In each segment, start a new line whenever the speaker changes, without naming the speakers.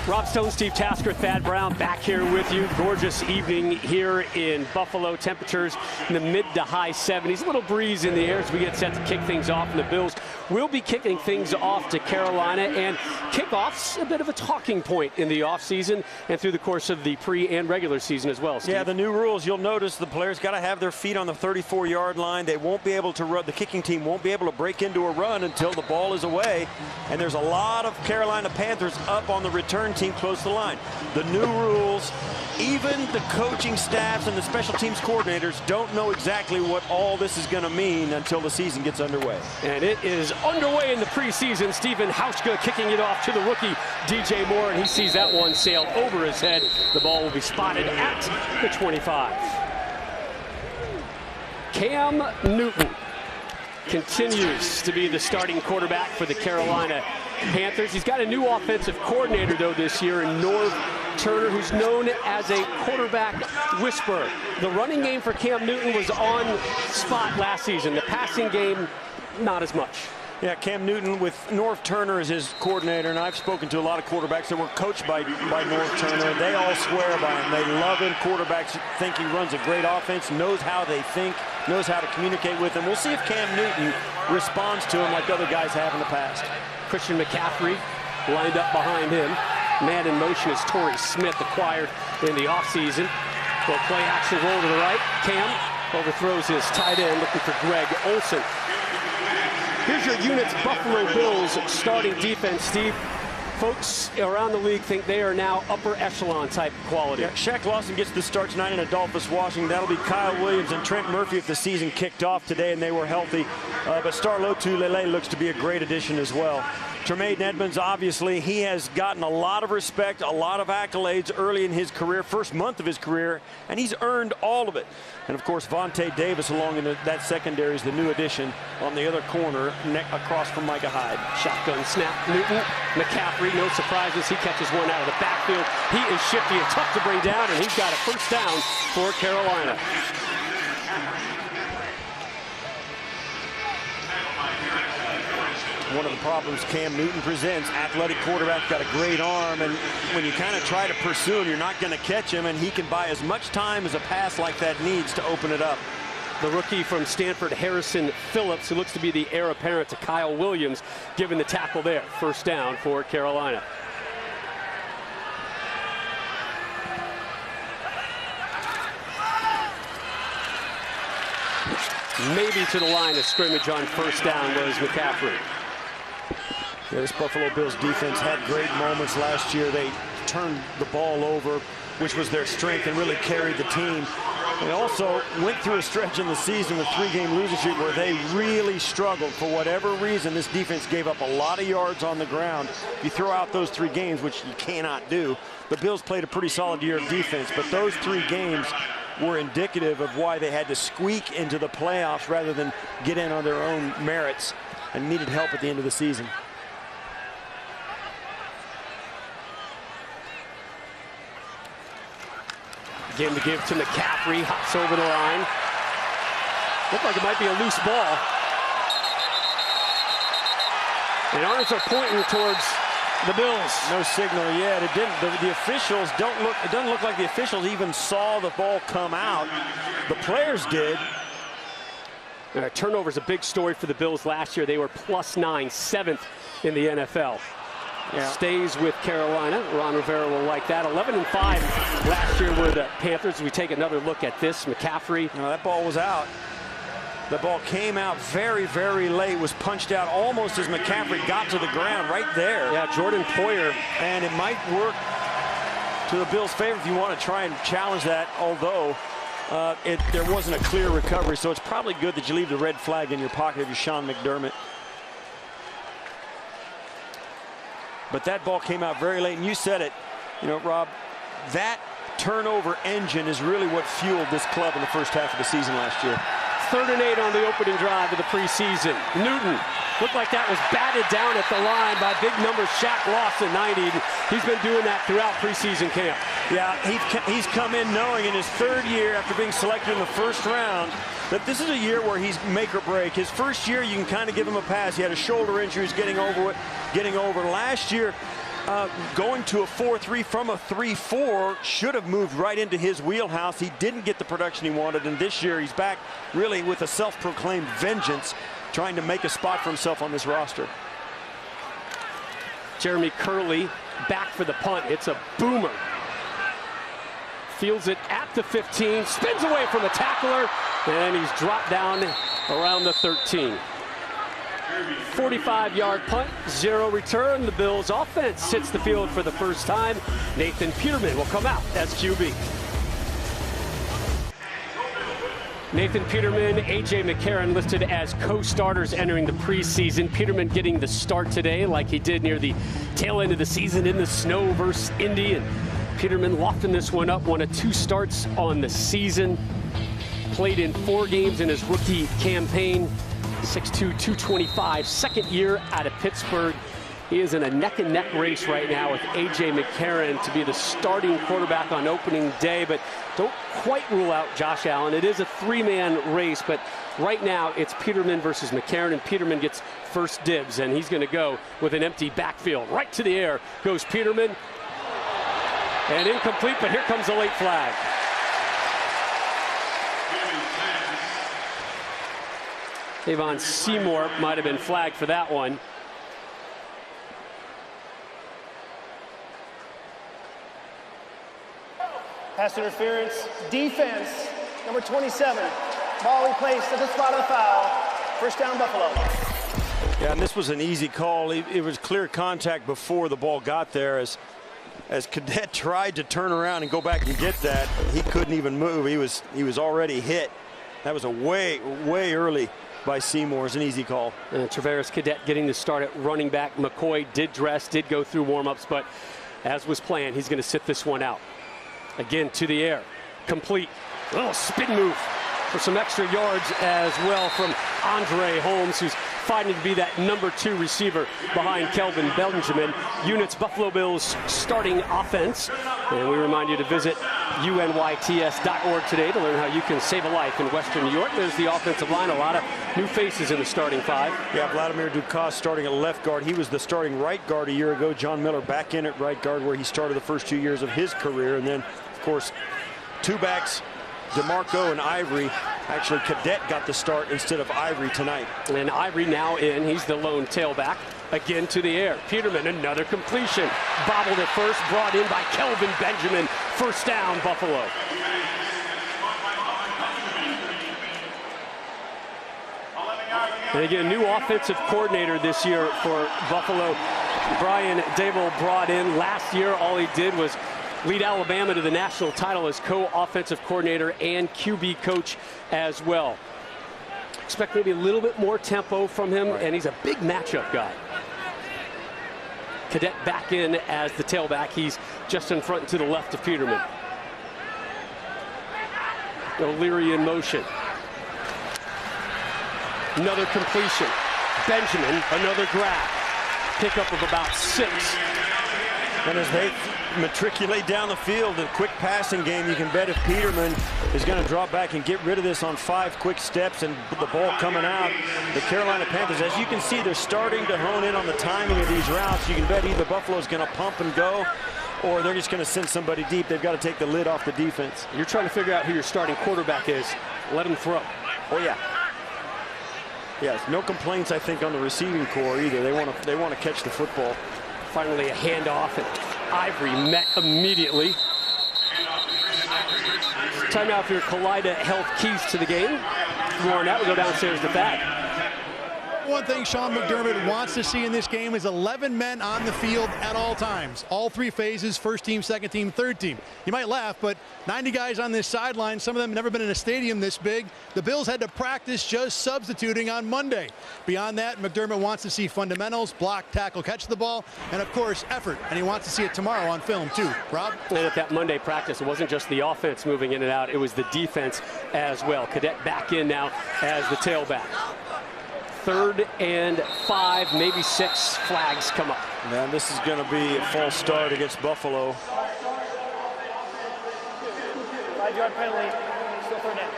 Rob Stone, Steve Tasker, Thad Brown back here with you. Gorgeous evening here in Buffalo. Temperatures in the mid to high 70s. A little breeze in the air as we get set to kick things off. And the Bills will be kicking things off to Carolina. And kickoff's a bit of a talking point in the offseason and through the course of the pre and regular season as well, Steve.
Yeah, the new rules, you'll notice the players got to have their feet on the 34-yard line. They won't be able to run. The kicking team won't be able to break into a run until the ball is away. And there's a lot of Carolina Panthers up on the return team close to the line. The new rules, even the coaching staffs and the special teams coordinators don't know exactly what all this is going to mean until the season gets underway.
And it is underway in the preseason. Stephen Hauschka kicking it off to the rookie DJ Moore, and he sees that one sail over his head. The ball will be spotted at the 25. Cam Newton continues to be the starting quarterback for the Carolina Panthers. He's got a new offensive coordinator, though, this year in Norv Turner, who's known as a quarterback whisperer. The running game for Cam Newton was on spot last season. The passing game, not as much.
Yeah, Cam Newton with Norv Turner as his coordinator, and I've spoken to a lot of quarterbacks that were coached by Norv Turner. They all swear by him. They love him. Quarterbacks think he runs a great offense, knows how they think, knows how to communicate with them. We'll see if Cam Newton responds to him like other guys have in the past. Christian
McCaffrey lined up behind him. Man in motion is Torrey Smith, acquired in the offseason. Will play action roll to the right. Cam overthrows his tight end, looking for Greg Olsen. Here's your unit's Buffalo Bills starting defense, Steve. Folks around the league think they are now upper echelon type quality.
Yeah, Shaq Lawson gets the start tonight in Adolphus, Washington. That'll be Kyle Williams and Trent Murphy if the season kicked off today and they were healthy. But Starlotu Lele looks to be a great addition as well. Tremaine Edmonds, obviously, he has gotten a lot of respect, a lot of accolades early in his career, first month of his career, and he's earned all of it. And, of course, Vontae Davis along in that secondary is the new addition on the other corner across from Micah Hyde.
Shotgun snap, Newton. McCaffrey, no surprises. He catches one out of the backfield. He is shifty and tough to bring down, and he's got a first down for Carolina.
One of the problems Cam Newton presents, athletic quarterback, got a great arm, and when you kind of try to pursue him, you're not going to catch him, and he can buy as much time as a pass like that needs to open it up.
The rookie from Stanford, Harrison Phillips, who looks to be the heir apparent to Kyle Williams, given the tackle there. First down for Carolina. Maybe to the line of scrimmage on first down was McCaffrey.
Yeah, this Buffalo Bills defense had great moments last year. They turned the ball over, which was their strength, and really carried the team. They also went through a stretch in the season with 3-game losing streak where they really struggled. For whatever reason, this defense gave up a lot of yards on the ground. If you throw out those 3 games, which you cannot do, the Bills played a pretty solid year of defense. But those 3 games were indicative of why they had to squeak into the playoffs rather than get in on their own merits and needed help at the end of the season.
Again to give to McCaffrey, hops over the line. Looked like it might be a loose ball. And arms are pointing towards the Bills.
No signal yet. It didn't. The officials don't look. It doesn't look like the officials even saw the ball come out. The players did.
Turnover is a big story for the Bills last year. They were +9, 7th in the NFL. Yeah. Stays with Carolina. Ron Rivera will like that. 11-5 last year were the Panthers. We take another look at this. McCaffrey.
No, that ball was out. The ball came out very, very late. Was punched out almost as McCaffrey got to the ground right there.
Yeah, Jordan Poyer.
And it might work to the Bills' favor if you want to try and challenge that, although there wasn't a clear recovery. So it's probably good that you leave the red flag in your pocket if you're Sean McDermott. But that ball came out very late, and you said it, you know, Rob, that turnover engine is really what fueled this club in the first half of the season last year.
3rd and 8 on the opening drive of the preseason. Newton looked like that was batted down at the line by big number Shaq Lawson, 90. He's been doing that throughout preseason camp.
Yeah, he's come in knowing in his 3rd year after being selected in the 1st round that this is a year where he's make or break. His 1st year, you can kind of give him a pass. He had a shoulder injury, he's getting over it. Last year, going to a 4-3 from a 3-4 should have moved right into his wheelhouse. He didn't get the production he wanted, and this year he's back really with a self-proclaimed vengeance, trying to make a spot for himself on this roster.
Jeremy Curley back for the punt. It's a boomer. Fields it at the 15, spins away from a tackler, and he's dropped down around the 13. 45-yard punt, 0 return. The Bills offense hits the field for the first time. Nathan Peterman will come out as QB. Nathan Peterman, A.J. McCarron listed as co-starters entering the preseason. Peterman getting the start today like he did near the tail end of the season in the snow versus Indy. And Peterman lofting this one up, one of 2 starts on the season. Played in 4 games in his rookie campaign. 6'2", 225, second year out of Pittsburgh. He is in a neck-and-neck race right now with A.J. McCarron to be the starting quarterback on opening day, but don't quite rule out Josh Allen. It is a 3-man race, but right now it's Peterman versus McCarron, and Peterman gets first dibs, and he's going to go with an empty backfield. Right to the air goes Peterman, and incomplete, but here comes a late flag. Avon Seymour might have been flagged for that one.
Pass interference, defense, number 27. Ball replaced at the spot of the foul. First down, Buffalo.
Yeah, and this was an easy call. It was clear contact before the ball got there. As Cadet tried to turn around and go back and get that, he couldn't even move. He was already hit. That was a way early by Seymour. Is an easy call.
Travaris Cadet getting the start at running back. McCoy did dress, did go through warm-ups, but as was planned, he's going to sit this one out. Again to the air, complete. A little spin move for some extra yards as well from Andre Holmes, who's fighting to be that number 2 receiver behind Kelvin Benjamin. Unit's Buffalo Bills starting offense. And we remind you to visit unyts.org today to learn how you can save a life in Western New York. There's the offensive line, a lot of new faces in the starting 5.
Yeah, Vladimir Dukas starting at left guard. He was the starting right guard a year ago. John Miller back in at right guard where he started the first 2 years of his career. And then, of course, 2 backs, DeMarco and Ivory. Actually, Cadet got the start instead of Ivory tonight.
And Ivory now in. He's the lone tailback. Again to the air. Peterman, another completion. Bobbled at first, brought in by Kelvin Benjamin. First down, Buffalo. And again, new offensive coordinator this year for Buffalo. Brian Dable brought in last year. All he did was lead Alabama to the national title as co-offensive coordinator and QB coach as well. Expect maybe a little bit more tempo from him, and he's a big matchup guy. Cadet back in as the tailback. He's just in front and to the left of Peterman. O'Leary in motion. Another completion. Benjamin, another grab. Pickup of about 6.
And as they matriculate down the field, a quick passing game, you can bet if Peterman is going to drop back and get rid of this on 5 quick steps and the ball coming out, the Carolina Panthers, as you can see, they're starting to hone in on the timing of these routes. You can bet either Buffalo's going to pump and go, or they're just going to send somebody deep. They've got to take the lid off the defense.
You're trying to figure out who your starting quarterback is. Let him throw.
Oh, yeah. Yes, no complaints, I think, on the receiving core either. They want to catch the football.
Finally a handoff, and Ivory met immediately. Timeout for your Kaleida Health keys to the game. More on that, we'll go downstairs to Thad.
One thing Sean McDermott wants to see in this game is 11 men on the field at all times. All 3 phases, first team, second team, third team. You might laugh, but 90 guys on this sideline, some of them have never been in a stadium this big. The Bills had to practice just substituting on Monday. Beyond that, McDermott wants to see fundamentals, block, tackle, catch the ball, and of course, effort. And he wants to see it tomorrow on film too. Rob?
And at that Monday practice, it wasn't just the offense moving in and out, it was the defense as well. Cadet back in now as the tailback. 3rd and 5, maybe 6 flags come up.
Man, this is going to be a false start against Buffalo.
5-yard penalty, still 3rd down.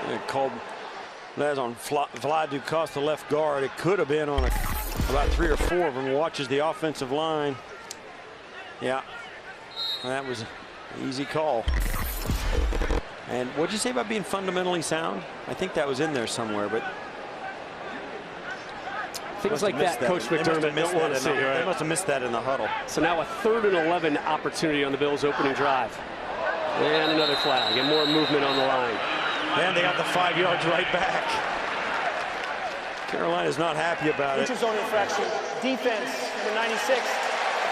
They called that on Vlad Dukas, the left guard. It could have been on about 3 or 4 of them. Watches the offensive line. Yeah, that was an easy call. And what'd you say about being fundamentally sound? I think that was in there somewhere, but
things like that, Coach McDermott don't want to see.
They must have missed that in the huddle.
So now a 3rd and 11 opportunity on the Bills' opening drive. And another flag, and more movement on the line.
And they got the 5 yards right back. Carolina's not happy about it.
Neutral zone infraction. Defense, number 96.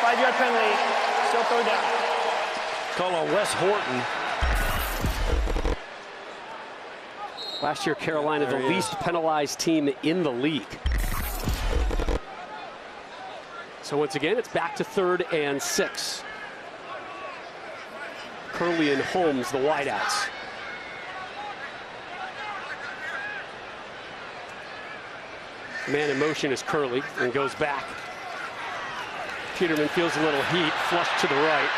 5-yard penalty. Still 3rd down.
Call on Wes Horton.
Last year, Carolina, the least penalized team in the league. So once again, it's back to 3rd and 6. Curley and Holmes, the wideouts. Man in motion is Curley and goes back. Peterman feels a little heat, flush to the right.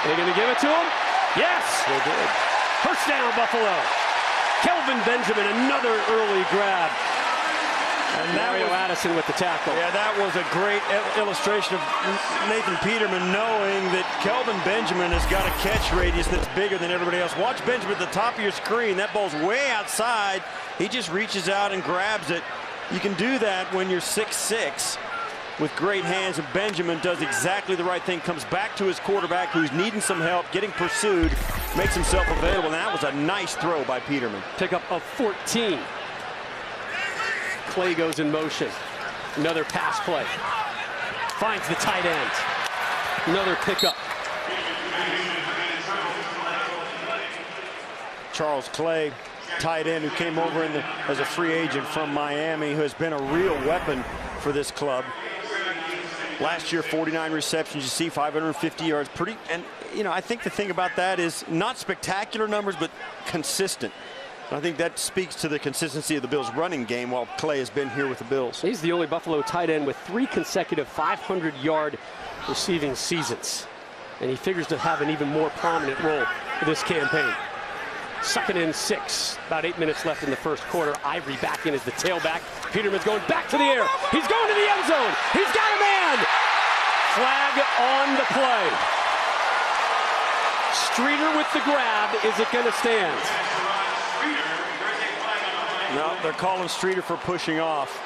Are they going to give it to him? Yes!
They did.
First down, Buffalo. Kelvin Benjamin, another early grab. And Mario Addison with the tackle.
Yeah, that was a great illustration of Nathan Peterman knowing that Kelvin Benjamin has got a catch radius that's bigger than everybody else. Watch Benjamin at the top of your screen. That ball's way outside. He just reaches out and grabs it. You can do that when you're 6'6". With great hands, and Benjamin does exactly the right thing. Comes back to his quarterback who's needing some help, getting pursued, makes himself available. And that was a nice throw by Peterman.
Pickup of 14. Clay goes in motion. Another pass play. Finds the tight end. Another pickup.
Charles Clay, tight end, who came over as a free agent from Miami, who has been a real weapon for this club. Last year, 49 receptions, you see 550 yards. Pretty, and you know, I think the thing about that is not spectacular numbers, but consistent. I think that speaks to the consistency of the Bills' running game while Clay has been here with the Bills.
He's the only Buffalo tight end with 3 consecutive 500-yard receiving seasons. And he figures to have an even more prominent role for this campaign. 2nd and 6. About 8 minutes left in the first quarter. Ivory back in as the tailback. Peterman's going back to the air. He's going to the end zone. He's got a man. Flag on the play. Streeter with the grab. Is it going to stand?
No, they're calling Streeter for pushing off.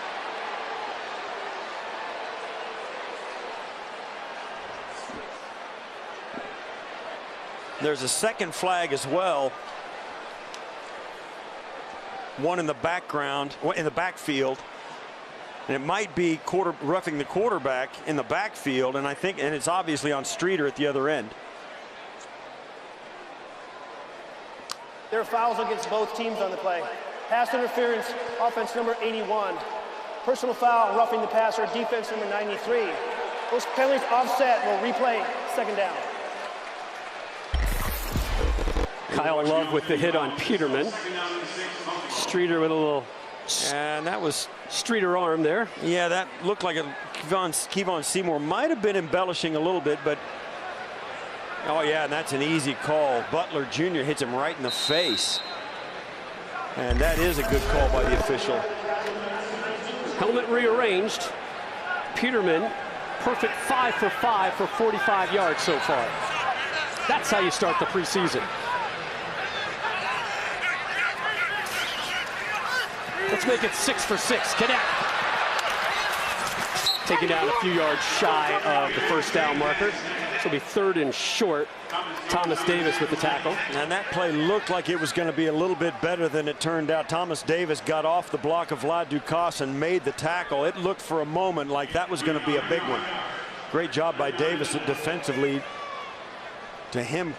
There's a second flag as well. One in the background, in the backfield. And it might be roughing the quarterback in the backfield, and it's obviously on Streeter at the other end.
There are fouls against both teams on the play. Pass interference, offense number 81. Personal foul, roughing the passer, defense number 93. Those penalties offset will replay 2nd down.
Kyle Love with the hit on Peterman. Streeter with a little,
and that was
Streeter arm there.
Yeah, that looked like Kevon Seymour might have been embellishing a little bit, but oh yeah, and that's an easy call. Butler Jr. hits him right in the face. And that is a good call by the official.
Helmet rearranged. Peterman, perfect 5 for 5 for 45 yards so far. That's how you start the preseason. Let's make it 6 for 6. Cadet taking down a few yards shy of the first down marker. This will be 3rd and short. Thomas Davis with the tackle.
And that play looked like it was going to be a little bit better than it turned out. Thomas Davis got off the block of Vlad Dukas and made the tackle. It looked for a moment like that was going to be a big one. Great job by Davis defensively. To him,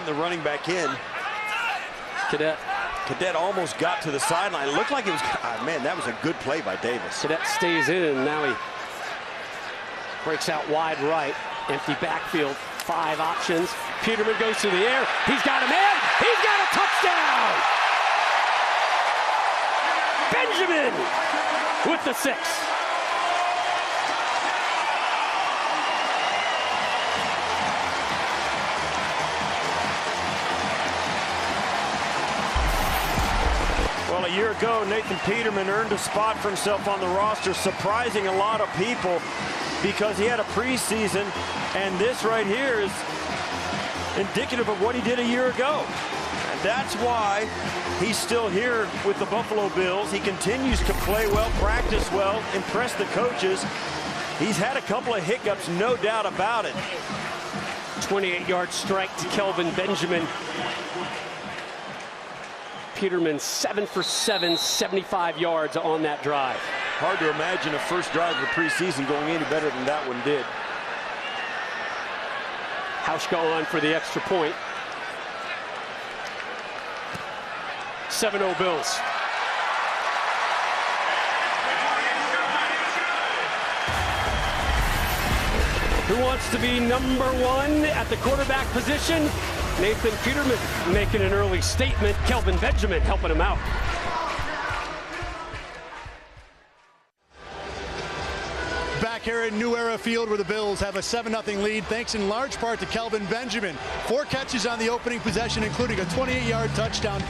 the running back in. Cadet almost got to the sideline. It looked like it was, man, that was a good play by Davis.
Cadet stays in, and now he breaks out wide right. Empty backfield, 5 options. Peterman goes to the air. He's got a man. He's got a touchdown. Benjamin with the 6.
Well, a year ago, Nathan Peterman earned a spot for himself on the roster, surprising a lot of people because he had a preseason, and this right here is indicative of what he did a year ago. And that's why he's still here with the Buffalo Bills. He continues to play well, practice well, impress the coaches. He's had a couple of hiccups, no doubt about it.
28-yard strike to Kelvin Benjamin. Peterman 7 for 7, 75 yards on that drive.
Hard to imagine a first drive of the preseason going any better than that one did.
Hauschka on for the extra point. 7-0 Bills. Who wants to be number one at the quarterback position? Nathan Peterman making an early statement. Kelvin Benjamin helping him out.
Back here at New Era Field where the Bills have a 7-0 lead, thanks in large part to Kelvin Benjamin. 4 catches on the opening possession, including a 28-yard touchdown.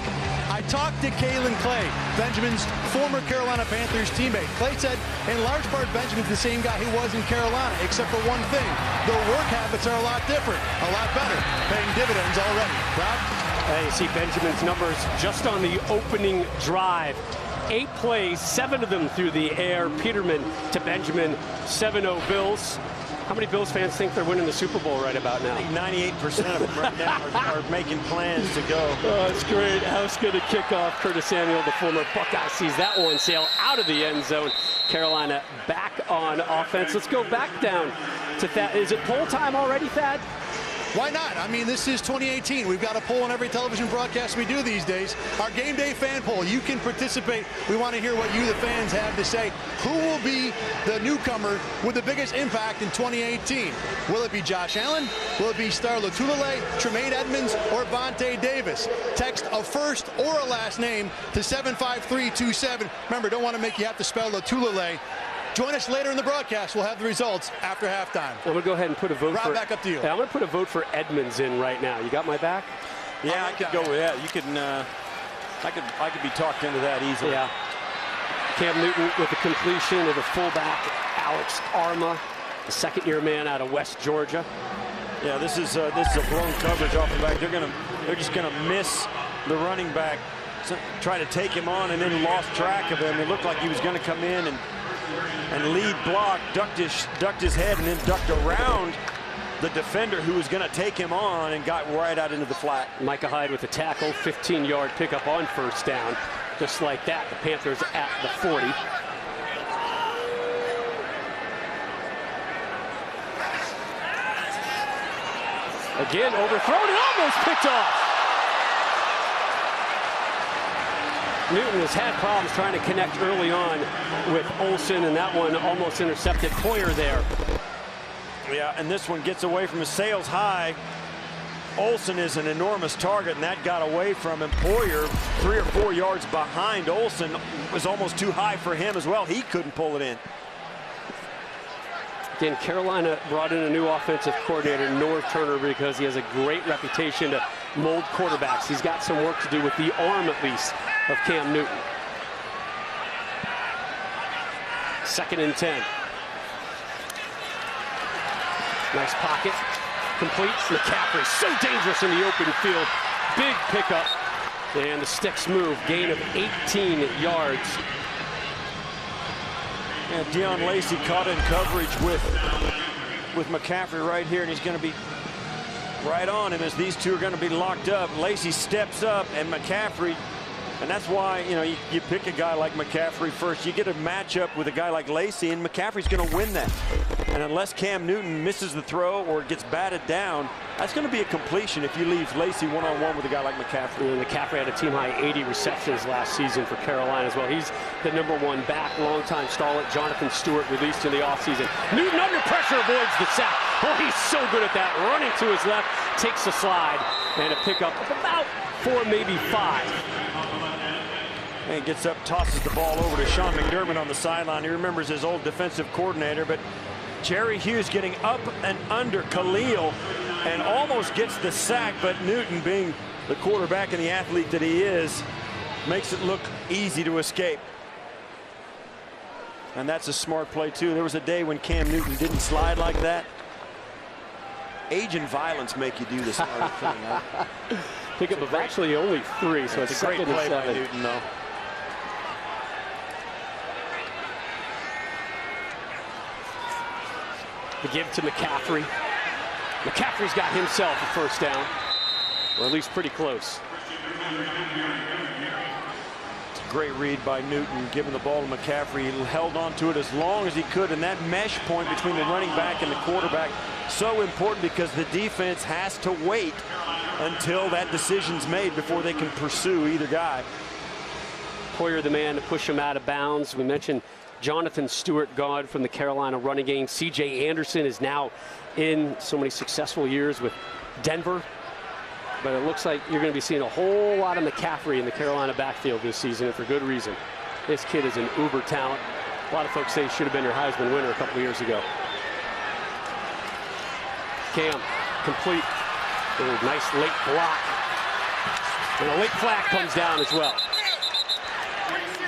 I talked to Kalen Clay, Benjamin's former Carolina Panthers teammate. Clay said, in large part, Benjamin's the same guy he was in Carolina, except for one thing. Their work habits are a lot different, a lot better, paying dividends already. Rob?
You see Benjamin's numbers just on the opening drive. 8 plays, 7 of them through the air. Peterman to Benjamin, 7-0 Bills. How many Bills fans think they're winning the Super Bowl right about now?
I think 98% of them right now are making plans to go.
Oh, it's great. Hauschka to kick off. Curtis Samuel, the former Buckeye, sees that one sail out of the end zone. Carolina back on offense. Let's go back down to Thad. Is it poll time already, Thad?
Why not? I mean, this is 2018. We've got a poll on every television broadcast we do these days. Our game day fan poll. You can participate. We want to hear what you, the fans, have to say. Who will be the newcomer with the biggest impact in 2018? Will it be Josh Allen? Will it be Star Lotulelei, Tremaine Edmonds, or Vontae Davis? Text a first or a last name to 75327. Remember, don't want to make you have to spell Lotulelei. Join us later in the broadcast. We'll have the results after halftime.
I'm going to go ahead and put a vote
Rob,
for...
back up to you.
Yeah, I'm going to put a vote for Edmonds in right now. You got my back?
Yeah, I could go with that. You can, I could be talked into that easily.
Yeah. Cam Newton with the completion of the fullback, Alex Arma, the second-year man out of West Georgia.
Yeah, this is a blown coverage off the back. They're just gonna miss the running back, try to take him on, and then lost track of him. It looked like he was going to come in and lead block, ducked his head, and then ducked around the defender who was going to take him on and got right out into the flat.
Micah Hyde with the tackle, 15-yard pickup on first down. Just like that, the Panthers at the 40. Again, overthrown and almost picked off. Newton has had problems trying to connect early on with Olsen, and that one almost intercepted Poyer there.
Yeah, and this one gets away from his sails high. Olsen is an enormous target, and that got away from him. Poyer, 3 or 4 yards behind Olsen, was almost too high for him as well. He couldn't pull it in.
Again, Carolina brought in a new offensive coordinator, Norv Turner, because he has a great reputation to mold quarterbacks. He's got some work to do with the arm, at least, of Cam Newton. 2nd and 10. Nice pocket. Complete. McCaffrey, so dangerous in the open field. Big pickup. And the sticks move. Gain of 18 yards.
And Deion Lacey caught in coverage with McCaffrey right here, and he's going to be right on him as these two are going to be locked up. Lacey steps up, and McCaffrey, and that's why, you know, you pick a guy like McCaffrey first. You get a matchup with a guy like Lacey, and McCaffrey's going to win that. And unless Cam Newton misses the throw or gets batted down, that's going to be a completion if you leave Lacey one-on-one with a guy like McCaffrey.
And McCaffrey had a team-high 80 receptions last season for Carolina as well. He's the #1 back, longtime stalwart. Jonathan Stewart released in the offseason. Newton under pressure avoids the sack. Oh, he's so good at that. Running to his left, takes a slide, and a pickup of about 4, maybe 5.
And gets up, tosses the ball over to Sean McDermott on the sideline. He remembers his old defensive coordinator, but Jerry Hughes getting up and under Khalil and almost gets the sack, but Newton, being the quarterback and the athlete that he is, Makes it look easy to escape. And that's a smart play, too. There was a day when Cam Newton didn't slide like that. Age and violence make you do this sort of thing. Huh?
Pickup of actually only 3, so it's
a great
second
play
and 7.
by Newton, though.
The give to McCaffrey. McCaffrey's got himself a first down, or at least pretty close.
It's a great read by Newton, giving the ball to McCaffrey. He held on to it as long as he could, and that mesh point between the running back and the quarterback, so important because the defense has to wait until that decision's made before they can pursue either guy.
Poyer the man to push him out of bounds. We mentioned Jonathan Stewart-Gard from the Carolina running game. C.J. Anderson is now in so many successful years with Denver. But it looks like you're going to be seeing a whole lot of McCaffrey in the Carolina backfield this season, and for good reason. This kid is an uber talent. A lot of folks say he should have been your Heisman winner a couple of years ago. Cam, complete. Ooh, nice late block. And a late flag comes down as well.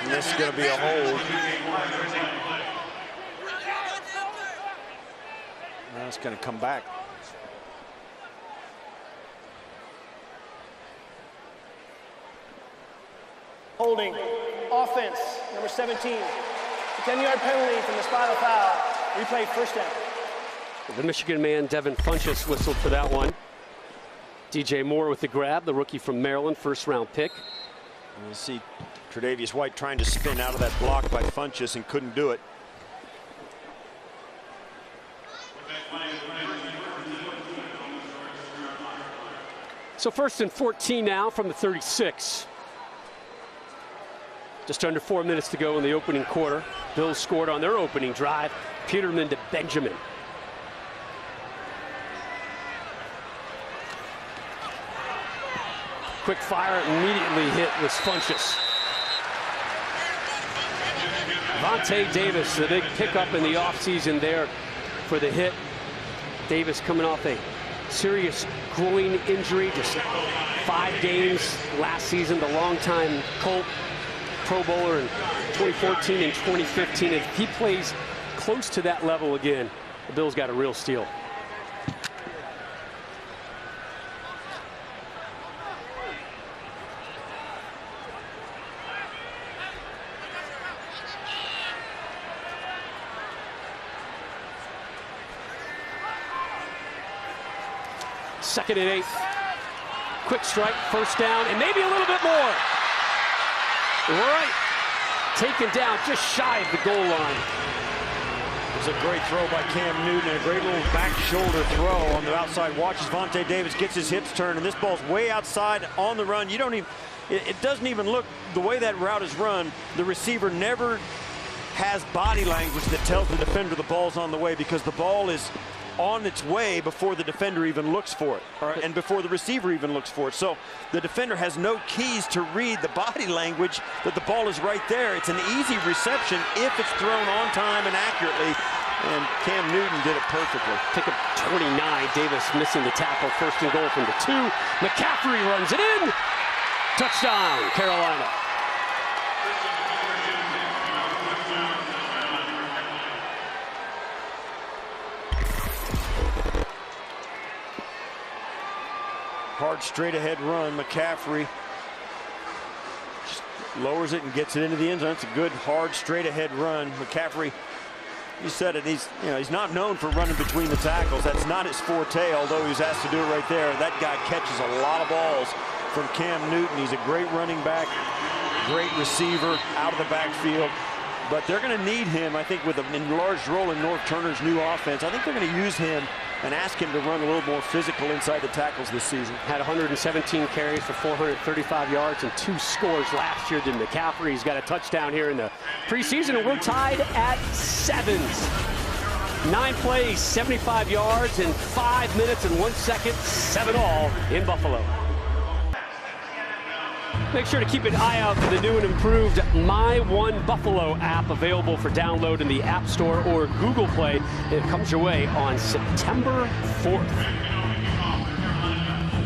And this is going to be a hold. Now it's going to come back.
Holding. Offense, number 17. A 10-yard penalty from the spot of foul. Replay first down.
The Michigan man, Devin Funchess, whistled for that one. DJ Moore with the grab, the rookie from Maryland, first-round pick.
And you see Tre'Davious White trying to spin out of that block by Funchess and couldn't do it.
So 1st and 14 now from the 36. Just under 4 minutes to go in the opening quarter. Bills scored on their opening drive. Peterman to Benjamin. Quick fire, immediately hit was Funchess. Vontae Davis, the big pickup in the offseason there for the hit. Davis coming off a serious groin injury, just 5 games last season. The longtime Colt, Pro Bowler in 2014 and 2015. If he plays close to that level again, the Bills got a real steal. Second and 8. Quick strike, first down, and maybe a little bit more. Right. Taken down just shy of the goal line.
It was a great throw by Cam Newton, and a great little back shoulder throw on the outside. Watches Vontae Davis gets his hips turned, and this ball's way outside on the run. You don't even, it doesn't even look, the way that route is run, the receiver never has body language that tells the defender the ball's on the way, because the ball is on its way before the defender even looks for it, and before the receiver even looks for it. So the defender has no keys to read the body language that the ball is right there. It's an easy reception if it's thrown on time and accurately, and Cam Newton did it perfectly.
Pick up 29, Davis missing the tackle, 1st and goal from the 2. McCaffrey runs it in. Touchdown, Carolina.
Hard straight ahead run. McCaffrey just lowers it and gets it into the end zone. It's a good hard straight ahead run. McCaffrey, you said it, he's not known for running between the tackles. That's not his forte, although he's asked to do it right there. That guy catches a lot of balls from Cam Newton. He's a great running back, great receiver out of the backfield. But they're going to need him, I think, with an enlarged role in North Turner's new offense. I think they're going to use him and ask him to run a little more physical inside the tackles this season.
Had 117 carries for 435 yards and 2 scores last year to McCaffrey. He's got a touchdown here in the preseason, and we're tied at 7. 9 plays, 75 yards in 5 minutes and 1 second, 7 all in Buffalo. Make sure to keep an eye out for the new and improved My One Buffalo app, available for download in the App Store or Google Play. It comes your way on September 4th.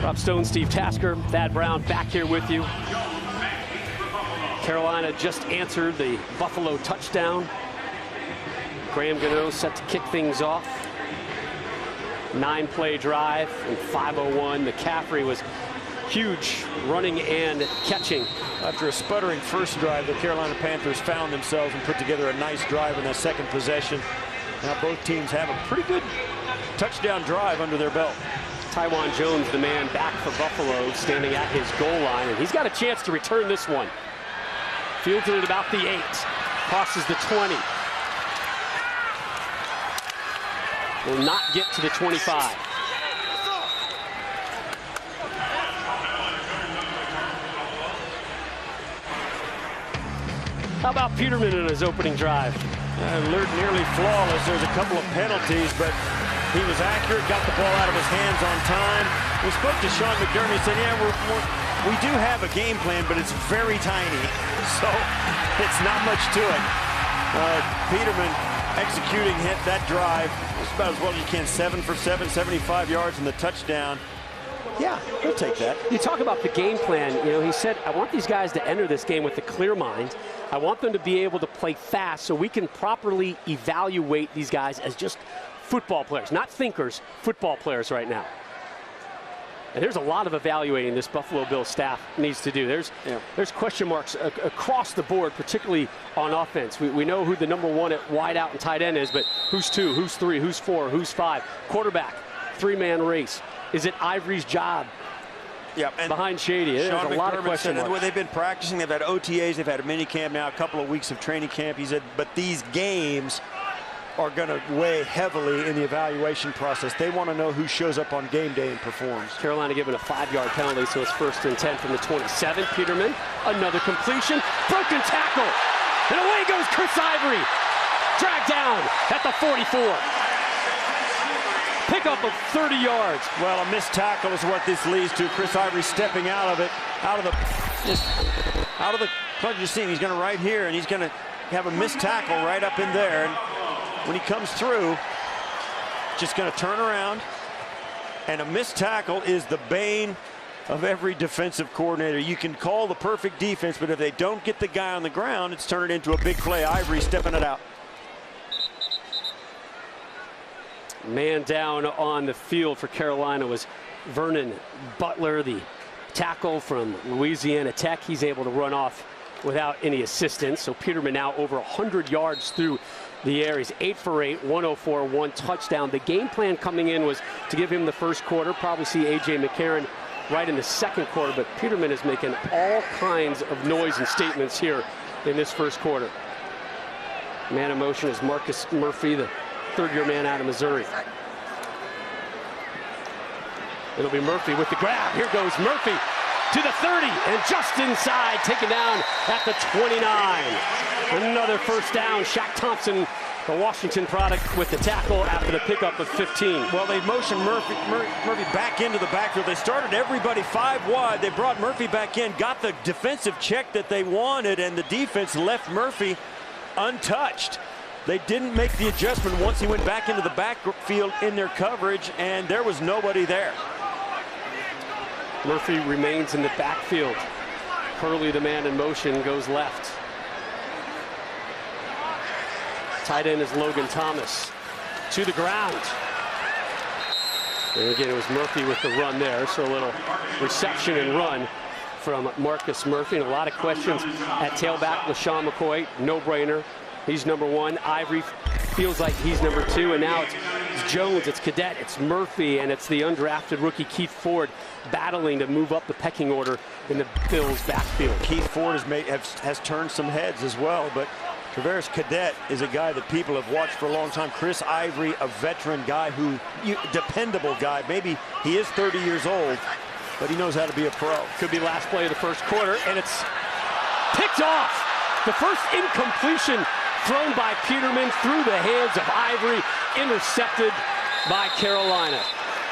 Rob Stone, Steve Tasker, Thad Brown back here with you. Carolina just answered the Buffalo touchdown. Graham Gano set to kick things off. 9-play drive and 5:01. McCaffrey was huge running and catching.
After a sputtering first drive, the Carolina Panthers found themselves and put together a nice drive in that second possession. Now both teams have a pretty good touchdown drive under their belt.
Taiwan Jones, the man back for Buffalo, standing at his goal line, and he's got a chance to return this one. Fielded at about the 8, crosses the 20. Will not get to the 25. How about Peterman in his opening drive?
Nearly flawless. There's a couple of penalties, but he was accurate, got the ball out of his hands on time. We spoke to Sean McDermott. He said, yeah, we do have a game plan, but it's very tiny, so it's not much to it. Peterman executing that drive. It's about as well as you can. 7 for 7, 75 yards and the touchdown. Yeah, he'll take that.
You talk about the game plan. You know, he said, I want these guys to enter this game with a clear mind. I want them to be able to play fast so we can properly evaluate these guys as just football players, not thinkers, football players right now. And there's a lot of evaluating this Buffalo Bills staff needs to do. There's question marks across the board, particularly on offense. We know who the #1 at wide out and tight end is, but who's 2, who's 3, who's 4, who's 5? Quarterback, 3-man race. Is it Ivory's job?
Yeah, and
behind Shady. There's a lot of question marks.
They've been practicing. They've had OTAs. They've had a mini camp now, a couple of weeks of training camp. He said, but these games are going to weigh heavily in the evaluation process. They want to know who shows up on game day and performs.
Carolina given a 5-yard penalty, so it's 1st and 10 from the 27. Peterman, another completion, broken tackle, and away goes Chris Ivory. Dragged down at the 44. Pickup of 30 yards.
Well, a missed tackle is what this leads to. Chris Ivory stepping out of it, out of the plug. You see him, he's going to right here, and he's going to have a missed tackle right up in there. And when he comes through, just going to turn around. And a missed tackle is the bane of every defensive coordinator. You can call the perfect defense, but if they don't get the guy on the ground, it's turned into a big play. Ivory stepping it out.
Man down on the field for Carolina was Vernon Butler, the tackle from Louisiana Tech. He's able to run off without any assistance. So Peterman now over 100 yards through the air. He's 8 for 8, 104, 1 touchdown. The game plan coming in was to give him the first quarter. Probably see A.J. McCarron right in the second quarter. But Peterman is making all kinds of noise and statements here in this first quarter. Man in motion is Marcus Murphy, the third-year man out of Missouri. It'll be Murphy with the grab. Here goes Murphy to the 30 and just inside, taken down at the 29. Another first down. Shaq Thompson, the Washington product, with the tackle after the pickup of 15.
Well, they motioned Murphy back into the backfield. They started everybody 5 wide. They brought Murphy back in, got the defensive check that they wanted, and the defense left Murphy untouched. They didn't make the adjustment once he went back into the backfield in their coverage, and there was nobody there.
Murphy remains in the backfield. Curley, the man in motion, goes left. Tight end is Logan Thomas. To the ground. And again, it was Murphy with the run there, so a little reception and run from Marcus Murphy. And a lot of questions at tailback. LaShawn McCoy, no-brainer. He's #1. Ivory feels like he's #2, and now it's Jones, it's Cadet, it's Murphy, and it's the undrafted rookie Keith Ford battling to move up the pecking order in the Bills' backfield.
Keith Ford has turned some heads as well, but Tavares Cadet is a guy that people have watched for a long time. Chris Ivory, a veteran guy dependable guy. Maybe he is 30 years old, but he knows how to be a pro.
Could be last play of the first quarter, and it's picked off. The first incompletion thrown by Peterman through the hands of Ivory, intercepted by Carolina.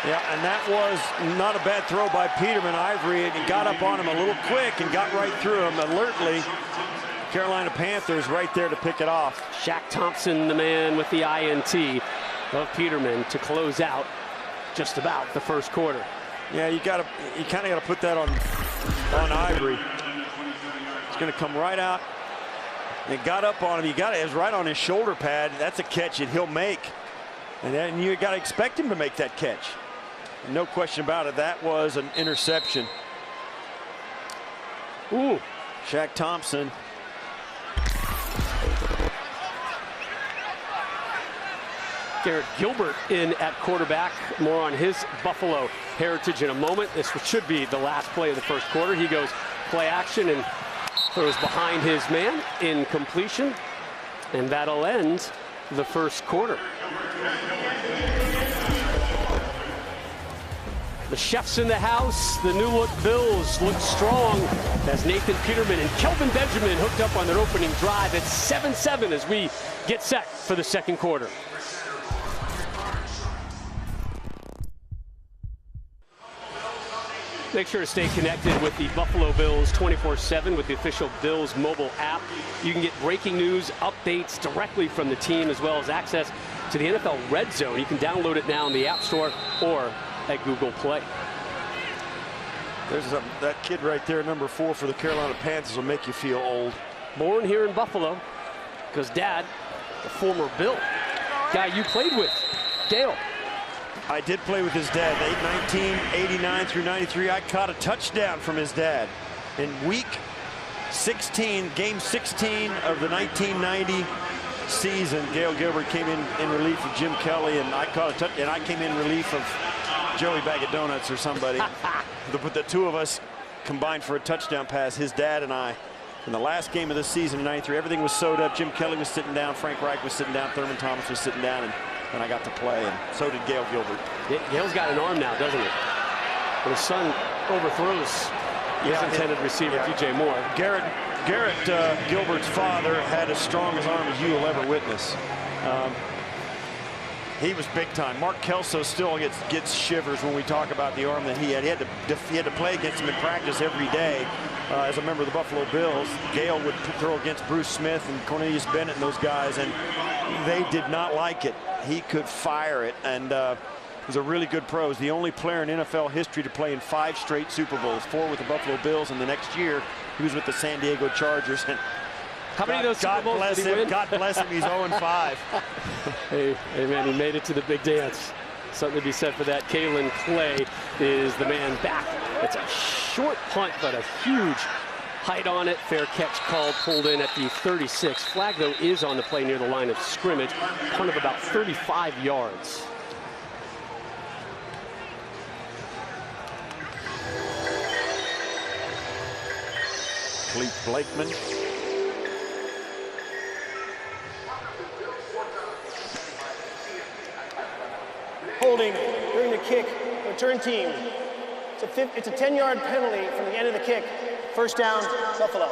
Yeah, and that was not a bad throw by Peterman. Ivory got up on him a little quick and got right through him alertly. Carolina Panthers right there to pick it off.
Shaq Thompson, the man with the INT of Peterman, to close out just about the first quarter.
Yeah, you kind of got to put that on Ivory. He's going to come right out. And got up on him. It was right on his shoulder pad. That's a catch that he'll make. And then you got to expect him to make that catch. No question about it. That was an interception. Ooh, Shaq Thompson.
Garrett Gilbert in at quarterback. More on his Buffalo heritage in a moment. This should be the last play of the first quarter. He goes play action and throws behind his man, incompletion, and that'll end the first quarter. The chefs in the house, the new look Bills look strong as Nathan Peterman and Kelvin Benjamin hooked up on their opening drive. It's 7-7 as we get set for the second quarter. Make sure to stay connected with the Buffalo Bills 24/7 with the official Bills mobile app. You can get breaking news, updates directly from the team, as well as access to the NFL Red Zone. You can download it now in the App Store or at Google Play.
There's that kid right there, number 4 for the Carolina Panthers, will make you feel old.
Born here in Buffalo, because Dad, the former Bill, guy you played with, Dale.
I did play with his dad. 1989 through 93. I caught a touchdown from his dad in week 16, game 16 of the 1990 season. Gail Gilbert came in relief of Jim Kelly, and I caught a touchdown. And I came in relief of Joey Bag of Donuts or somebody. The two of us combined for a touchdown pass. His dad and I. In the last game of the season in 93, everything was sewed up. Jim Kelly was sitting down. Frank Reich was sitting down. Thurman Thomas was sitting down. And I got to play, and so did Gail Gilbert.
Gail's got an arm now, doesn't he? When his son overthrows his intended receiver, DJ Moore.
Garrett Gilbert's father had as strong an arm as you will ever witness. He was big time. Mark Kelso still gets shivers when we talk about the arm that he had. He had to play against him in practice every day as a member of the Buffalo Bills. Gail would throw against Bruce Smith and Cornelius Bennett and those guys, and they did not like it. He could fire it, and was a really good pro. He's the only player in NFL history to play in 5 straight Super Bowls, 4 with the Buffalo Bills, and the next year he was with the San Diego Chargers. And
how many of those Super Bowls did he win?
God bless him. He's 0-5.
Hey, man, he made it to the big dance. Something to be said for that. Kalen Clay is the man back. It's a short punt, but a huge height on it. Fair catch called, pulled in at the 36. Flag, though, is on the play near the line of scrimmage. Punt of about 35 yards.
Clete Blakeman.
Holding during the kick, return team. It's a 10-yard penalty from the end of the kick. First down, Buffalo.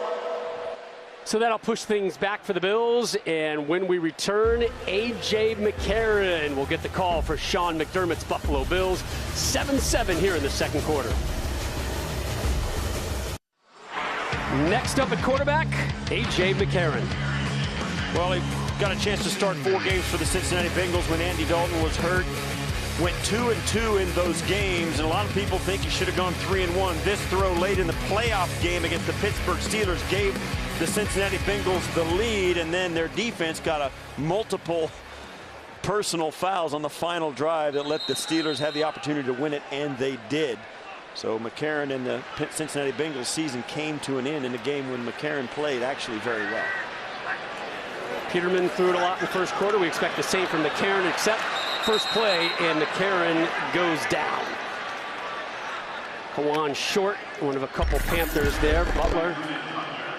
So that'll push things back for the Bills, and when we return, A.J. McCarron will get the call for Sean McDermott's Buffalo Bills. 7-7 here in the second quarter. Next up at quarterback, A.J. McCarron.
Well, he got a chance to start 4 games for the Cincinnati Bengals when Andy Dalton was hurt. Went 2-2 in those games, and a lot of people think he should have gone 3-1. This throw late in the playoff game against the Pittsburgh Steelers gave the Cincinnati Bengals the lead, and then their defense got a multiple personal fouls on the final drive that let the Steelers have the opportunity to win it, and they did. So McCarron and the Cincinnati Bengals season came to an end in a game when McCarron played actually very well.
Peterman threw it a lot in the first quarter. We expect the same from McCarron, except first play, and McCarron goes down. Kawan Short, one of a couple Panthers there. Butler.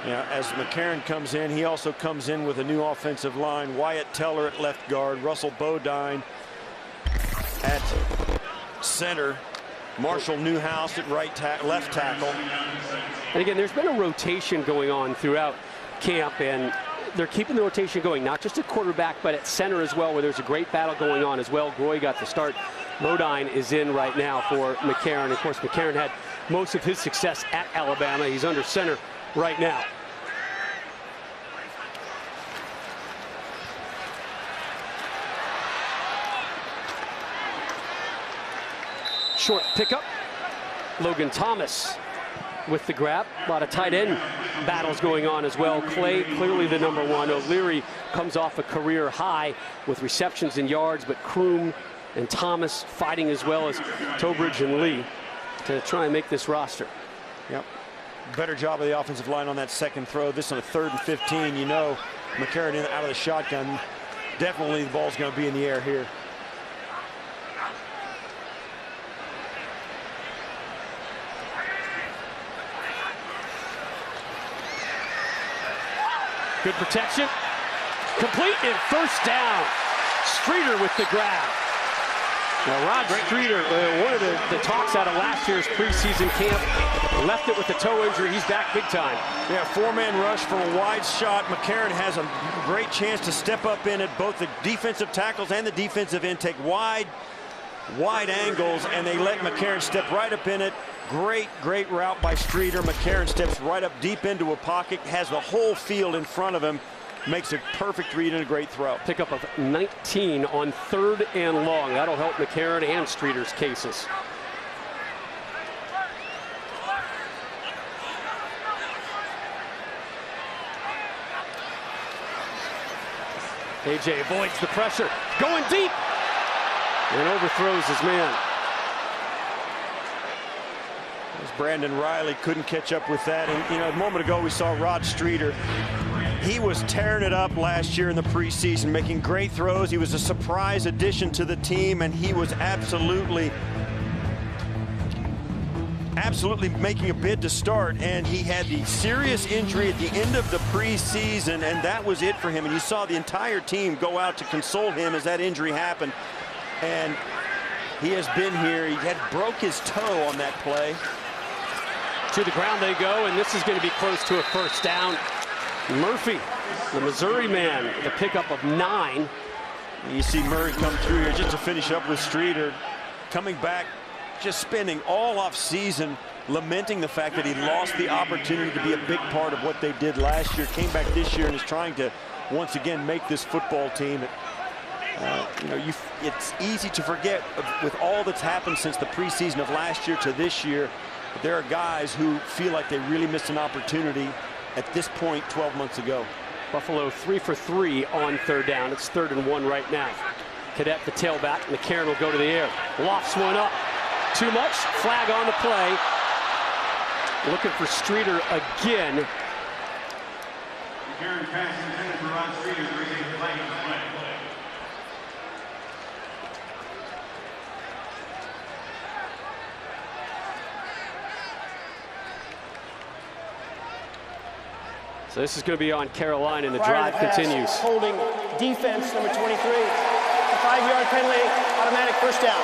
Yeah, as McCarron comes in, he also comes in with a new offensive line. Wyatt Teller at left guard, Russell Bodine at center, Marshall Newhouse at left tackle.
And again, there's been a rotation going on throughout camp, and they're keeping the rotation going, not just at quarterback, but at center as well, where there's a great battle going on as well. Groy got the start. Bodine is in right now for McCarron. Of course, McCarron had most of his success at Alabama. He's under center right now. Short pickup. Logan Thomas with the grab. A lot of tight end battles going on as well. Clay clearly the number one. O'Leary comes off a career high with receptions and yards, but Kroom and Thomas fighting as well as Tobridge and Lee to try and make this roster.
Yep. Better job of the offensive line on that second throw. This on a 3rd and 15. You know, McCarron in out of the shotgun. Definitely the ball's going to be in the air here.
Good protection. Complete and first down. Streeter with the grab. Now, Rod Streeter, one of the talks out of last year's preseason camp, left it with a toe injury. He's back big time.
Yeah, 4-man rush for a wide shot. McCarron has a great chance to step up in it. Both the defensive tackles and the defensive end take wide angles, and they let McCarron step right up in it. Great route by Streeter. McCarron steps right up deep into a pocket, has the whole field in front of him, makes a perfect read and a great throw.
Pickup of 19 on 3rd and long. That'll help McCarron and Streeter's cases. AJ avoids the pressure, going deep, and overthrows his man.
As Brandon Riley couldn't catch up with that. And, you know, a moment ago we saw Rod Streeter. He was tearing it up last year in the preseason, making great throws. He was a surprise addition to the team, and he was absolutely making a bid to start. And he had the serious injury at the end of the preseason, and that was it for him. And you saw the entire team go out to console him as that injury happened. And he has been here. He had broke his toe on that play.
To the ground they go, and this is going to be close to a first down. Murphy, the Missouri man, the pickup of 9.
You see Murray come through here just to finish up with Streeter. Coming back, just spending all off season lamenting the fact that he lost the opportunity to be a big part of what they did last year. Came back this year and is trying to once again make this football team. You know, it's easy to forget with all that's happened since the preseason of last year to this year. But there are guys who feel like they really missed an opportunity at this point 12 months ago.
Buffalo 3 for 3 on 3rd down. It's 3rd and 1 right now. Cadet the tailback. McCarron will go to the air. Lofts one up. Too much. Flag on the play. Looking for Streeter again.
McCarron pass intended for Rod Streeter. Flag on the play.
So this is going to be on Carolina, and the
Prior
drive
to pass,
continues.
Holding defense number 23. A 5-yard penalty, automatic first down.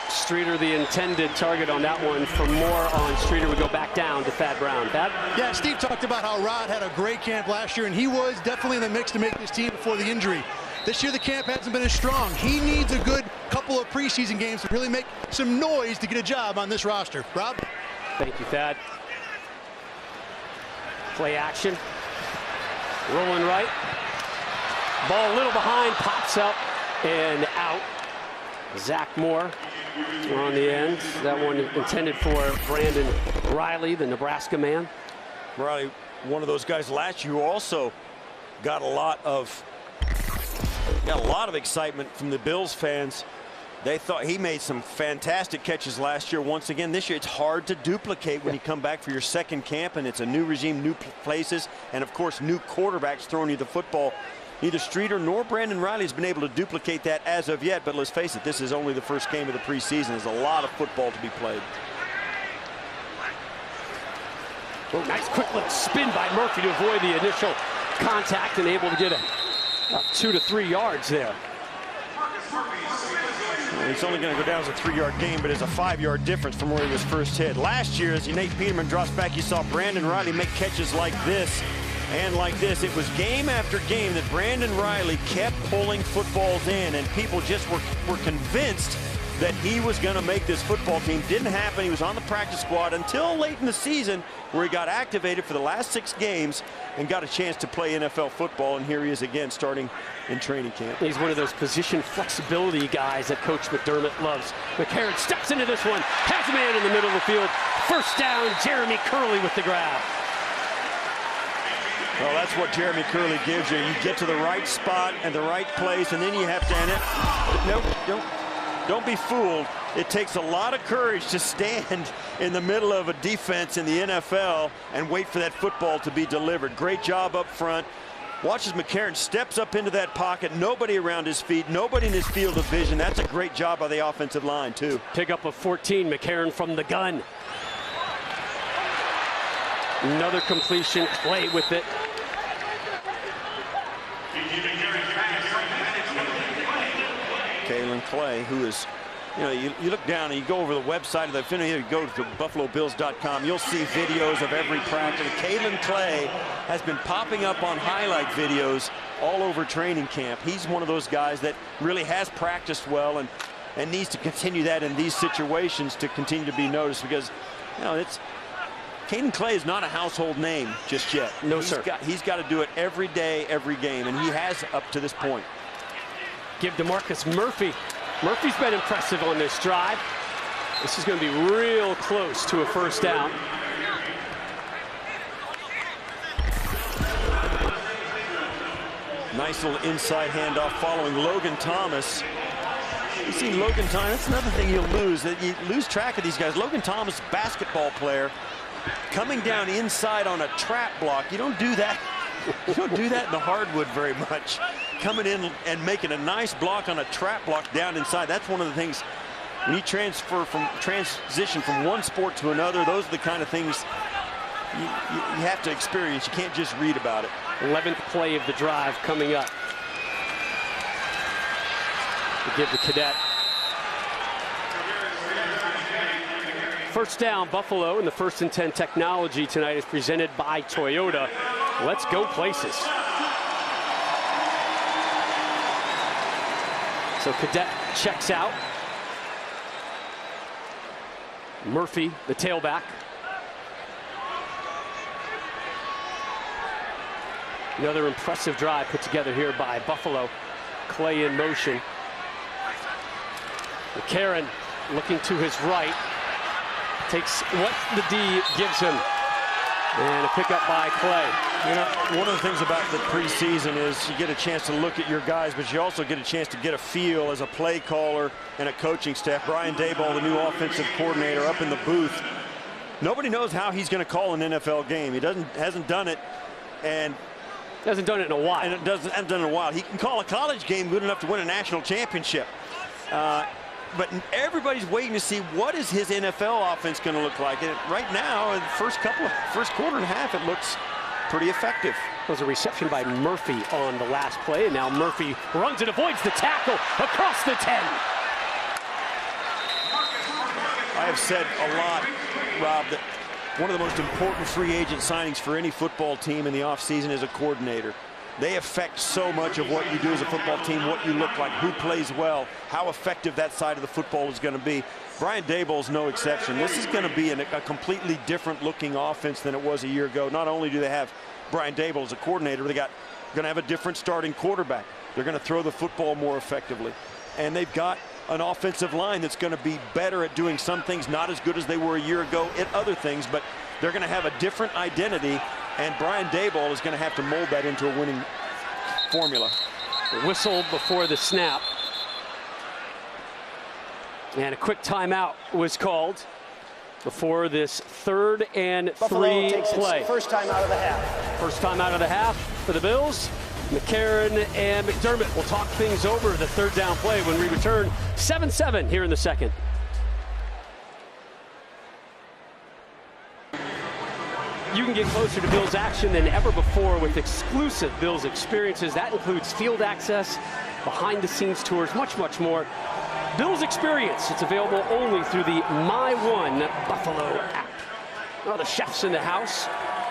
Streeter, the intended target on that one. For more on Streeter, we go back down to Thad Brown. Thad?
Yeah, Steve talked about how Rod had a great camp last year, and he was definitely in the mix to make this team before the injury. This year the camp hasn't been as strong. He needs a good couple of preseason games to really make some noise to get a job on this roster. Rob?
Thank you, Thad. Play action. Rolling right. Ball a little behind, pops up and out. Zach Moore on the end. That one intended for Brandon Riley, the Nebraska man.
Riley, one of those guys last year who also got a lot of excitement from the Bills fans. They thought he made some fantastic catches last year. Once again, this year it's hard to duplicate when you come back for your second camp, and it's a new regime, new places, and of course new quarterbacks throwing you the football. Neither Streeter nor Brandon Riley has been able to duplicate that as of yet, but let's face it, this is only the first game of the preseason. There's a lot of football to be played.
Oh, nice quick little spin by Murphy to avoid the initial contact and able to get about 2 to 3 yards there.
It's only going to go down as a 3-yard gain, but it's a 5-yard difference from where he was first hit. Last year, as Nate Peterman drops back, you saw Brandon Riley make catches like this and like this. It was game after game that Brandon Riley kept pulling footballs in, and people just were convinced that he was going to make this football team. Didn't happen. He was on the practice squad until late in the season, where he got activated for the last 6 games and got a chance to play NFL football, and here he is again starting in training camp.
He's one of those position flexibility guys that Coach McDermott loves. McCarron steps into this one, has a man in the middle of the field. First down, Jeremy Curley with the grab.
Well, that's what Jeremy Curley gives you. You get to the right spot and the right place, and then you have to end it. No, don't be fooled. It takes a lot of courage to stand in the middle of a defense in the NFL and wait for that football to be delivered. Great job up front. Watch as McCarron steps up into that pocket. Nobody around his feet, nobody in his field of vision. That's a great job by the offensive line, too.
Pick up a 14, McCarron from the gun. Another completion, Clay with it.
Kalen Clay, who is, you know, you look down and you go over the website of the film, you go to BuffaloBills.com, you'll see videos of every practice. Kalen Clay has been popping up on highlight videos all over training camp. He's one of those guys that really has practiced well and needs to continue that in these situations to continue to be noticed, because, you know, Kalen Clay is not a household name just yet.
No, sir.
He's got to do it every day, every game, and he has up to this point.
Give to Marcus Murphy. Murphy's been impressive on this drive. This is going to be real close to a first down.
Nice little inside handoff following Logan Thomas. You see Logan Thomas, that's another thing you'll lose. You lose track of these guys. Logan Thomas, basketball player, coming down inside on a trap block. You don't do that. You don't do that in the hardwood very much. Coming in and making a nice block on a trap block down inside. That's one of the things when you transition from one sport to another. Those are the kind of things you have to experience. You can't just read about it.
11th play of the drive coming up. To give the Cadet. First down, Buffalo, and the 1st and 10 technology tonight is presented by Toyota. Let's go places. So Cadet checks out. Murphy, the tailback. Another impressive drive put together here by Buffalo. Clay in motion. McCarron looking to his right. Takes what the D gives him. And a pickup by Clay.
You know, one of the things about the preseason is you get a chance to look at your guys, but you also get a chance to get a feel as a play caller and a coaching staff. Brian Daboll, the new offensive coordinator, up in the booth. Nobody knows how he's going to call an NFL game. He hasn't done it, and
hasn't done it in a while.
And hasn't done it in a while. He can call a college game good enough to win a national championship. But everybody's waiting to see what is his NFL offense going to look like. And right now, in the first quarter and a half, it looks pretty effective.
There was a reception by Murphy on the last play, and now Murphy runs and avoids the tackle across the 10.
I have said a lot, Rob, that one of the most important free agent signings for any football team in the offseason is a coordinator. They affect so much of what you do as a football team, what you look like, who plays well, how effective that side of the football is going to be. Brian Daboll is no exception. This is going to be a completely different looking offense than it was a year ago. Not only do they have Brian Daboll as a coordinator, they're going to have a different starting quarterback. They're going to throw the football more effectively. And they've got an offensive line that's going to be better at doing some things, not as good as they were a year ago at other things, but they're going to have a different identity. And Brian Daboll is going to have to mold that into a winning formula.
The whistle before the snap. And a quick timeout was called before this 3rd and 3
Buffalo takes
play.
Its first time out of the half.
First time out of the half for the Bills. McCarron and McDermott will talk things over the 3rd down play when we return. 7-7 here in the 2nd. You can get closer to Bills action than ever before with exclusive Bills experiences. That includes field access, behind-the-scenes tours, much, much more. Bills Experience, it's available only through the My One Buffalo app. Oh, the chefs in the house.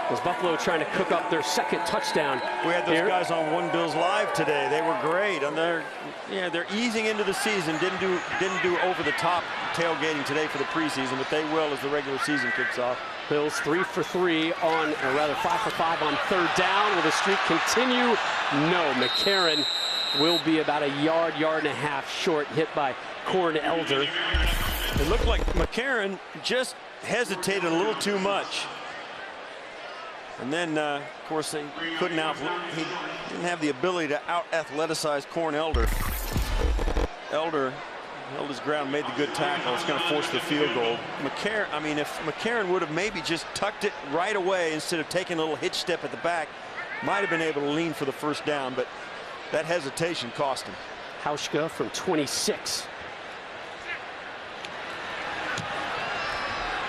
Was Buffalo trying to cook up their 2nd touchdown?
We had those guys on One Bills Live today. They were great. And they're easing into the season. Didn't do over-the-top tailgating today for the preseason, but they will as the regular season kicks off.
Bills 3 for 3 on, or rather 5 for 5 on 3rd down. Will the streak continue? No. McCarron will be about a yard and a half short, hit by Corn Elder.
It looked like McCarron just hesitated a little too much. And then, of course, he didn't have the ability to out-athleticize Corn Elder. Elder held his ground, made the good tackle. It's going to force the field goal. If McCarron would have maybe just tucked it right away instead of taking a little hitch step at the back, might have been able to lean for the first down, but that hesitation cost him.
Hauschka from 26.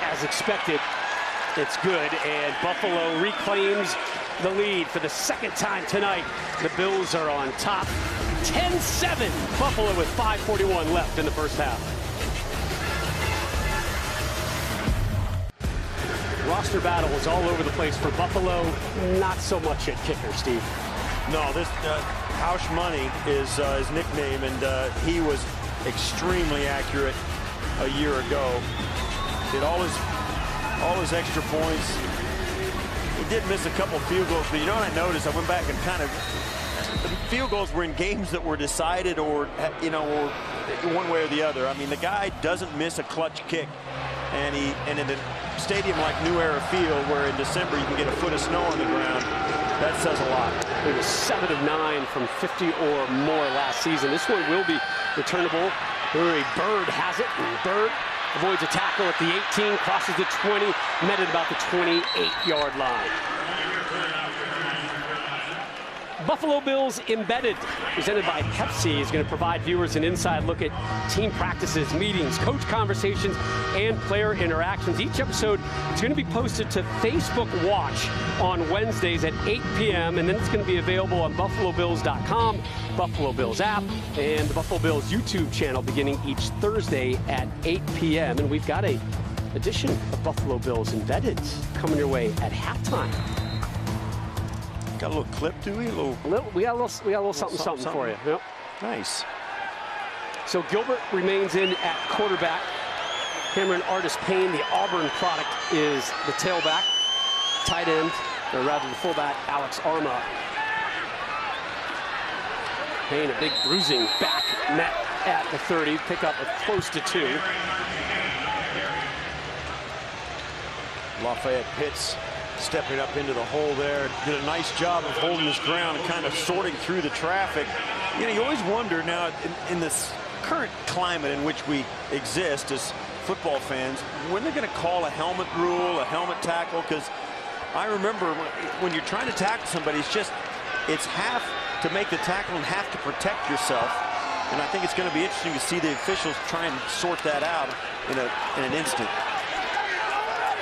As expected, it's good, and Buffalo reclaims the lead for the second time tonight. The Bills are on top, 10-7. Buffalo with 5:41 left in the first half. Roster battle was all over the place for Buffalo. Not so much at kicker, Steve.
No, this Hausch Money is his nickname, and he was extremely accurate a year ago. Did all his extra points. He did miss a couple field goals, but you know what I noticed? I went back and kind of, the field goals were in games that were decided, or or one way or the other. I mean, the guy doesn't miss a clutch kick, and in a stadium like New Era Field, where in December you can get a foot of snow on the ground, that says a lot.
It was 7 of 9 from 50 or more last season. This one will be returnable. Bird has it, and Bird avoids a tackle at the 18, crosses the 20, met at about the 28-yard line. Buffalo Bills Embedded, presented by Pepsi, is going to provide viewers an inside look at team practices, meetings, coach conversations, and player interactions. Each episode is going to be posted to Facebook Watch on Wednesdays at 8 p.m., and then it's going to be available on BuffaloBills.com, Buffalo Bills app, and the Buffalo Bills YouTube channel beginning each Thursday at 8 p.m. And we've got an edition of Buffalo Bills Embedded coming your way at halftime.
Got a little clip, do we?
We got a little something for you. Yep.
Nice.
So Gilbert remains in at quarterback. Cameron Artis-Payne, the Auburn product, is the tailback. Tight end, or rather the fullback, Alex Arma. Payne, a big bruising back, met at the 30, pick up of close to 2.
Lafayette Pitts stepping up into the hole there, did a nice job of holding his ground and kind of sorting through the traffic. You always wonder now, in this current climate in which we exist as football fans, when they're going to call a helmet rule, a helmet tackle, because I remember when you're trying to tackle somebody, it's half to make the tackle and half to protect yourself. And I think it's going to be interesting to see the officials try and sort that out in an instant.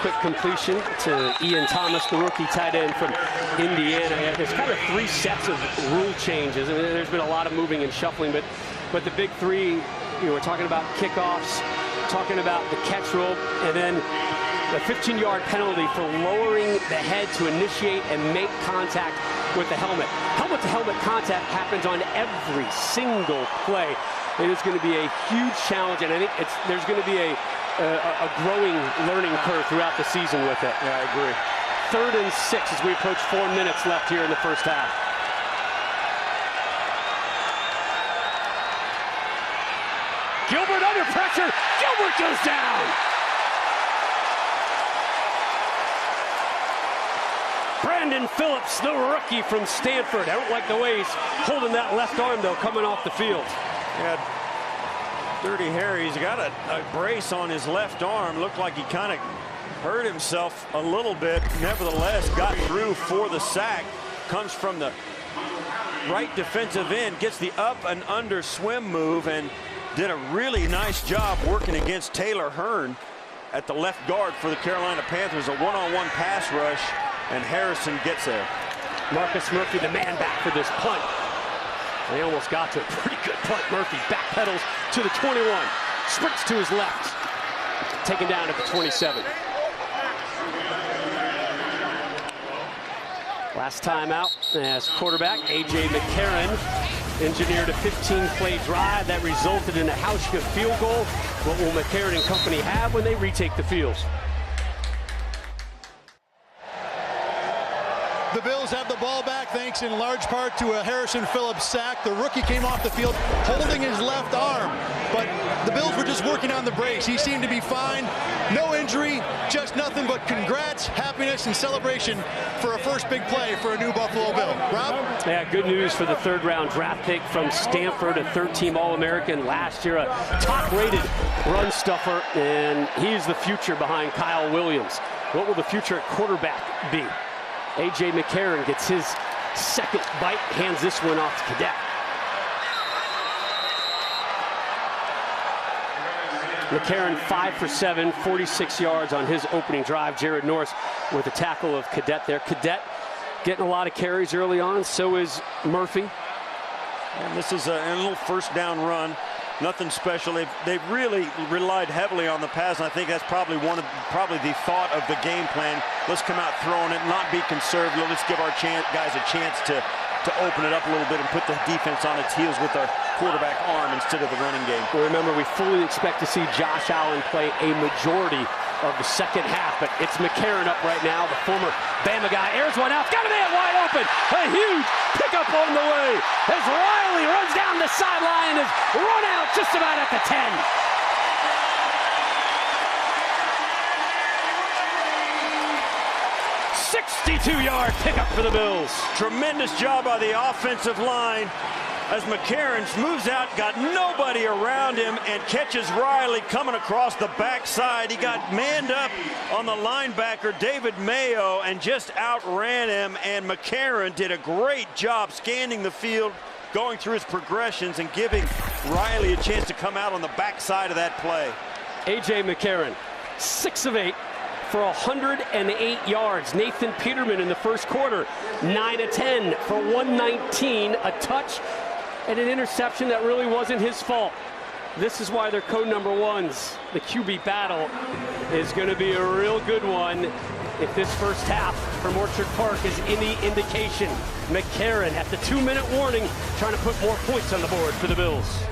Quick completion to Ian Thomas, the rookie tight end from Indiana. There's kind of 3 sets of rule changes. I mean, there's been a lot of moving and shuffling, but the big 3, we're talking about kickoffs, talking about the catch rule, and then the 15-yard penalty for lowering the head to initiate and make contact with the helmet. Helmet-to-helmet contact happens on every single play. It is going to be a huge challenge, and I think there's going to be a growing learning curve throughout the season with it.
Yeah, I agree.
3rd and 6 as we approach 4 minutes left here in the first half. Gilbert under pressure. Gilbert goes down. Brandon Phillips, the rookie from Stanford. I don't like the way he's holding that left arm, though, coming off the field.
Yeah. Dirty Harry's got a brace on his left arm. Looked like he kind of hurt himself a little bit. Nevertheless, got through for the sack. Comes from the right defensive end, gets the up and under swim move, and did a really nice job working against Taylor Hearn at the left guard for the Carolina Panthers. A one-on-one pass rush, and Harrison gets there.
Marcus Murphy, the man back for this punt. They almost got to a pretty good punt. Murphy backpedals to the 21, sprints to his left, taken down at the 27. Last time out as quarterback, A.J. McCarron engineered a 15-play drive that resulted in a Hauschka field goal. What will McCarron and company have when they retake the field?
The Bills have the ball back thanks in large part to a Harrison Phillips sack. The rookie came off the field holding his left arm, but the Bills were just working on the brace. He seemed to be fine. No injury, just nothing but congrats, happiness, and celebration for a first big play for a new Buffalo Bill. Rob?
Yeah, good news for the third-round draft pick from Stanford, a third-team All-American last year, a top-rated run stuffer, and he's the future behind Kyle Williams. What will the future at quarterback be? A.J. McCarron gets his second bite, hands this one off to Cadet. McCarron 5 for 7, 46 yards on his opening drive. Jared Norris with a tackle of Cadet there. Cadet getting a lot of carries early on, so is Murphy.
And this is a little first down run. Nothing special. They've really relied heavily on the pass, and I think that's probably the thought of the game plan. Let's come out throwing it, not be conservative. Let's give our guys a chance to open it up a little bit and put the defense on its heels with our quarterback arm instead of the running game.
Remember, we fully expect to see Josh Allen play a majority of the second half, but it's McCarron up right now. The former Bama guy airs one out. Got a man wide open. A huge pickup on the way as Riley runs down the sideline and is run out just about at the 10. "62-yard pickup for the Bills."
Tremendous job by the offensive line as McCarron moves out, got nobody around him, and catches Riley coming across the backside. He got manned up on the linebacker, David Mayo, and just outran him, and McCarron did a great job scanning the field, going through his progressions, and giving Riley a chance to come out on the backside of that play.
A.J. McCarron, 6 of 8 for 108 yards. Nathan Peterman in the first quarter, 9 of 10 for 119, a touch and an interception that really wasn't his fault. This is why they're code number ones. The QB battle is going to be a real good one if this first half from Orchard Park is any indication. McCarron at the 2-minute warning, trying to put more points on the board for the Bills.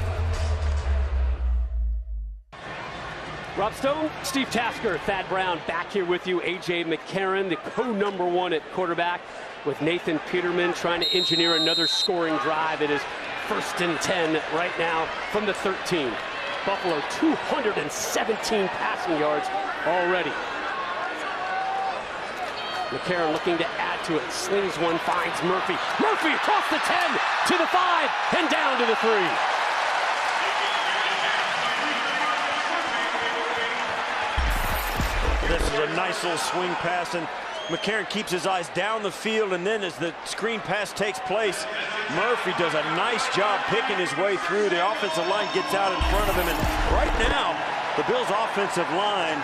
Rob Stone, Steve Tasker, Thad Brown back here with you. A.J. McCarron, the co-number 1 at quarterback, with Nathan Peterman trying to engineer another scoring drive. It is 1st and 10 right now from the 13. Buffalo 217 passing yards already. McCarron looking to add to it. Slings one, finds Murphy. Murphy across the 10 to the 5 and down to the 3.
This is a nice little swing pass, and McCarron keeps his eyes down the field, and then as the screen pass takes place, Murphy does a nice job picking his way through. The offensive line gets out in front of him, and right now, the Bills' offensive line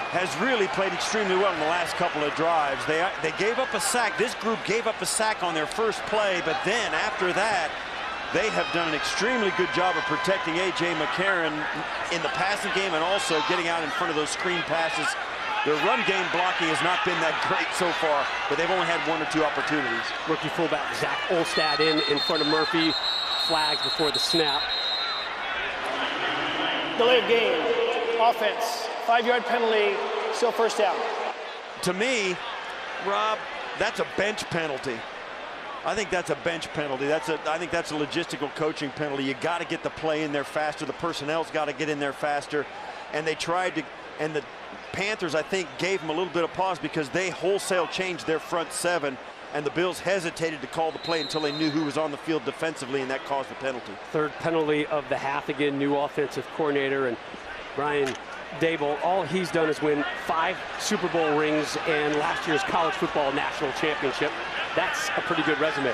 has really played extremely well in the last couple of drives. They gave up a sack. This group gave up a sack on their first play, but then after that, they have done an extremely good job of protecting A.J. McCarron in the passing game and also getting out in front of those screen passes. Their run game blocking has not been that great so far, but they've only had 1 or 2 opportunities.
Rookie fullback Zach Olstad in front of Murphy. Flags before the snap.
Delay of game. Offense. 5-yard penalty. Still first down.
To me, Rob, that's a bench penalty. I think that's a bench penalty. I think that's a logistical coaching penalty. You got to get the play in there faster. The personnel's got to get in there faster. And they tried to, and the Panthers, I think, gave them a little bit of pause because they wholesale changed their front 7, and the Bills hesitated to call the play until they knew who was on the field defensively, and that caused the penalty.
Third penalty of the half. Again, new offensive coordinator, and Brian Dable, all he's done is win 5 Super Bowl rings and last year's college football national championship. That's a pretty good resume.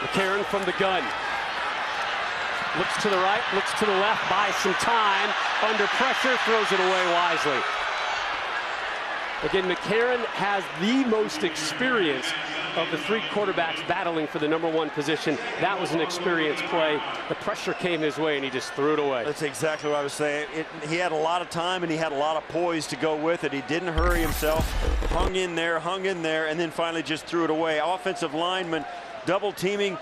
McCarron from the gun. Looks to the right, looks to the left, buys some time. Under pressure, throws it away wisely. Again, McCarron has the most experience of the 3 quarterbacks battling for the number 1 position. That was an experienced play. The pressure came his way, and he just threw it away.
That's exactly what I was saying. He had a lot of time, and he had a lot of poise to go with it. He didn't hurry himself, hung in there, and then finally just threw it away. Offensive lineman double teaming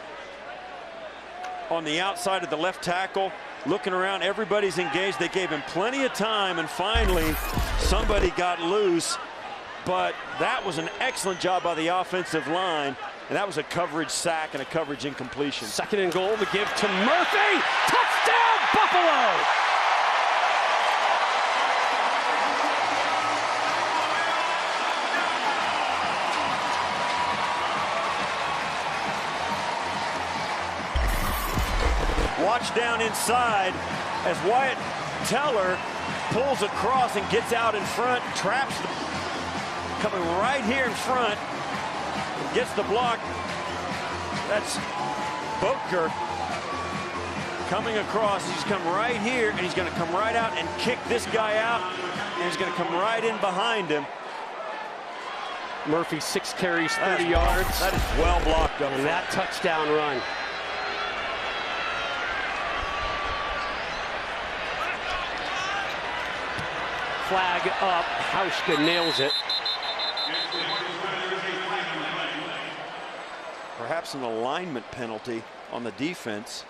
on the outside of the left tackle. looking around. Everybody's engaged. They gave him plenty of time, and finally somebody got loose. But that was an excellent job by the offensive line, and that was a coverage sack and a coverage incompletion.
2nd and goal to give to Murphy. Touchdown, Buffalo!
Watch down inside as Wyatt Teller pulls across and gets out in front, traps the, coming right here in front, gets the block. That's Boker coming across. He's come right here, and he's going to come right out and kick this guy out, and he's going to come right in behind him.
Murphy, 6 carries, 30 yards.
That is well blocked up.
And that touchdown run. Flag up. Hauschka nails it.
Perhaps an alignment penalty on the defense.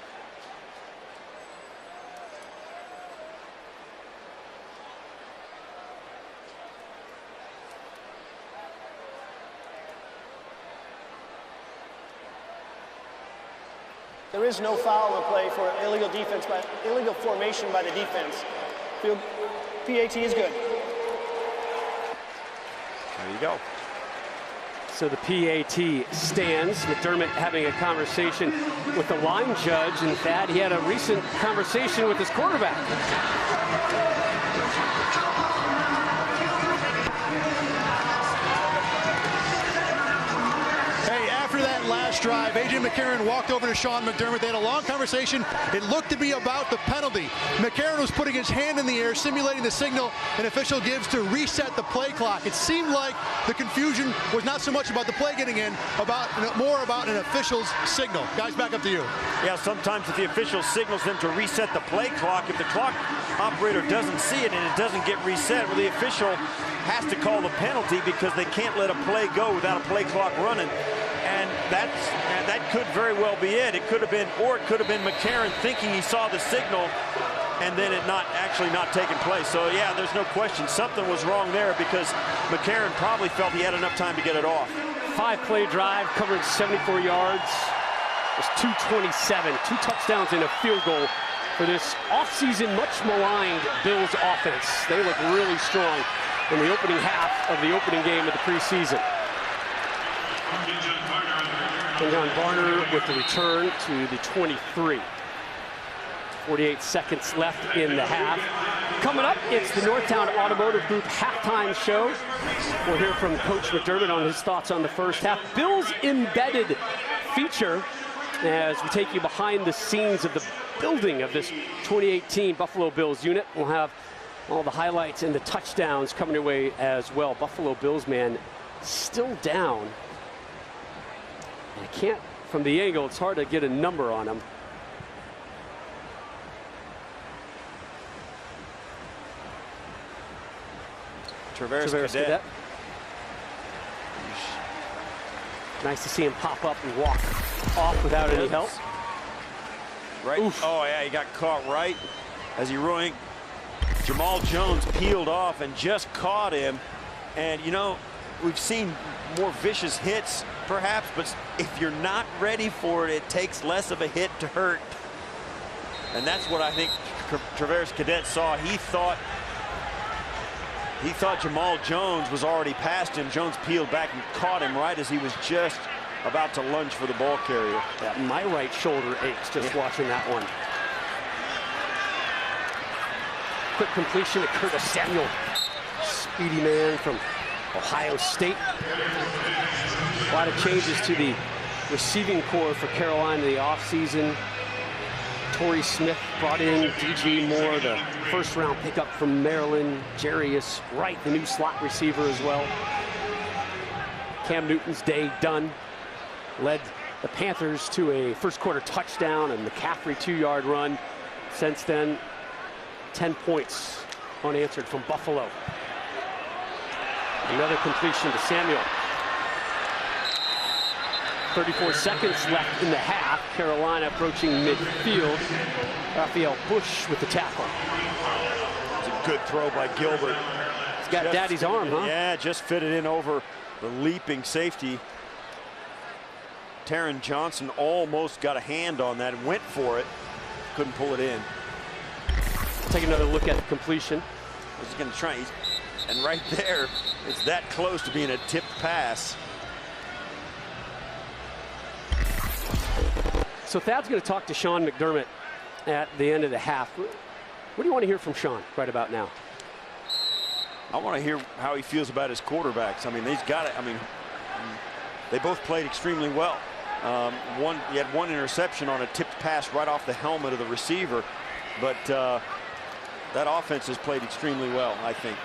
There is no foul on the play for illegal formation by the defense. Field PAT is good.
There you go.
So the PAT stands. McDermott having a conversation with the line judge. In fact, he had a recent conversation with his quarterback.
Last drive, A.J. McCarron walked over to Sean McDermott. They had a long conversation. It looked to be about the penalty. McCarron was putting his hand in the air, simulating the signal an official gives to reset the play clock. It seemed like the confusion was not so much about the play getting in, more about an official's signal. Guys, back up to you.
Yeah, sometimes if the official signals them to reset the play clock, if the clock operator doesn't see it and it doesn't get reset, well, the official has to call the penalty because they can't let a play go without a play clock running. And that could very well be it. It could have been, or it could have been McCarron thinking he saw the signal and then it not taking place. So yeah, there's no question something was wrong there because McCarron probably felt he had enough time to get it off.
5-play drive, covering 74 yards. It was 227, 2 touchdowns and a field goal for this offseason much maligned Bills offense. They look really strong in the opening half of the opening game of the preseason. And John Barner with the return to the 23. 48 seconds left in the half. Coming up, it's the Northtown Automotive Group halftime show. We'll hear from Coach McDermott on his thoughts on the first half. Bills Embedded feature as we take you behind the scenes of the building of this 2018 Buffalo Bills unit. We'll have all the highlights and the touchdowns coming your way as well. Buffalo Bills man still down. I can't, from the angle, it's hard to get a number on him.
Traveris Cadet.
Nice to see him pop up and walk off without any help.
Right. Oof. Oh, yeah, he got caught right as he rolling. Jamal Jones peeled off and just caught him. And, you know, we've seen more vicious hits, perhaps, but if you're not ready for it, it takes less of a hit to hurt. And that's what I think Traveris Cadet saw. He thought Jamal Jones was already past him. Jones peeled back and caught him right as he was just about to lunge for the ball carrier.
Yeah, my right shoulder aches just watching that one. Quick completion to Curtis Samuel. Speedy man from Ohio State. A lot of changes to the receiving core for Carolina in the offseason. Torrey Smith brought in DJ Moore, the first-round pickup from Maryland. Jarius Wright, the new slot receiver as well. Cam Newton's day done. Led the Panthers to a first-quarter touchdown and McCaffrey 2-yard run. Since then, 10 points unanswered from Buffalo. Another completion to Samuel. 34 seconds left in the half. Carolina approaching midfield. Raphael Bush with the tackle.
It's a good throw by Gilbert.
He's got daddy's arm, huh?
Yeah, just fitted in over the leaping safety. Taron Johnson almost got a hand on that and went for it. Couldn't pull it in.
Take another look at the completion.
He's going to try. And right there, it's that close to being a tipped pass.
So Thad's going to talk to Sean McDermott at the end of the half. What do you want to hear from Sean right about now?
I want to hear how he feels about his quarterbacks. I mean, he's got it. I mean, they both played extremely well. He had one interception on a tipped pass right off the helmet of the receiver, but that offense has played extremely well, I think.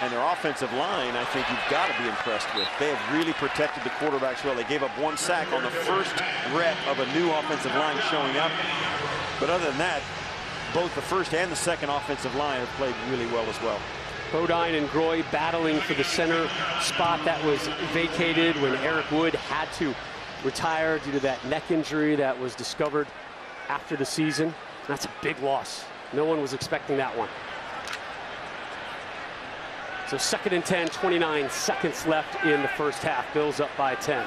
And their offensive line, I think you've got to be impressed with. They have really protected the quarterbacks well. They gave up 1 sack on the first rep of a new offensive line showing up. But other than that, both the first and the second offensive line have played really well as well.
Bodine and Groy battling for the center spot that was vacated when Eric Wood had to retire due to that neck injury that was discovered after the season. That's a big loss. No one was expecting that one. So 2nd and 10, 29 seconds left in the first half. Bills up by 10.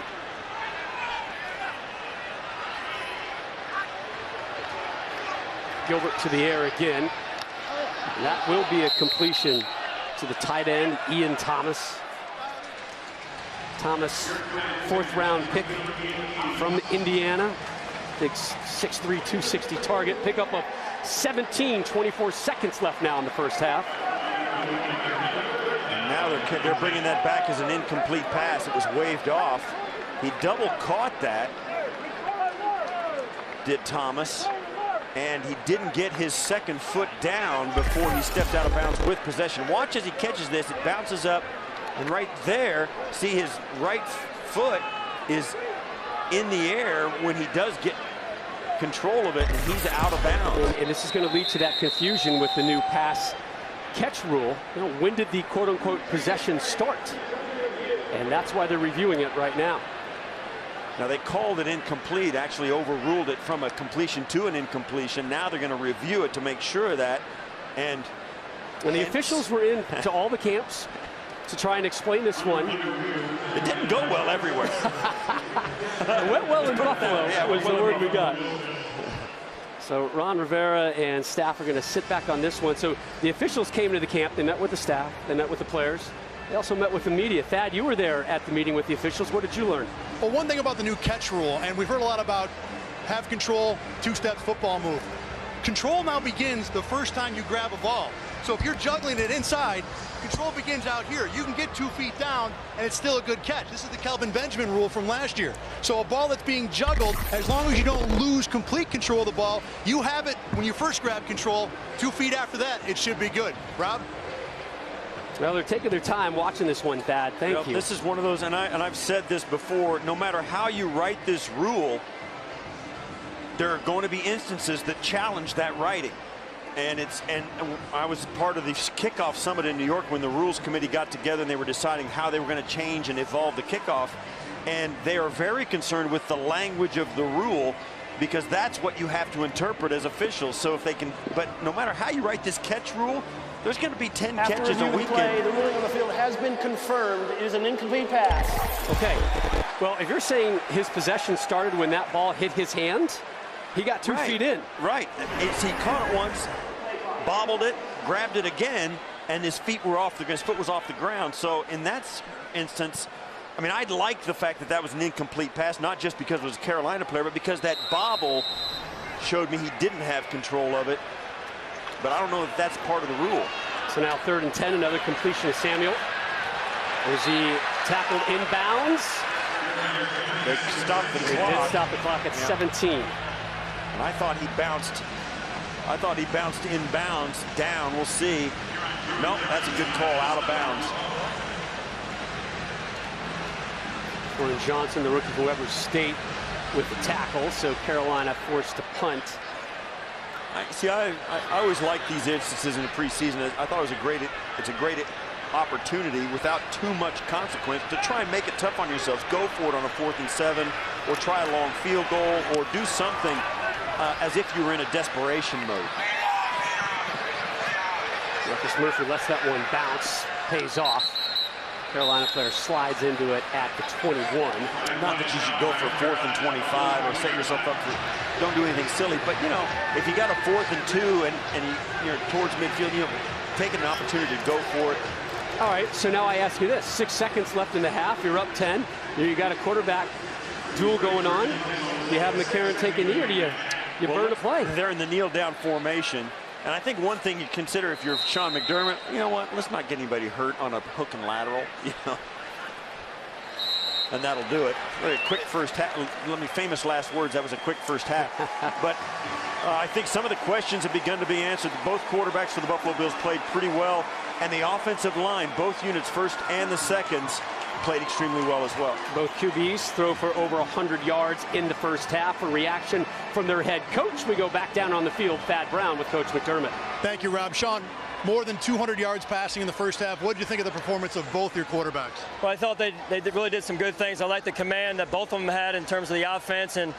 Gilbert to the air again. And that will be a completion to the tight end, Ian Thomas. Thomas, 4th round pick from Indiana. Big 6'3", 260 target. Pickup of 17, 24 seconds left now in the first half.
And now they're bringing that back as an incomplete pass. It was waved off. He double caught that, did Thomas. And he didn't get his 2nd foot down before he stepped out of bounds with possession. Watch as he catches this. It bounces up. And right there, see his right foot is in the air when he does get control of it, and he's out of bounds.
And this is going to lead to that confusion with the new pass catch rule. You know, when did the quote-unquote possession start? And that's why they're reviewing it right now.
Now, they called it incomplete, actually overruled it from a completion to an incompletion. Now they're going to review it to make sure of that. And
the officials were in to all the camps to try and explain this one.
It didn't go well everywhere.
It went well in Buffalo, was the word we got. So Ron Rivera and staff are going to sit back on this one. So the officials came to the camp. They met with the staff. They met with the players. They also met with the media. Thad, you were there at the meeting with the officials. What did you learn?
Well, one thing about the new catch rule, and we've heard a lot about have control, 2-step football move. Control now begins the first time you grab a ball. So if you're juggling it inside, control begins out here. You can get 2 feet down, and it's still a good catch. This is the Kelvin Benjamin rule from last year. So a ball that's being juggled, as long as you don't lose complete control of the ball, you have it when you first grab control. 2 feet after that, it should be good. Rob?
Well, they're taking their time watching this one, Thad. Thank you.
This is one of those, and I've said this before, no matter how you write this rule, there are going to be instances that challenge that writing. And I was part of the kickoff summit in New York when the rules committee got together and they were deciding how they were going to change and evolve the kickoff. And they are very concerned with the language of the rule, because that's what you have to interpret as officials. So if they can, but no matter how you write this catch rule, there's going to be 10 catches a weekend.
The ruling on the field has been confirmed. It is an incomplete pass.
Okay. Well, if you're saying his possession started when that ball hit his hand, he got 2 feet in.
Right. He caught it once, bobbled it, grabbed it again, and his foot was off the ground. So in that instance, I mean, I'd like the fact that that was an incomplete pass, not just because it was a Carolina player, but because that bobble showed me he didn't have control of it. But I don't know if that's part of the rule.
So now 3rd and 10, another completion to Samuel. Is he tackled inbounds?
They stopped the clock.
They did stop the clock at 17.
And I thought he bounced inbounds down. We'll see. No, that's a good call, out of bounds.
Jordan Johnson, the rookie from Weber State, with the tackle. So Carolina forced to punt.
I always like these instances in the preseason. I thought it's a great opportunity without too much consequence to try and make it tough on yourselves. Go for it on a 4th and 7, or try a long field goal, or do something as if you were in a desperation mode.
Marcus Murphy lets that one bounce, pays off. Carolina player slides into it at the 21.
Not that you should go for a 4th and 25 or set yourself up for, don't do anything silly, but you know, if you got a 4th and 2 and you're towards midfield, you know, taking an opportunity to go for it.
All right, so now I ask you this. 6 seconds left in the half, you're up 10. You got a quarterback duel going on. Do you have McCarron take a knee, or do you burn a play?
They're in the kneel down formation. And I think one thing you consider if you're Sean McDermott, you know what, let's not get anybody hurt on a hook and lateral, you know. And that'll do it. Very quick first half. Let me, famous last words, that was a quick first half. But I think some of the questions have begun to be answered. Both quarterbacks for the Buffalo Bills played pretty well. And the offensive line, both units, first and the seconds, played extremely well as well.
Both QBs throw for over 100 yards in the first half. A reaction from their head coach. We go back down on the field, Thad Brown with Coach McDermott.
Thank you, Rob. Sean, more than 200 yards passing in the first half. What did you think of the performance of both your quarterbacks?
Well, I thought they really did some good things. I like the command that both of them had in terms of the offense and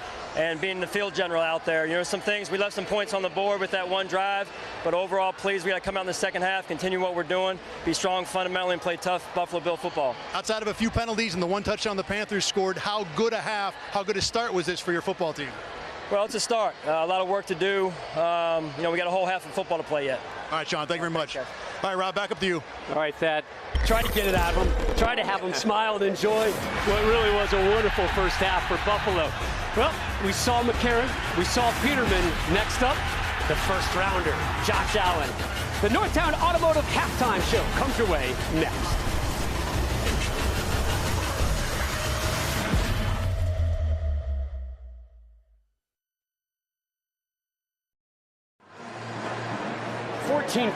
being the field general out there. You know, some things, we left some points on the board with that one drive, but overall, pleased we got to come out in the second half, continue what we're doing, be strong fundamentally, and play tough Buffalo Bill football. Outside
of a few penalties and the one touchdown the Panthers scored, how good a half, how good a start was this for your football team?
Well, it's a start. A lot of work to do. You know, we got a whole half of football to play yet.
All right, Sean, thank you very much. Okay. All right, Rob, back up to you.
All right, Thad. Try to get it out of him. Try to have him smile and enjoy what really was a wonderful first half for Buffalo. Well, we saw McCarron. We saw Peterman. Next up, the first rounder, Josh Allen. The Northtown Automotive Halftime Show comes your way next.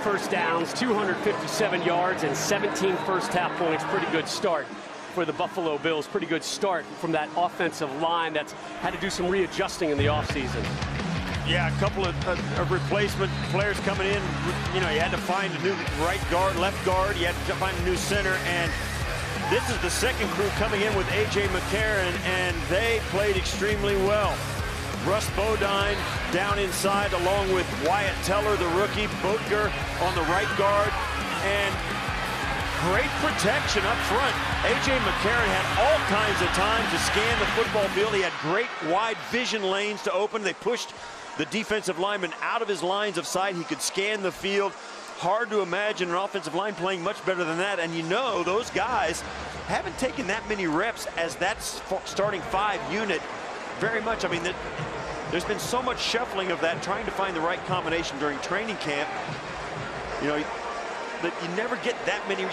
First downs, 257 yards, and 17 first half points. Pretty good start for the Buffalo Bills. Pretty good start from that offensive line that's had to do some readjusting in the offseason.
Yeah, a couple of replacement players coming in. You know, you had to find a new right guard, left guard. You had to find a new center. And this is the second crew coming in with A.J. McCarron, and they played extremely well. Russ Bodine down inside along with Wyatt Teller, the rookie, Boetger on the right guard, and great protection up front. A.J. McCarron had all kinds of time to scan the football field. He had great wide vision lanes to open. They pushed the defensive lineman out of his lines of sight. He could scan the field. Hard to imagine an offensive line playing much better than that. And you know, those guys haven't taken that many reps as that starting 5 unit very much. I mean, there's been so much shuffling of that, trying to find the right combination during training camp. You know, that you never get that many.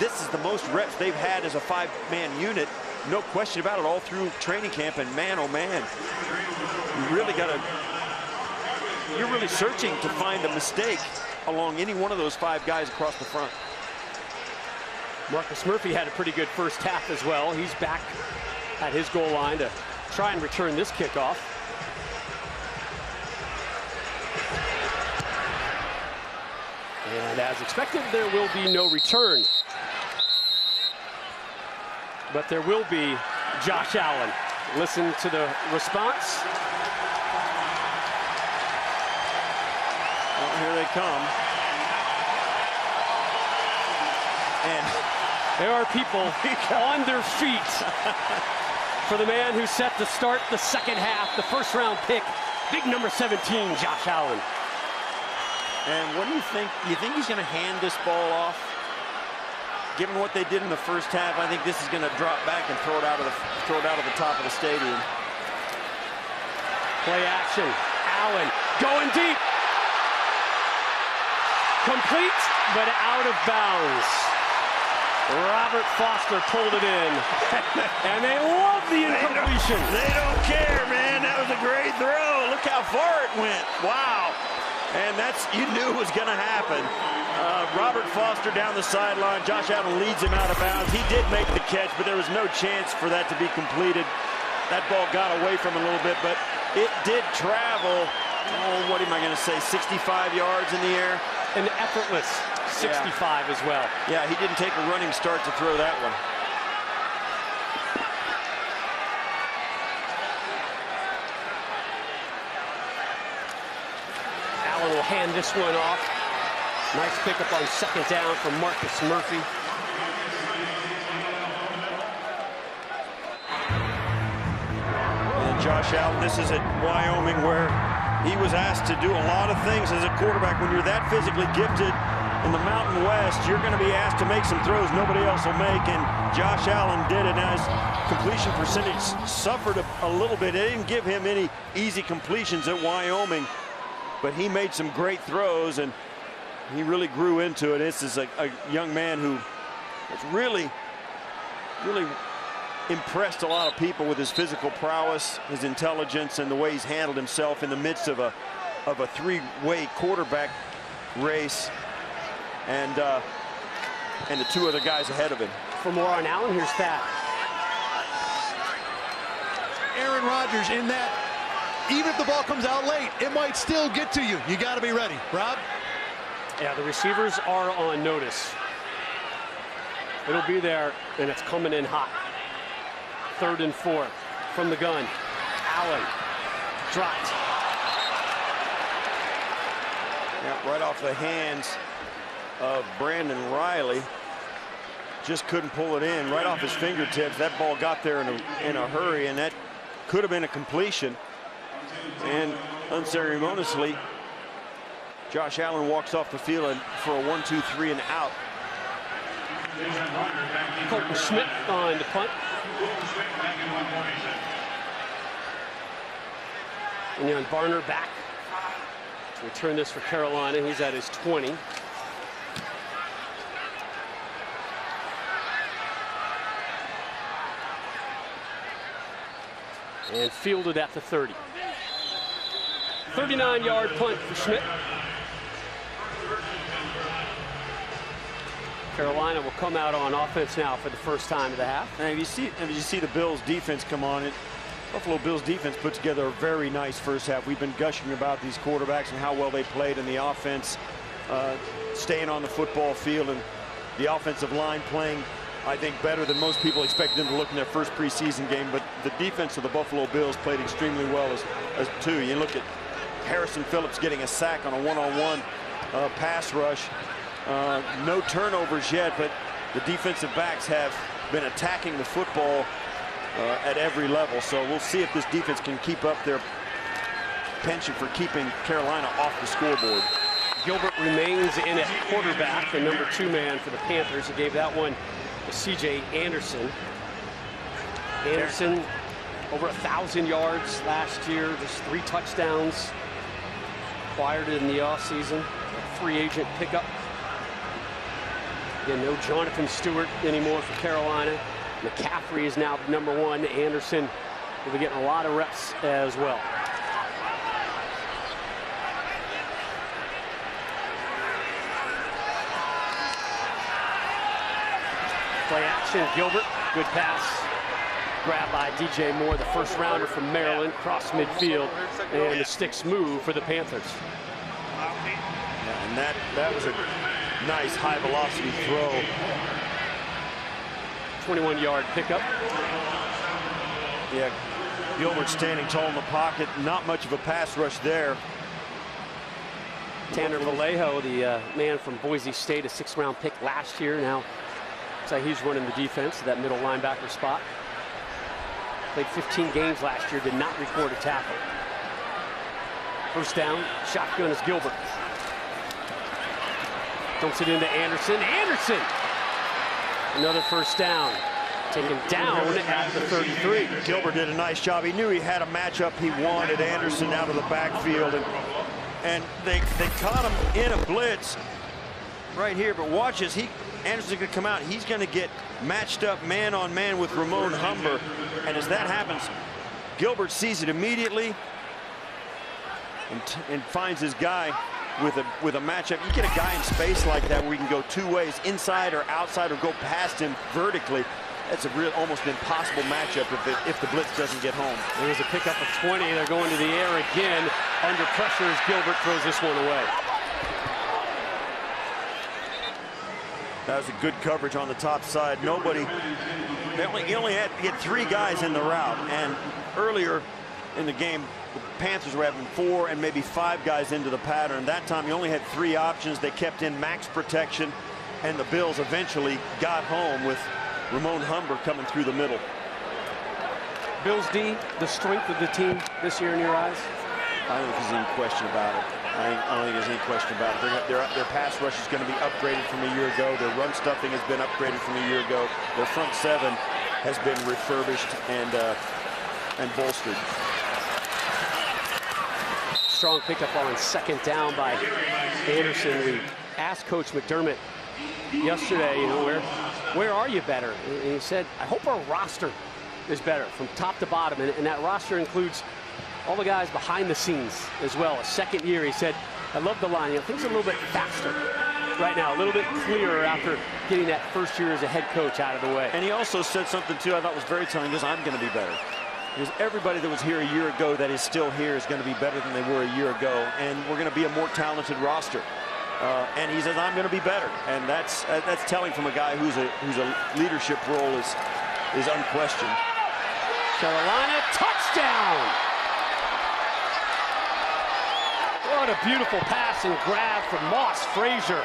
This is the most reps they've had as a 5-man unit, no question about it, all through training camp. And man, oh man, you're really searching to find a mistake along any one of those 5 guys across the front.
Marcus Murphy had a pretty good first half as well. He's back at his goal line to try and return this kickoff. And as expected, there will be no return. But there will be Josh Allen. Listen to the response.
Well, here they come. And
there are people on their feet for the man who set to start the second half, the first-round pick, big number 17, Josh Allen.
And what do you think? You think he's going to hand this ball off? Given what they did in the first half, I think this is going to drop back and throw it out of the top of the stadium.
Play action. Allen going deep. Complete, but out of bounds. Robert Foster pulled it in. And they love the incompletion.
They don't care, man. That was a great throw. Look how far it went. Wow. And you knew it was going to happen. Robert Foster down the sideline. Josh Allen leads him out of bounds. He did make the catch, but there was no chance for that to be completed. That ball got away from him a little bit, but it did travel, what am I going to say, 65 yards in the air?
An effortless 65 as well.
Yeah, he didn't take a running start to throw that one.
Allen will hand this one off. Nice pickup on second down from Marcus Murphy.
And Josh Allen, this is at Wyoming, where he was asked to do a lot of things as a quarterback. When you're that physically gifted in the Mountain West, you're going to be asked to make some throws nobody else will make, and Josh Allen did it. Now his completion percentage suffered a little bit. They didn't give him any easy completions at Wyoming, but he made some great throws, and he really grew into it. This is a young man who has really impressed a lot of people with his physical prowess, his intelligence, and the way he's handled himself in the midst of a three-way quarterback race, and the two other guys ahead of him.
For more on Allen, here's Pat.
Aaron Rodgers in that, even if the ball comes out late, it might still get to you. You got to be ready. Rob?
Yeah, the receivers are on notice. It'll be there, and it's coming in hot. 3rd and 4 from the gun. Allen dropped.
Yeah, right off the hands of Brandon Riley. Just couldn't pull it in. Right off his fingertips. That ball got there in a hurry, and that could have been a completion. And unceremoniously, Josh Allen walks off the field for a 1-2-3 and out.
Colton Schmidt on the punt. And Jan Barner back to return this for Carolina. He's at his 20. And fielded at the 30. 39-yard punt for Schmidt. Carolina will come out on offense now for the first time of the half.
And if you see the Bills defense come on, Buffalo Bills defense put together a very nice first half. We've been gushing about these quarterbacks and how well they played in the offense, staying on the football field, and the offensive line playing, I think, better than most people expected them to look in their first preseason game. But the defense of the Buffalo Bills played extremely well as too. You look at Harrison Phillips getting a sack on a one-on-one pass rush. No turnovers yet, but the defensive backs have been attacking the football at every level. So we'll see if this defense can keep up their penchant for keeping Carolina off the scoreboard.
Gilbert remains in at quarterback, the number 2 man for the Panthers. He gave that one to C.J. Anderson. Anderson over 1,000 yards last year, just 3 touchdowns. Acquired it in the offseason. Free agent pickup. Again, no Jonathan Stewart anymore for Carolina. McCaffrey is now the number 1. Anderson will be getting a lot of reps as well. Play action, Gilbert, good pass. Grabbed by DJ Moore, the first rounder from Maryland, cross midfield, and the sticks move for the Panthers.
Yeah, and that was a nice high velocity throw.
21-yard pickup.
Yeah, Gilbert standing tall in the pocket, not much of a pass rush there.
Tanner Vallejo, the man from Boise State, a 6th-round pick last year. Now looks like he's running the defense, that middle linebacker spot. Played 15 games last year, did not record a tackle. First down, shotgun is Gilbert. Dumps it into Anderson. Anderson! Another first down. Taken down at the 33.
Gilbert did a nice job. He knew he had a matchup he wanted. Anderson out of the backfield, and they caught him in a blitz right here. But watch as Anderson could come out. He's going to get matched up man-on-man with Ramon Humber. And as that happens, Gilbert sees it immediately and finds his guy with a matchup. You get a guy in space like that where you can go 2 ways, inside or outside, or go past him vertically. That's a real, almost an impossible matchup if the blitz doesn't get home.
There's a pickup of 20. They're going to the air again. Under pressure as Gilbert throws this one away.
That was a good coverage on the top side. Nobody, you only had 3 guys in the route, and earlier in the game, the Panthers were having 4 and maybe 5 guys into the pattern. That time you only had 3 options. They kept in max protection, and the Bills eventually got home with Ramon Humber coming through the middle.
Bills D, the strength of the team this year in your eyes?
I don't think there's any question about it. I don't think there's any question about it. Their pass rush is going to be upgraded from a year ago. Their run stuffing has been upgraded from a year ago. Their front 7 has been refurbished and bolstered.
Strong pickup on second down by Anderson. We asked Coach McDermott yesterday, you know, where are you better? And he said, I hope our roster is better from top to bottom. And that roster includes all the guys behind the scenes as well. A second year, he said, I love the line. You know, things are a little bit faster right now, a little bit clearer after getting that first year as a head coach out of the way.
And he also said something, too, I thought was very telling. He goes, I'm going to be better. Because everybody that was here a year ago that is still here is going to be better than they were a year ago. And we're going to be a more talented roster. And he says, I'm going to be better. And that's telling from a guy whose a leadership role is unquestioned.
Carolina, touchdown! What a beautiful pass and grab from Moss Frazier.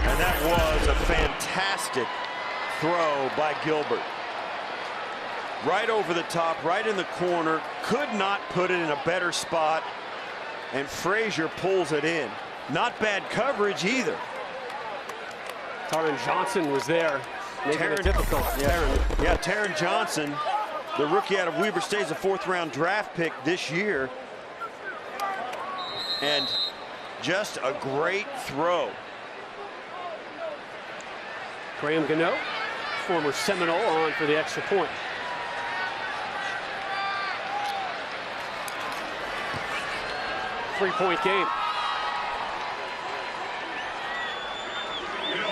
And that was a fantastic throw by Gilbert. Right over the top, right in the corner. Could not put it in a better spot. And Frazier pulls it in. Not bad coverage either.
Taron Johnson was there, making it difficult.
Yeah, Taron Johnson, the rookie out of Weber State, is a 4th-round draft pick this year. And just a great throw.
Graham Gano, former Seminole, on for the extra point. Three-point game.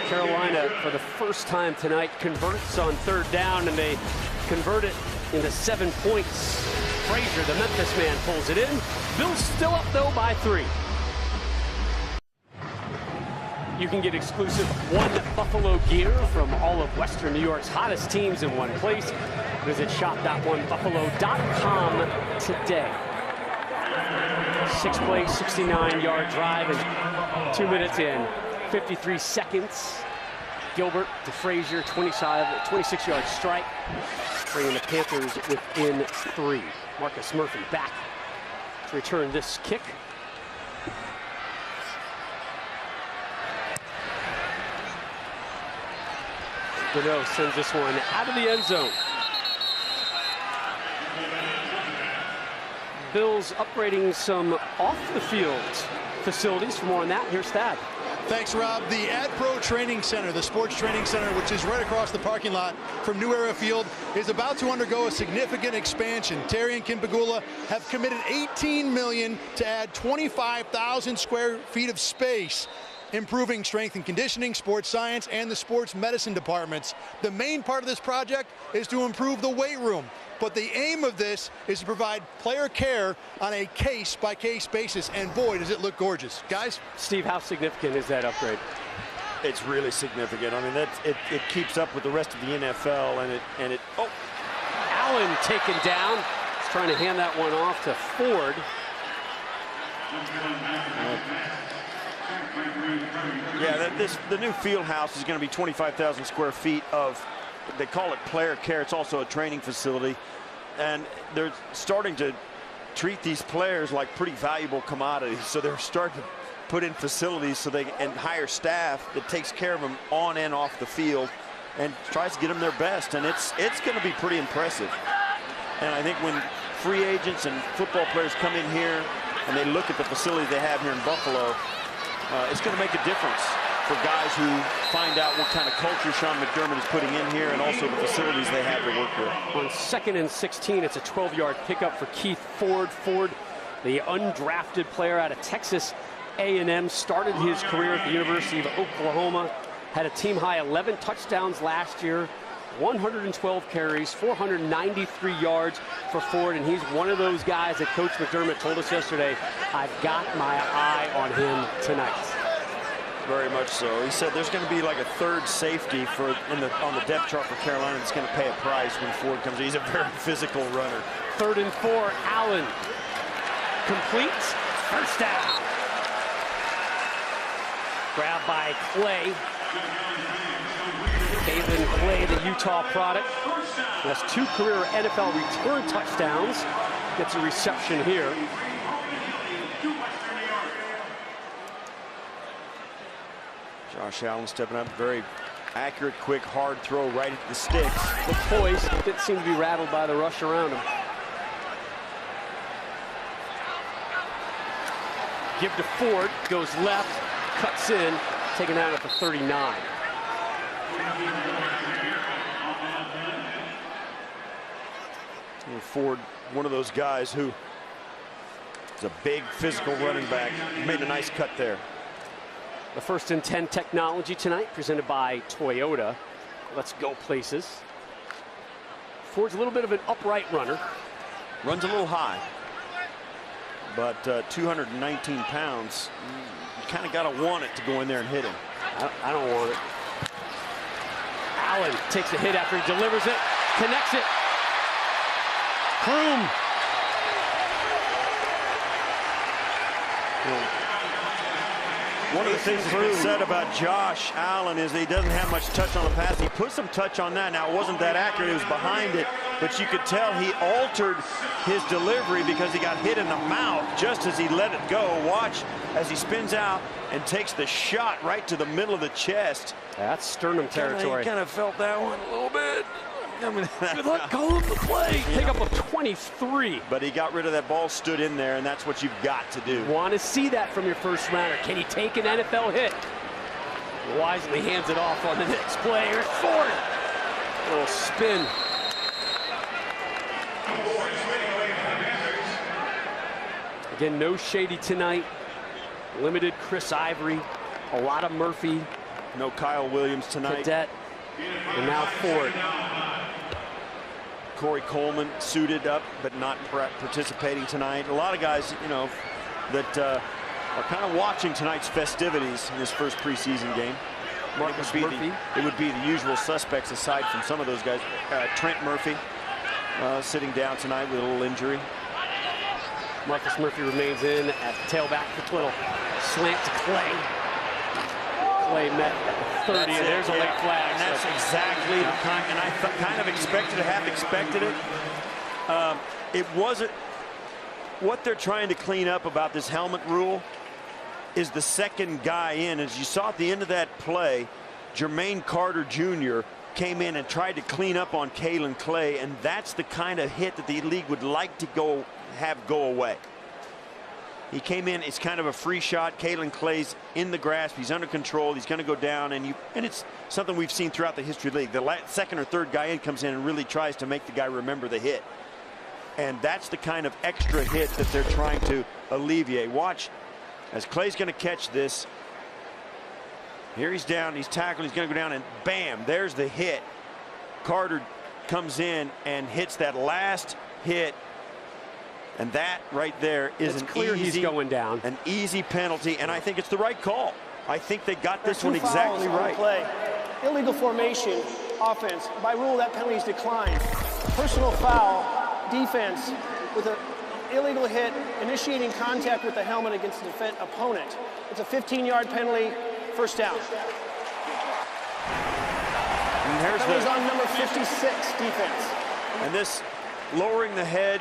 Carolina, for the first time tonight, converts on 3rd down, and they convert it into 7 points. Frazier, the Memphis man, pulls it in. Bills still up, though, by 3. You can get exclusive One Buffalo gear from all of Western New York's hottest teams in one place. Visit shop.onebuffalo.com today. 6-play, 69-yard drive, and 2 minutes in 53 seconds. Gilbert to Frazier, 26-yard strike, bringing the Panthers within 3. Marcus Murphy back to return this kick. Gano sends this one out of the end zone. Bills upgrading some off-the-field facilities. For more on that, here's Thad.
Thanks, Rob. The AdPro Training Center, the sports training center, which is right across the parking lot from New Era Field, is about to undergo a significant expansion. Terry and Kim Pagula have committed $18 million to add 25,000 square feet of space, improving strength and conditioning, sports science, and the sports medicine departments. The main part of this project is to improve the weight room. But the aim of this is to provide player care on a case-by-case basis, and boy, does it look gorgeous. Guys?
Steve, how significant is that upgrade?
It's really significant. I mean, it keeps up with the rest of the NFL, and it. Oh,
Allen taken down. He's trying to hand that one off to Ford.
Yeah, the new field house is going to be 25,000 square feet of. They call it player care. It's also a training facility. And they're starting to treat these players like pretty valuable commodities. So they're starting to put in facilities and hire staff that takes care of them on and off the field and tries to get them their best. And it's going to be pretty impressive. And I think when free agents and football players come in here and they look at the facility they have here in Buffalo, it's going to make a difference for guys who find out what kind of culture Sean McDermott is putting in here and also the facilities they have to work with.
On 2nd and 16, it's a 12-yard pickup for Keith Ford. Ford, the undrafted player out of Texas A&M, started his career at the University of Oklahoma, had a team-high 11 touchdowns last year, 112 carries, 493 yards for Ford, and he's one of those guys that Coach McDermott told us yesterday, I've got my eye on him tonight.
Very much so. He said there's going to be like a third safety on the depth chart for Carolina that's going to pay a price when Ford comes in. He's a very physical runner.
3rd and 4, Allen completes, first down. Grabbed by Clay. Kalen Clay, the Utah product. Has 2 career NFL return touchdowns. Gets a reception here.
Josh Allen stepping up, very accurate, quick, hard throw right at the sticks.
The poise didn't seem to be rattled by the rush around him. Give to Ford, goes left, cuts in, taken out at the 39.
And Ford, one of those guys who is a big physical running back. Made a nice cut there.
The 1st and 10 technology tonight, presented by Toyota. Let's go places. Ford's a little bit of an upright runner.
Runs a little high, but 219 pounds. You kind of got to want it to go in there and hit him.
I don't want it. Allen takes the hit after he delivers it, connects it. Kroom.
One of the things that's been said about Josh Allen is that he doesn't have much touch on the pass. He put some touch on that. Now, it wasn't that accurate. It was behind it. But you could tell he altered his delivery because he got hit in the mouth just as he let it go. Watch as he spins out and takes the shot right to the middle of the chest.
That's sternum territory.
Kind of felt that one a little bit. I mean,
good luck, call him the play. Take up a 23.
But he got rid of that ball, stood in there, and that's what you've got to do.
Want to see that from your first rounder. Can he take an NFL hit? Wisely hands it off on the next play. Here's Ford. A little spin. Again, no Shady tonight. Limited Chris Ivory. A lot of Murphy.
No Kyle Williams tonight.
Cadet. And now Ford.
Corey Coleman suited up but not participating tonight. A lot of guys, you know, that are kind of watching tonight's festivities in this first preseason game.
Marcus Murphy.
It would be the usual suspects aside from some of those guys. Trent Murphy sitting down tonight with a little injury.
Marcus Murphy remains in at tailback for Twiddle. Slant to Clay. Clay met at the 30, and there's a late flag.
And that's exactly the kind, and I kind of expected it, half expected it. It wasn't, what they're trying to clean up about this helmet rule is the second guy in. As you saw at the end of that play, Jermaine Carter Jr. came in and tried to clean up on Kalen Clay, and that's the kind of hit that the league would like to have go away. He came in, it's kind of a free shot. Kalen Clay's in the grasp, he's under control, he's going to go down, and it's something we've seen throughout the history of the league. The second or third guy in comes in and really tries to make the guy remember the hit. And that's the kind of extra hit that they're trying to alleviate. Watch as Clay's going to catch this. Here he's down, he's tackled, he's going to go down, and bam, there's the hit. Carter comes in and hits that last hit. And that right there is
he's going down.
An easy penalty, and I think it's the right call. I think they got this one exactly right.
Play. Illegal formation, offense. By rule, that penalty is declined. Personal foul, defense with an illegal hit, initiating contact with the helmet against the opponent. It's a 15-yard penalty, first down.
And there's
penalty's on number 56, defense.
And this lowering the head,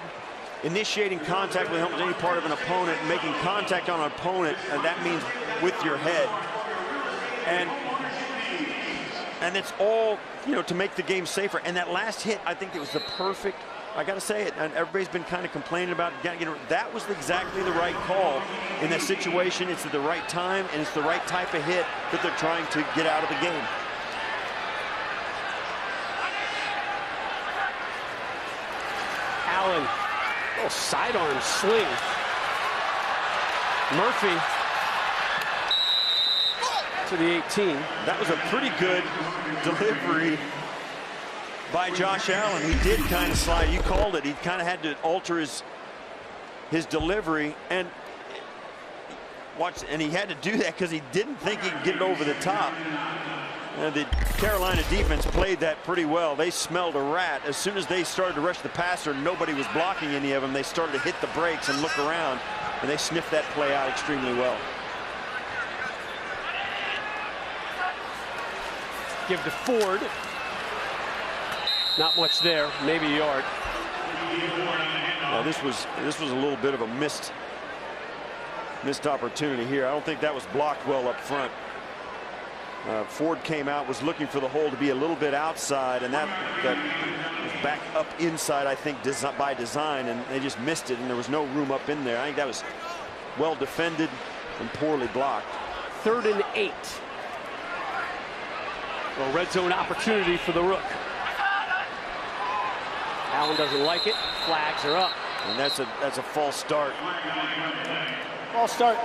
initiating contact with the helmet with any part of an opponent, making contact on an opponent, and that means with your head. And it's all, you know, to make the game safer. And that last hit, I think it was the perfect, I got to say it, and everybody's been kind of complaining about it. That was exactly the right call in that situation. It's at the right time, and it's the right type of hit that they're trying to get out of the game.
Allen. Oh, sidearm swing. Murphy to the 18.
That was a pretty good delivery by Josh Allen. He did kind of slide. You called it. He kind of had to alter his delivery, and he had to do that because he didn't think he could get it over the top. And the Carolina defense played that pretty well. They smelled a rat. As soon as they started to rush the passer, nobody was blocking any of them. They started to hit the brakes and look around, and they sniffed that play out extremely well.
Give to Ford. Not much there, maybe a yard.
Now this was a little bit of a missed opportunity here. I don't think that was blocked well up front. Ford came out, was looking for the hole to be a little bit outside, and that was back up inside, I think, by design, and they just missed it, and there was no room up in there. I think that was well defended and poorly blocked.
3rd and 8. A red zone opportunity for the Rook. Allen doesn't like it. Flags are up.
And that's a false start.
False start.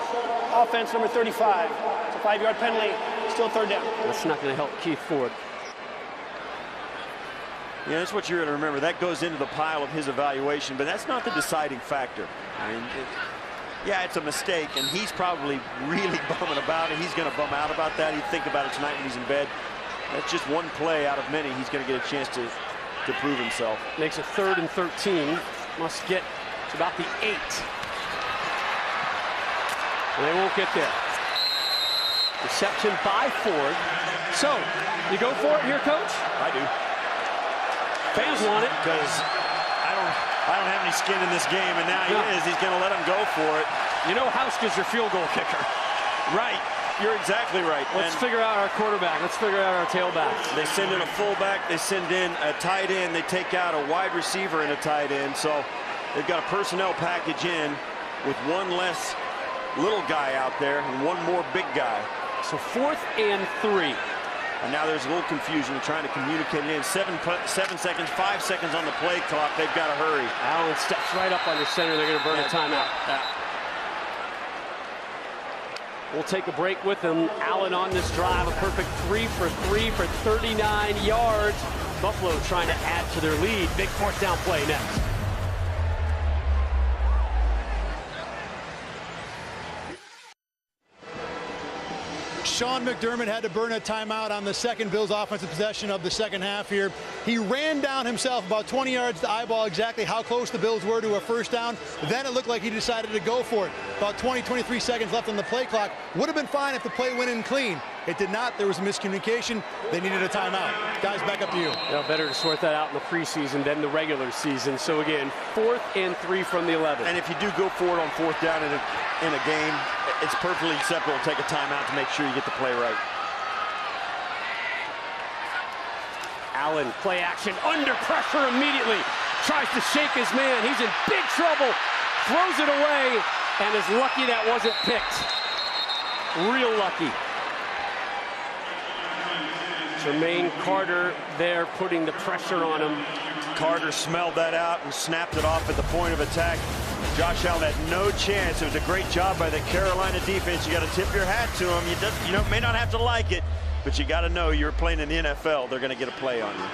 Offense number 35. It's a 5-yard penalty. Still 3rd down.
That's not going to help Keith Ford.
Yeah, that's what you're going to remember. That goes into the pile of his evaluation, but that's not the deciding factor. I mean, yeah, it's a mistake, and he's probably really bumming about it. He's going to bum out about that. He'd think about it tonight when he's in bed. That's just one play out of many. He's going to get a chance to prove himself.
Makes it 3rd and 13. Must get to about the 8. And they won't get there. Reception by Ford. So, you go for it here, Coach?
I do.
Fans want it.
Because I don't have any skin in this game, and now he is. He's going to let him go for it.
You know Houska's your field goal kicker.
Right. You're exactly right.
Let's figure out our quarterback. Let's figure out our tailback.
They send in a fullback. They send in a tight end. They take out a wide receiver and a tight end. So they've got a personnel package in with one less little guy out there and one more big guy.
So 4th and 3.
And now there's a little confusion. They're trying to communicate it in. 7 seconds, 5 seconds on the play clock. They've got to hurry.
Allen steps right up under center. They're going to burn a timeout. We'll take a break with him. Allen on this drive, a perfect 3 for 3 for 39 yards. Buffalo trying to add to their lead. Big 4th down play next.
Sean McDermott had to burn a timeout on the second Bills offensive possession of the second half here. He ran down himself about 20 yards to eyeball exactly how close the Bills were to a first down. Then it looked like he decided to go for it. About 23 seconds left on the play clock. Would have been fine if the play went in clean. It did not. There was a miscommunication. They needed a timeout. Guys, back up to you.
Yeah, better to sort that out in the preseason than the regular season. So again, 4th and 3 from the 11.
And if you do go for it on 4th down in a game, it's perfectly acceptable to take a timeout to make sure you get the play right.
Allen, play action, under pressure immediately. Tries to shake his man. He's in big trouble. Throws it away and is lucky that wasn't picked. Real lucky. Jermaine Carter there putting the pressure on him.
Carter smelled that out and snapped it off at the point of attack. Josh Allen had no chance. It was a great job by the Carolina defense. You got to tip your hat to them. You may not have to like it, but you got to know you're playing in the NFL. They're going to get a play on you.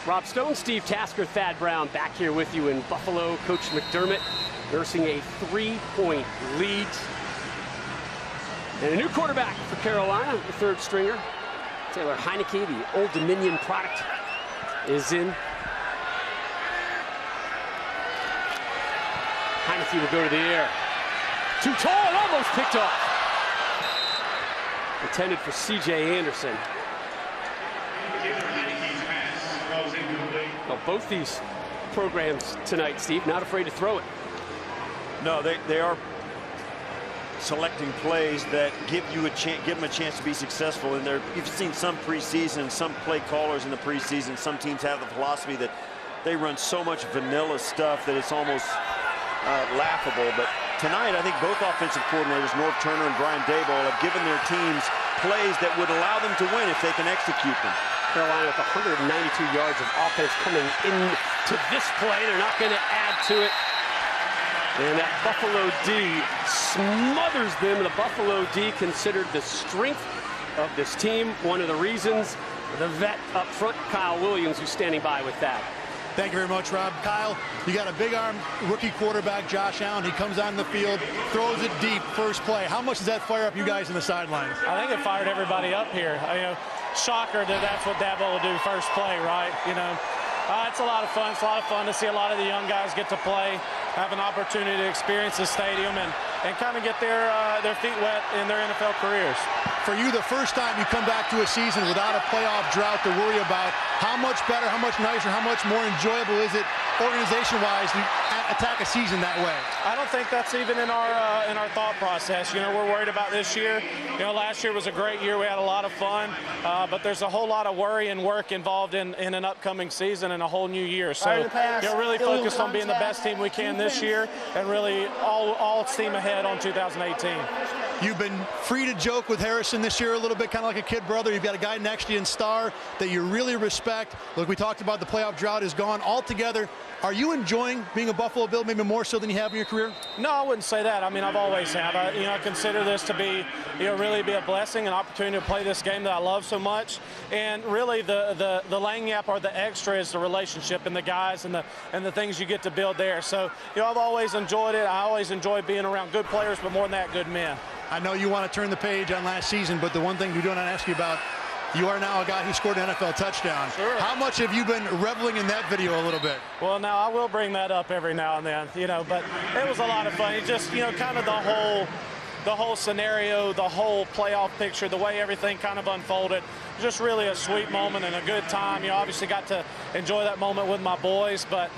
Rob Stone, Steve Tasker, Thad Brown back here with you in Buffalo. Coach McDermott nursing a 3-point lead. And a new quarterback for Carolina, the 3rd stringer. Taylor Heineke, the Old Dominion product, is in. Heineke will go to the air. Too tall and almost picked off. Intended for C.J. Anderson. Well, both these programs tonight, Steve, not afraid to throw it.
No, they are selecting plays that give them a chance to be successful. And you've seen some preseason, some play callers in the preseason. Some teams have the philosophy that they run so much vanilla stuff that it's almost laughable. But tonight, I think both offensive coordinators, Norv Turner and Brian Daboll, have given their teams plays that would allow them to win if they can execute them.
Carolina with 192 yards of offense coming into this play. They're not going to add to it. And that Buffalo D smothers them. The Buffalo D considered the strength of this team. One of the reasons the vet up front, Kyle Williams, who's standing by with that.
Thank you very much, Rob. Kyle, you got a big arm rookie quarterback, Josh Allen. He comes on the field, throws it deep, first play. How much does that fire up you guys in the sidelines?
I think it fired everybody up here. Shocker that that's what Dabo will do first play, right? It's a lot of fun. It's a lot of fun to see a lot of the young guys get to play, have an opportunity to experience the stadium and kind of get their feet wet in their NFL careers.
For you, the first time you come back to a season without a playoff drought to worry about, how much better, how much nicer, how much more enjoyable is it organization-wise to attack a season that way?
I don't think that's even in our thought process. We're worried about this year. Last year was a great year. We had a lot of fun, but there's a whole lot of worry and work involved in an upcoming season and a whole new year. So really focused on being the best team we can this year and really all steam ahead on 2018.
You've been free to joke with Harrison this year a little bit, kind of like a kid brother. You've got a guy next to you in Star that you really respect. Look, we talked about the playoff drought is gone altogether. Are you enjoying being a Buffalo Bill maybe more so than you have in your career?
No, I wouldn't say that. I mean, I've always have. I consider this to be, really be a blessing, an opportunity to play this game that I love so much. And really, the lagniappe or the extra is the relationship and the guys and the things you get to build there. So, I've always enjoyed it. I always enjoy being around good players, but more than that, good men.
I know you want to turn the page on last season, but the one thing we don't want to ask you about, you are now a guy who scored an NFL touchdown. Sure. How much have you been reveling in that video a little bit?
Well, now I will bring that up every now and then, but it was a lot of fun. It just, kind of the whole scenario, the whole playoff picture, the way everything kind of unfolded. Just really a sweet moment and a good time. Obviously got to enjoy that moment with my boys, but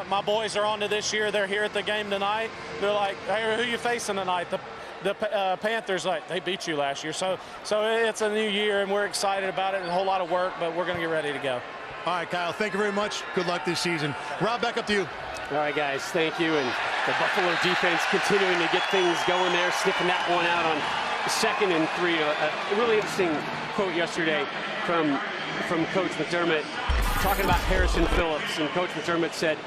my boys are on to this year. They're here at the game tonight. They're like, hey, who you facing tonight? The Panthers, they beat you last year. So it's a new year, and we're excited about it. And a whole lot of work, but we're going to get ready to go.
All right, Kyle, thank you very much. Good luck this season. Rob, back up to you.
All right, guys, thank you. And the Buffalo defense continuing to get things going there, sniffing that one out on 2nd and 3. A really interesting quote yesterday from Coach McDermott talking about Harrison Phillips. And Coach McDermott said,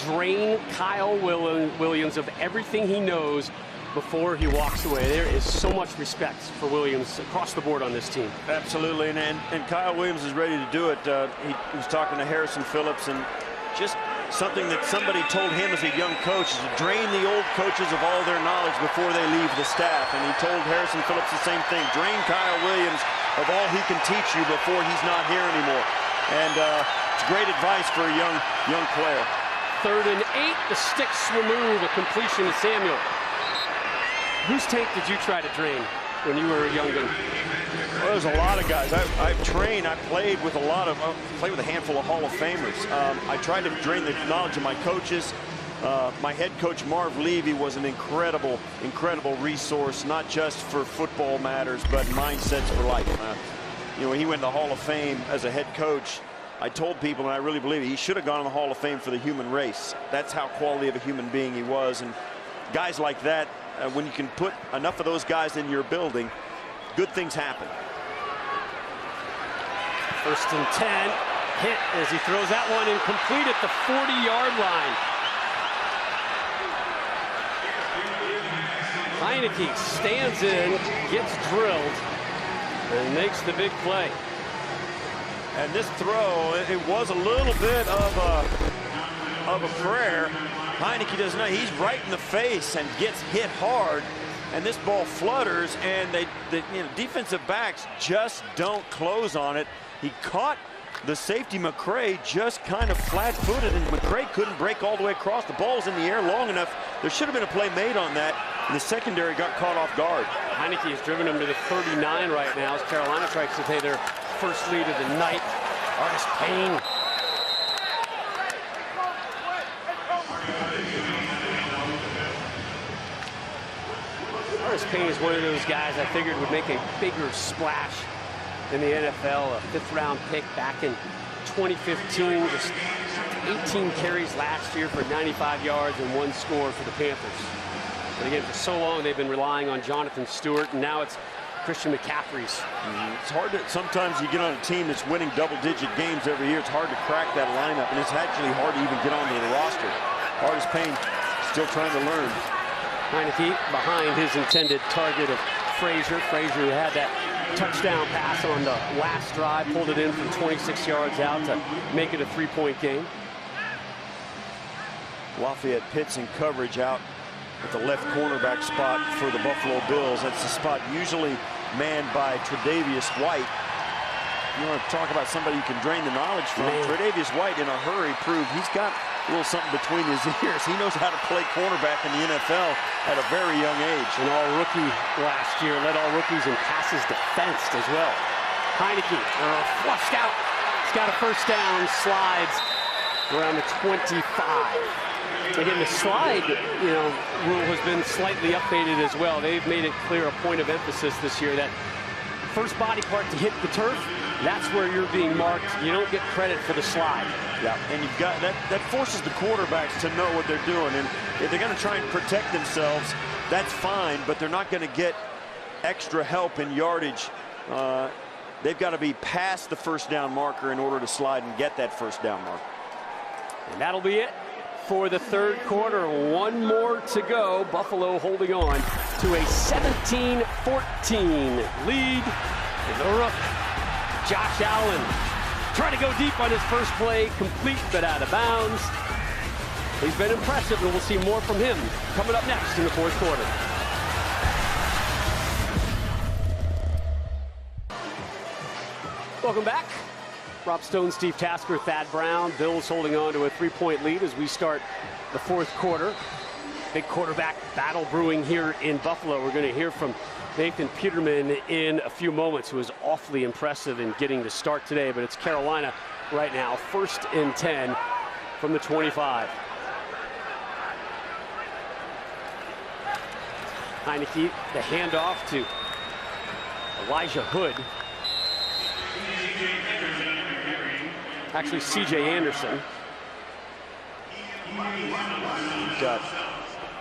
drain Kyle Williams of everything he knows before he walks away. There is so much respect for Williams across the board on this team.
Absolutely, and Kyle Williams is ready to do it. He was talking to Harrison Phillips, and just something that somebody told him as a young coach is to drain the old coaches of all their knowledge before they leave the staff. And he told Harrison Phillips the same thing. Drain Kyle Williams of all he can teach you before he's not here anymore. And it's great advice for a young player.
3rd and 8, the sticks remove, a completion to Samuel. Whose tank did you try to drain when you were a young gun?
Well, there's a lot of guys. I played with played with a handful of Hall of Famers. I tried to drain the knowledge of my coaches. My head coach, Marv Levy, was an incredible resource, not just for football matters, but mindsets for life. When he went to the Hall of Fame as a head coach, I told people, and I really believe it, he should have gone in the Hall of Fame for the human race. That's how quality of a human being he was. And guys like that, when you can put enough of those guys in your building, good things happen.
1st and 10, hit as he throws that one incomplete at the 40-yard line. Heineke stands in, gets drilled, and makes the big play.
And this throw, it was a little bit of a prayer. Heineke does not. He's right in the face and gets hit hard, and this ball flutters, and the defensive backs just don't close on it. He caught the safety McCray just kind of flat-footed, and McCray couldn't break all the way across. The ball's in the air long enough. There should have been a play made on that, and the secondary got caught off guard.
Heineke has driven him to the 39 right now as Carolina tries to take their first lead of the night. Artis Payne. Artis Payne is one of those guys I figured would make a bigger splash in the NFL. A 5th-round pick back in 2015. Just 18 carries last year for 95 yards and 1 score for the Panthers. But again, for so long they've been relying on Jonathan Stewart, and now it's Christian McCaffrey's.
It's hard to, sometimes you get on a team that's winning double-digit games every year. It's hard to crack that lineup, and it's actually hard to even get onto the roster. Artis Payne still trying to learn.
Heineke behind his intended target of Frazier. Frazier, who had that touchdown pass on the last drive, pulled it in from 26 yards out to make it a 3-point game.
Lafayette Pitts in coverage out at the left cornerback spot for the Buffalo Bills. That's the spot usually manned by Tre'Davious White. You want to talk about somebody you can drain the knowledge from. Tre'Davious White, in a hurry, proved he's got a little something between his ears. He knows how to play cornerback in the NFL at a very young age.
An all-rookie last year, led all rookies in passes defensed as well. Heineke flushed out. He's got a first down, slides around the 25. Again, the slide, rule has been slightly updated as well. They've made it clear, a point of emphasis this year, that first body part to hit the turf, that's where you're being marked. You don't get credit for the slide.
Yeah, and you've got that forces the quarterbacks to know what they're doing. And if they're going to try and protect themselves, that's fine, but they're not going to get extra help in yardage. They've got to be past the first down marker in order to slide and get that first down marker.
And that'll be it for the third quarter. One more to go. Buffalo holding on to a 17-14 lead. The rook, Josh Allen, trying to go deep on his first play, complete but out of bounds. He's been impressive, and we'll see more from him coming up next in the fourth quarter. Welcome back. Rob Stone, Steve Tasker, Thad Brown. Bills holding on to a 3-point lead as we start the fourth quarter. Big quarterback battle brewing here in Buffalo. We're going to hear from Nathan Peterman in a few moments, who was awfully impressive in getting the start today. But it's Carolina right now, 1st and 10 from the 25. Heineke, the handoff to Elijah Hood. Actually, C.J. Anderson.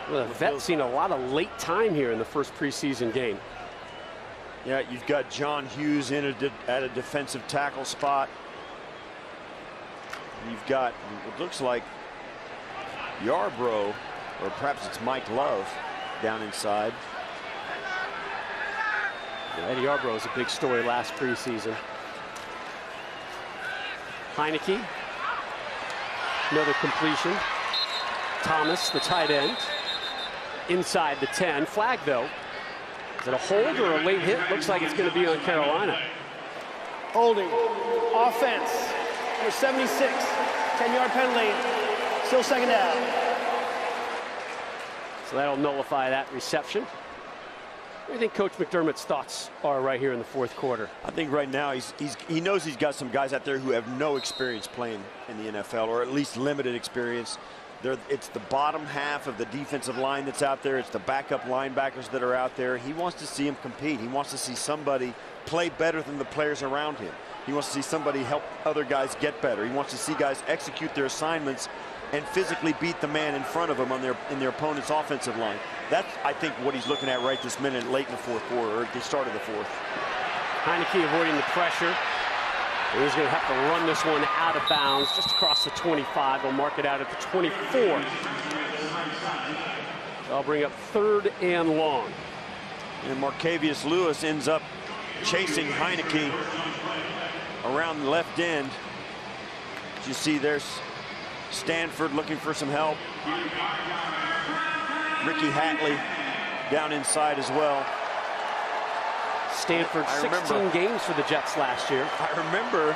Well, the vet's seen a lot of late time here in the first preseason game.
Yeah, you've got John Hughes in at a defensive tackle spot. You've got, it looks like, Yarbrough, or perhaps it's Mike Love, down inside.
Yeah, Eddie Yarbrough was a big story last preseason. Heineke, another completion. Thomas, the tight end, inside the 10. Flag, though. Is it a hold or a late hit? Looks like it's going to be on Carolina.
Holding. Offense. Number 76. 10-yard penalty. Still second down.
So that'll nullify that reception. What do you think Coach McDermott's thoughts are right here in the fourth quarter?
I think right now he knows he's got some guys out there who have no experience playing in the NFL, or at least limited experience. It's the bottom half of the defensive line that's out there. It's the backup linebackers that are out there. He wants to see them compete. He wants to see somebody play better than the players around him. He wants to see somebody help other guys get better. He wants to see guys execute their assignments and physically beat the man in front of them on in their opponent's offensive line. That's, I think, what he's looking at right this minute, late in the fourth quarter, or at the start of the fourth.
Heineke avoiding the pressure. And he's going to have to run this one out of bounds just across the 25. They'll mark it out at the 24. I'll bring up 3rd and long.
And Marcavius Lewis ends up chasing Heineke around the left end. As you see, there's Stanford looking for some help. Ricky Hatley down inside as well.
Stanford 16 games for the Jets last year.
I remember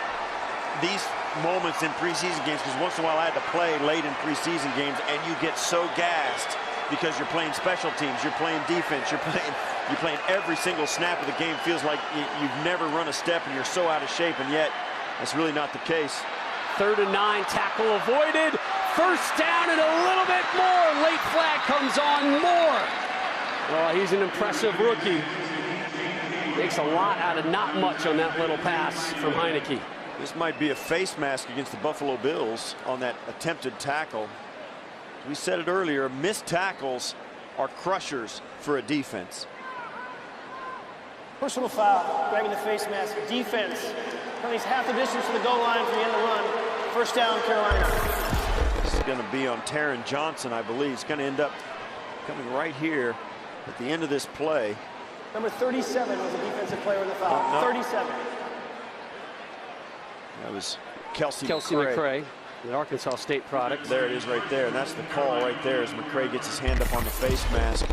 these moments in preseason games, because once in a while I had to play late in preseason games, and you get so gassed because you're playing special teams, you're playing defense, you're playing every single snap of the game. Feels like you've never run a step and you're so out of shape, and yet that's really not the case.
3rd and 9, tackle avoided. First down and a little bit more. Late flag comes on Moore. Well, he's an impressive rookie. Makes a lot out of not much on that little pass from Heineke.
This might be a face mask against the Buffalo Bills on that attempted tackle. We said it earlier, missed tackles are crushers for a defense.
Personal foul, grabbing the face mask. Defense. He's half the distance to the goal line from the end of the run. First down, Carolina.
This is going to be on Taron Johnson, I believe. It's going to end up coming right here at the end of this play.
Number 37 was a defensive player in the foul.
No.
37.
That was Kelsey
McCray, the Arkansas State product.
There it is right there, and that's the call right there as McCray gets his hand up on the face mask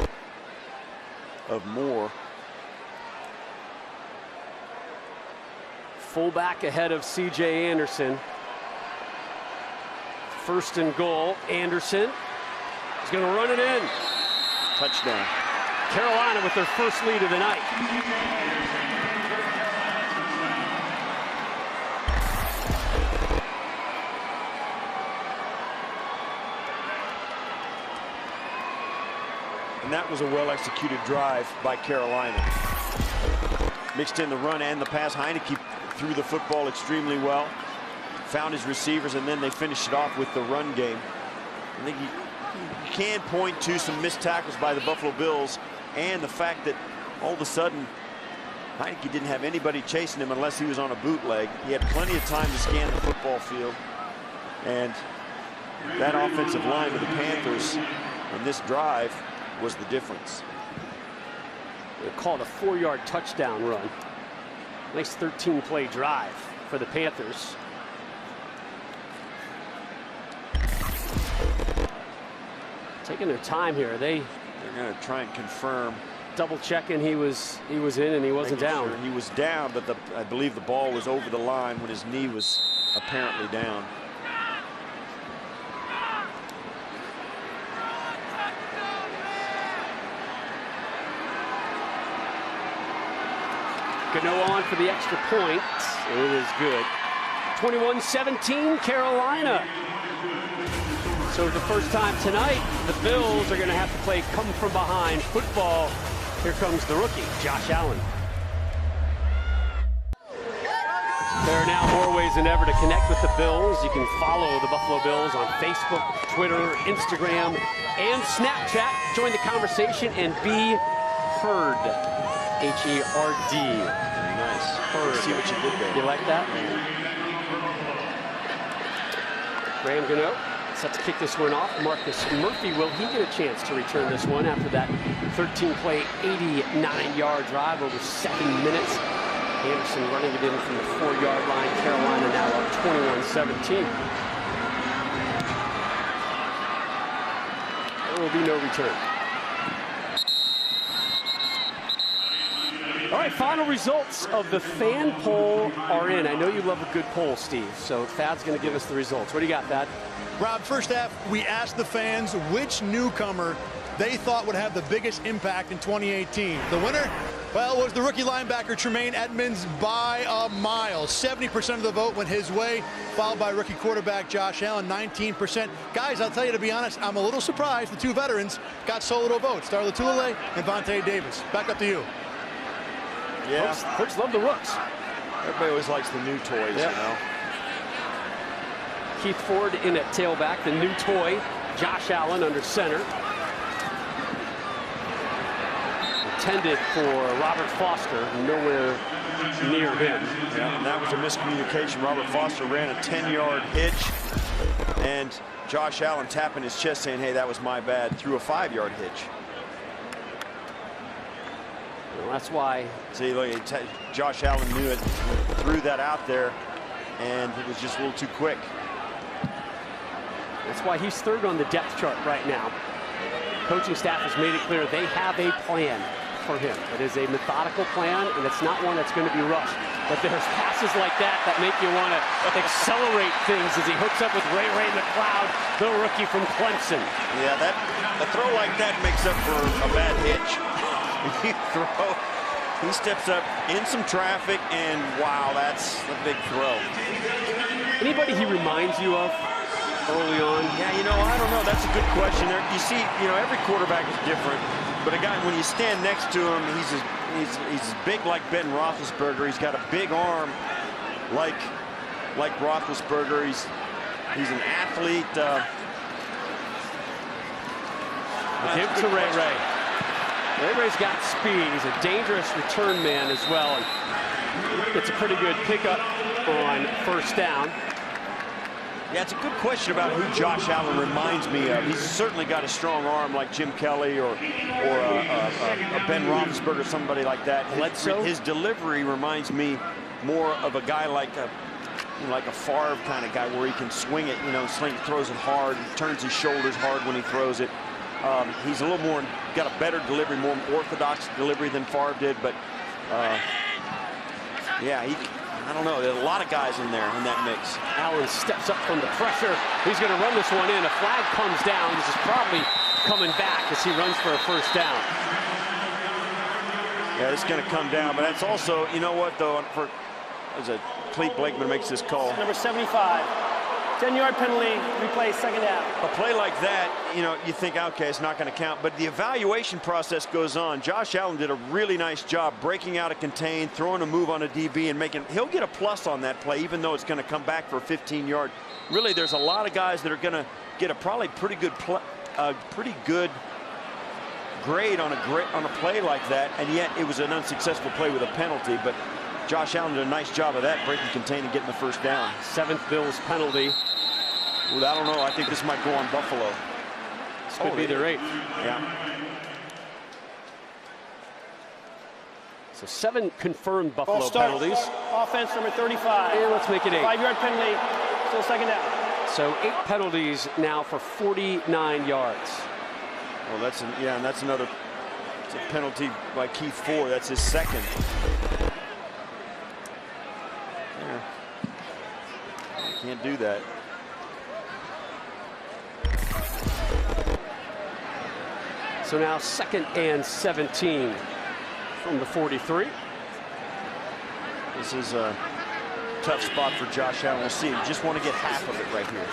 of Moore.
Fullback ahead of C.J. Anderson. First and goal. Anderson is going to run it in.
Touchdown.
Carolina with their first lead of the night.
And that was a well-executed drive by Carolina. Mixed in the run and the pass. Heineke threw the football extremely well. Found his receivers, and then they finished it off with the run game. I think you can point to some missed tackles by the Buffalo Bills and the fact that all of a sudden Heineke didn't have anybody chasing him unless he was on a bootleg. He had plenty of time to scan the football field. And that offensive line of the Panthers on this drive was the difference.
They called a 4-yard touchdown run. Nice 13-play drive for the Panthers. Taking their time here. They're
going to try and confirm.
Double checking he was in and he wasn't down.
Sure he was down, but I believe the ball was over the line when his knee was apparently down.
Gano on for the extra point. It is good. 21-17 Carolina. So for the first time tonight, the Bills are going to have to play come from behind football. Here comes the rookie, Josh Allen. There are now more ways than ever to connect with the Bills. You can follow the Buffalo Bills on Facebook, Twitter, Instagram, and Snapchat. Join the conversation and be heard. H-E-R-D.
Nice.
Heard.
See what you did there.
You like that? Graham Gano set to kick this one off. Marcus Murphy, will he get a chance to return this one after that 13-play, 89-yard drive over 7 minutes? Anderson running it in from the 4-yard line. Carolina now up 21-17. There will be no return. All right, final results of the fan poll are in. I know you love a good poll, Steve, so Thad's going to give us the results. What do you got, Thad?
Rob, first half, we asked the fans which newcomer they thought would have the biggest impact in 2018. The winner, well, was the rookie linebacker Tremaine Edmonds by a mile. 70% of the vote went his way, followed by rookie quarterback Josh Allen, 19%. Guys, I'll tell you, to be honest, I'm a little surprised the two veterans got so little votes. Starla Tulele and Vontae Davis. Back up to you.
Yeah.
Folks love the rooks.
Everybody always likes the new toys, you know.
Keith Ford in at tailback, the new toy. Josh Allen under center. Intended for Robert Foster, nowhere near him.
Yeah, and that was a miscommunication. Robert Foster ran a 10-yard hitch, and Josh Allen tapping his chest saying, hey, that was my bad, threw a 5-yard hitch.
Well, that's why.
See, look, Josh Allen knew it, threw that out there, and it was just a little too quick.
That's why he's third on the depth chart right now. Coaching staff has made it clear they have a plan for him. It is a methodical plan, and it's not one that's going to be rushed. But there's passes like that that make you want to accelerate things as he hooks up with Ray McLeod, the rookie from Clemson.
Yeah, a throw like that makes up for a bad hitch. He steps up in some traffic, and wow, that's a big throw.
Anybody he reminds you of early on?
Yeah, you know, I don't know. That's a good question. There, you see, you know, every quarterback is different. But a guy, when you stand next to him, he's as big like Ben Roethlisberger. He's got a big arm like Roethlisberger. He's an athlete.
Give to Ray. Ray's got speed. He's a dangerous return man as well. And it's a pretty good pickup on first down.
Yeah, it's a good question about who Josh Allen reminds me of. He's certainly got a strong arm like Jim Kelly or Ben Roethlisberger, somebody like that. His delivery reminds me more of a guy like a Favre kind of guy, where he can swing it, throws it hard, turns his shoulders hard when he throws it. He's a little more, got a better delivery, more orthodox delivery than Favre did, but yeah, I don't know. There's a lot of guys in there in that mix.
Allen steps up from the pressure. He's going to run this one in. A flag comes down. This is probably coming back as he runs for a first down.
Yeah, it's going to come down, but that's also, you know what, though, as a Clete Blakeman makes this call.
Number 75. 10-yard penalty, replay, second down.
A play like that, you think, okay, it's not going to count, but the evaluation process goes on. Josh Allen did a really nice job breaking out a contain, throwing a move on a DB, and he'll get a plus on that play, even though it's going to come back for a 15-yard. Really, there's a lot of guys that are going to get a probably pretty good grade on a play like that, and yet it was an unsuccessful play with a penalty. But Josh Allen did a nice job of that, breaking contain and getting the first down.
7th Bills penalty.
Well, I don't know. I think this might go on Buffalo.
This could be their 8th.
Yeah.
So 7 confirmed Buffalo penalties.
Offense number 35.
And let's make it 8.
5-yard penalty, still second down.
So 8 penalties now for 49 yards.
Well, and that's another penalty by Keith Ford. That's his second. There. Can't do that.
So now 2nd and 17 from the 43.
This is a tough spot for Josh Allen. We'll see. You just want to get half of it right here.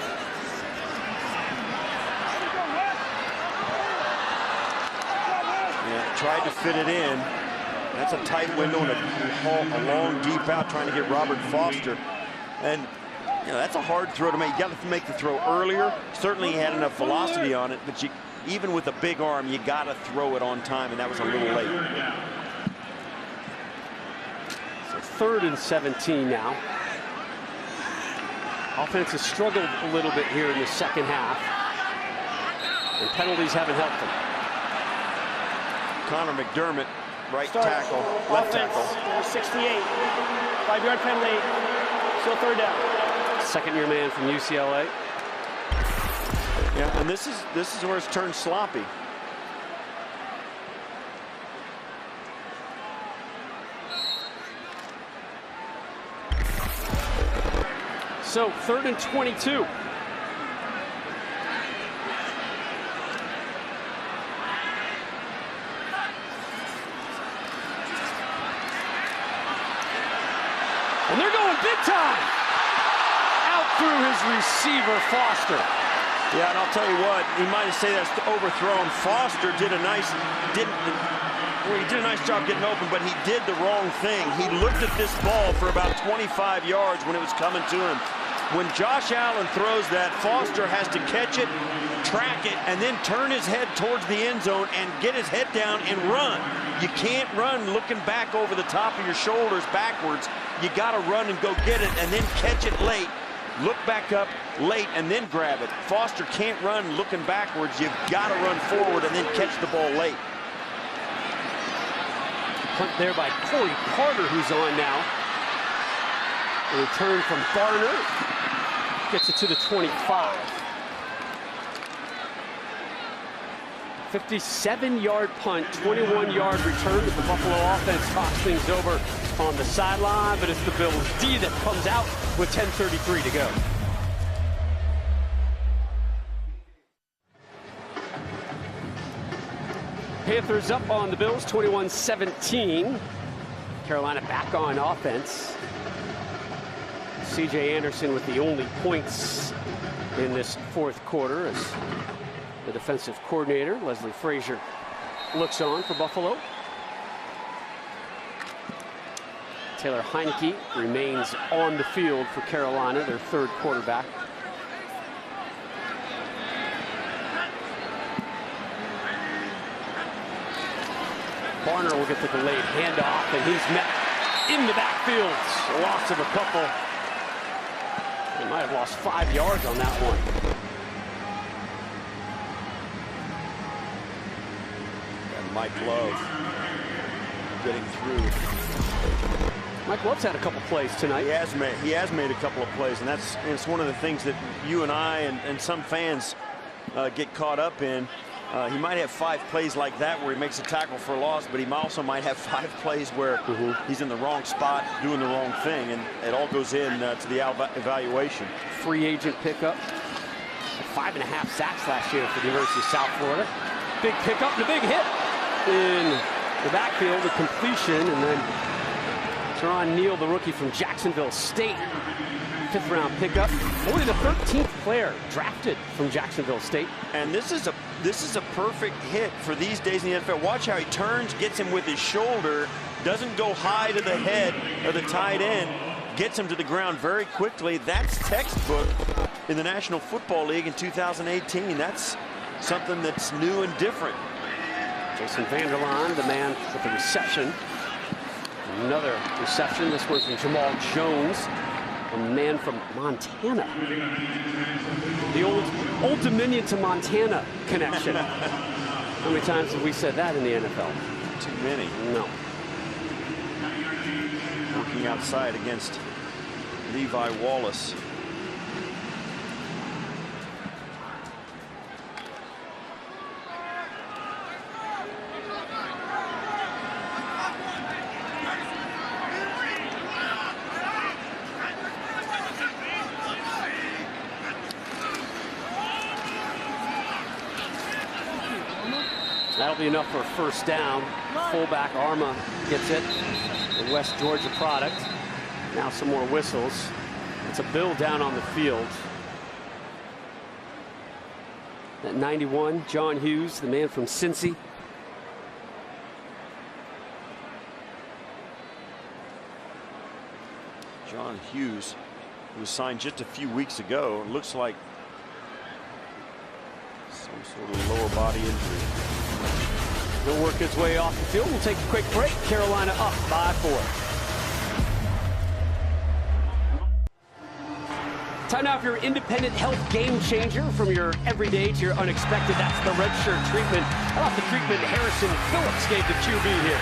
Yeah, tried to fit it in. That's a tight window and a long deep out, trying to get Robert Foster. And that's a hard throw to make. You got to make the throw earlier. Certainly he had enough velocity on it, but even with a big arm, you got to throw it on time, and that was a little late.
So 3rd and 17 now. Offense has struggled a little bit here in the second half, and penalties haven't helped them.
Connor McDermott, right tackle, left tackle.
Number 68. 5-yard penalty, still third down.
Second-year man from UCLA.
Yeah, and this is where it's turned sloppy.
So 3rd and 22. And they're going big time. Out through his receiver, Foster.
Yeah, and I'll tell you what, he might have said that's overthrown. Foster did a nice job getting open, but he did the wrong thing. He looked at this ball for about 25 yards when it was coming to him. When Josh Allen throws that, Foster has to catch it, track it, and then turn his head towards the end zone and get his head down and run. You can't run looking back over the top of your shoulders backwards. You got to run and go get it and then catch it late. Look back up late and then grab it. Foster can't run looking backwards. You've got to run forward and then catch the ball late.
Punt there by Corey Carter, who's on now. A return from Garner. Gets it to the 25. 57-yard punt, 21-yard return. The Buffalo offense talks things over on the sideline, but it's the Bills D that comes out with 10:33 to go. Panthers up on the Bills, 21-17. Carolina back on offense. C.J. Anderson with the only points in this 4th quarter as the defensive coordinator, Leslie Frazier, looks on for Buffalo. Taylor Heineke remains on the field for Carolina, their 3rd quarterback. Barner will get the delayed handoff, and he's met in the backfield. A loss of a couple. He might have lost 5 yards on that one.
And Mike Love getting through.
Mike Love's had a couple plays tonight.
He has made a couple of plays, and it's one of the things that you and I and some fans get caught up in. He might have 5 plays like that where he makes a tackle for a loss, but he also might have 5 plays where he's in the wrong spot, doing the wrong thing, and it all goes in to the evaluation.
Free agent pickup. 5.5 sacks last year for the University of South Florida. Big pickup and a big hit in the backfield, a completion, and then Teron Neal, the rookie from Jacksonville State, 5th round pickup. Only the 13th player drafted from Jacksonville State.
And this is a perfect hit for these days in the NFL. Watch how he turns, gets him with his shoulder, doesn't go high to the head of the tight end, gets him to the ground very quickly. That's textbook in the National Football League in 2018. That's something that's new and different.
Jason Vanderlaan, the man with the reception. Another reception, this one from Jamal Jones, a man from Montana. The old Dominion to Montana connection. How many times have we said that in the NFL?
Too many.
No.
Working outside against Levi Wallace.
That'll be enough for a first down. Fullback Arma gets it. The West Georgia product. Now some more whistles. It's a Bill down on the field. At 91, John Hughes, the man from Cincy.
John Hughes, who was signed just a few weeks ago, looks like some sort of lower body injury.
He'll work his way off the field. We'll take a quick break. Carolina up by 4. Time now for your independent health game changer. From your everyday to your unexpected, that's the red shirt treatment. How about the treatment Harrison Phillips gave the QB here?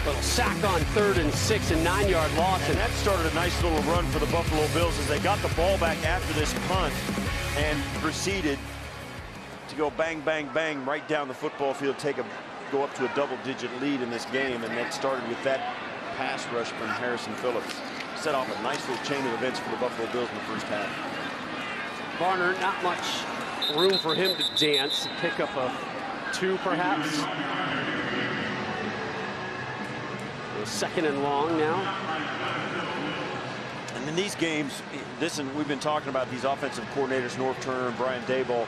Little sack on 3rd and 6 and 9-yard loss.
And that started a nice little run for the Buffalo Bills as they got the ball back after this punt and proceeded to go bang, bang, bang right down the football field, go up to a double-digit lead in this game, and that started with that pass rush from Harrison Phillips. Set off a nice little chain of events for the Buffalo Bills in the first half.
Barner, not much room for him to dance. Pick up a 2, perhaps. A 2nd and long now.
And in these games, listen, we've been talking about these offensive coordinators, Norv Turner and Brian Daboll.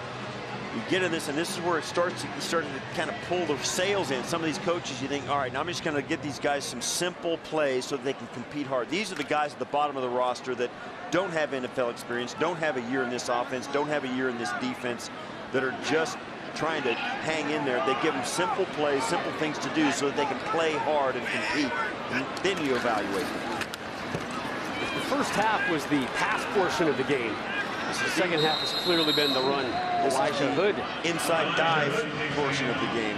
You get in this, and this is where it starts to kind of pull the sails in. Some of these coaches, you think, all right, now I'm just going to get these guys some simple plays so that they can compete hard. These are the guys at the bottom of the roster that don't have NFL experience, don't have a year in this offense, don't have a year in this defense, that are just trying to hang in there. They give them simple plays, simple things to do so that they can play hard and compete, and then you evaluate them.
The first half was the pass portion of the game. The second half has clearly been the run. Elijah Hood.
Inside dive portion of the game.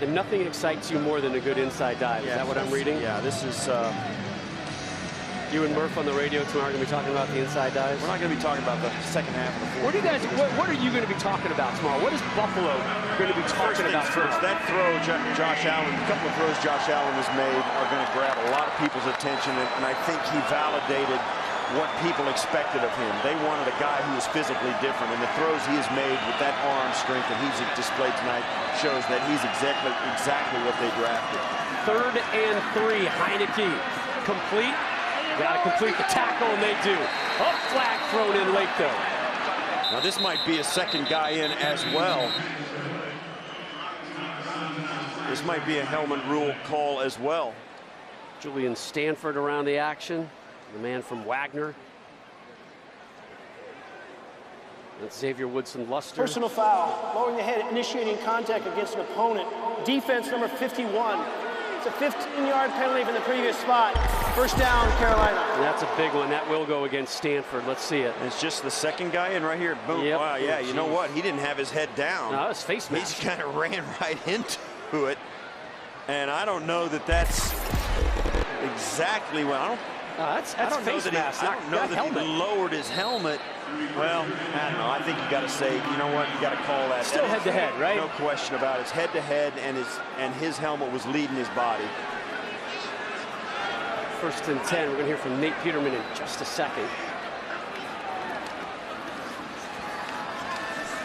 And nothing excites you more than a good inside dive. Is that what I'm reading?
Yeah, this is...
You and Murph on the radio tomorrow are going to be talking about the inside dives?
We're not going to be talking about the second half of the fourth.
What are you going to be talking about tomorrow? What is Buffalo going to be talking about
first? That throw, Josh Allen, a couple of throws Josh Allen has made are going to grab a lot of people's attention, and I think he validated what people expected of him. They wanted a guy who was physically different, and the throws he has made with that arm strength that he's displayed tonight shows that he's exactly what they drafted.
3rd and 3, Heineke complete. Got to complete the tackle, and they do. Up flag thrown in late, though.
Now this might be a second guy in as well. This might be a helmet rule call as well.
Julian Stanford around the action. The man from Wagner. That's Xavier Woodson-Luster.
Personal foul, lowering the head, initiating contact against an opponent. Defense number 51. It's a 15-yard penalty from the previous spot. First down, Carolina.
And that's a big one. That will go against Stanford. Let's see it.
It's just the second guy in right here. Boom.
Yep.
Wow, yeah,
Oh,
you know what? He didn't have his head down.
No, his face
He
mask.
just kind of ran right into it. And I don't know that that's exactly what.
That's
I don't
face
know that
mask,
I
not
don't know that
helmet.
he lowered his helmet. Well, I don't know. I think you got to say, you know what? You got to call that.
Still head-to-head, right?
No question about it. It's head-to-head, and his helmet was leading his body.
First and 10. We're going to hear from Nate Peterman in just a second.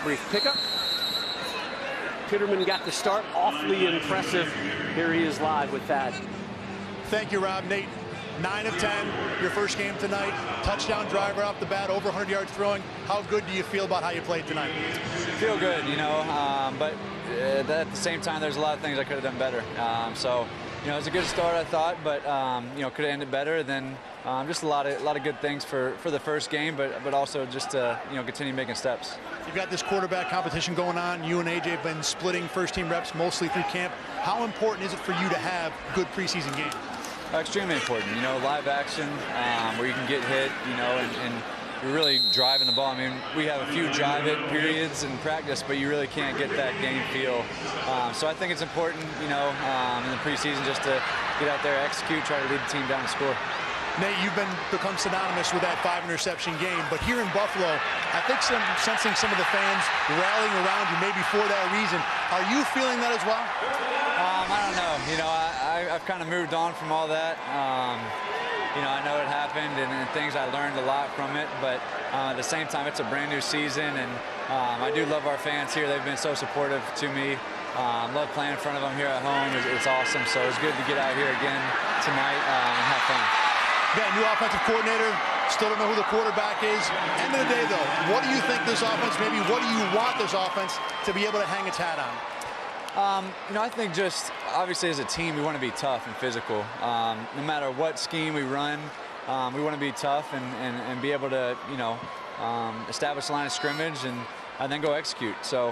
Brief pickup. Peterman got the start. Awfully impressive. Here he is live with that.
Thank you, Rob. Nate, 9 of 10, your first game tonight. Touchdown driver off the bat, over 100 yards throwing. How good do you feel about how you played tonight?
Feel good, you know, but at the same time, there's a lot of things I could have done better. So, you know, it was a good start, I thought, but you know, could have ended better. Then just a lot of good things for the first game, but also just to, you know, continue making steps.
You've got this quarterback competition going on. You and AJ have been splitting first-team reps mostly through camp. How important is it for you to have good preseason games?
Extremely important, you know, live action where you can get hit, you know, and you're really driving the ball. I mean, we have a few drive it periods in practice, but you really can't get that game feel. So I think it's important, you know, in the preseason just to get out there, execute, try to lead the team down and score.
Nate, you've become synonymous with that 5-interception game, but here in Buffalo, I think sensing some of the fans rallying around you maybe for that reason. Are you feeling that as well?
I don't know. You know, I've kind of moved on from all that. You know, I know it happened and things I learned a lot from it, but at the same time, it's a brand new season, and I do love our fans here. They've been so supportive to me. Love playing in front of them here at home. It's awesome. So it's good to get out here again tonight and have fun.
Yeah, new offensive coordinator. Still don't know who the quarterback is. End of the day, though, what do you think this offense, maybe what do you want this offense to be able to hang its hat on?
You know, I think just obviously as a team, we want to be tough and physical. No matter what scheme we run, we want to be tough and be able to, you know, establish a line of scrimmage and then go execute. So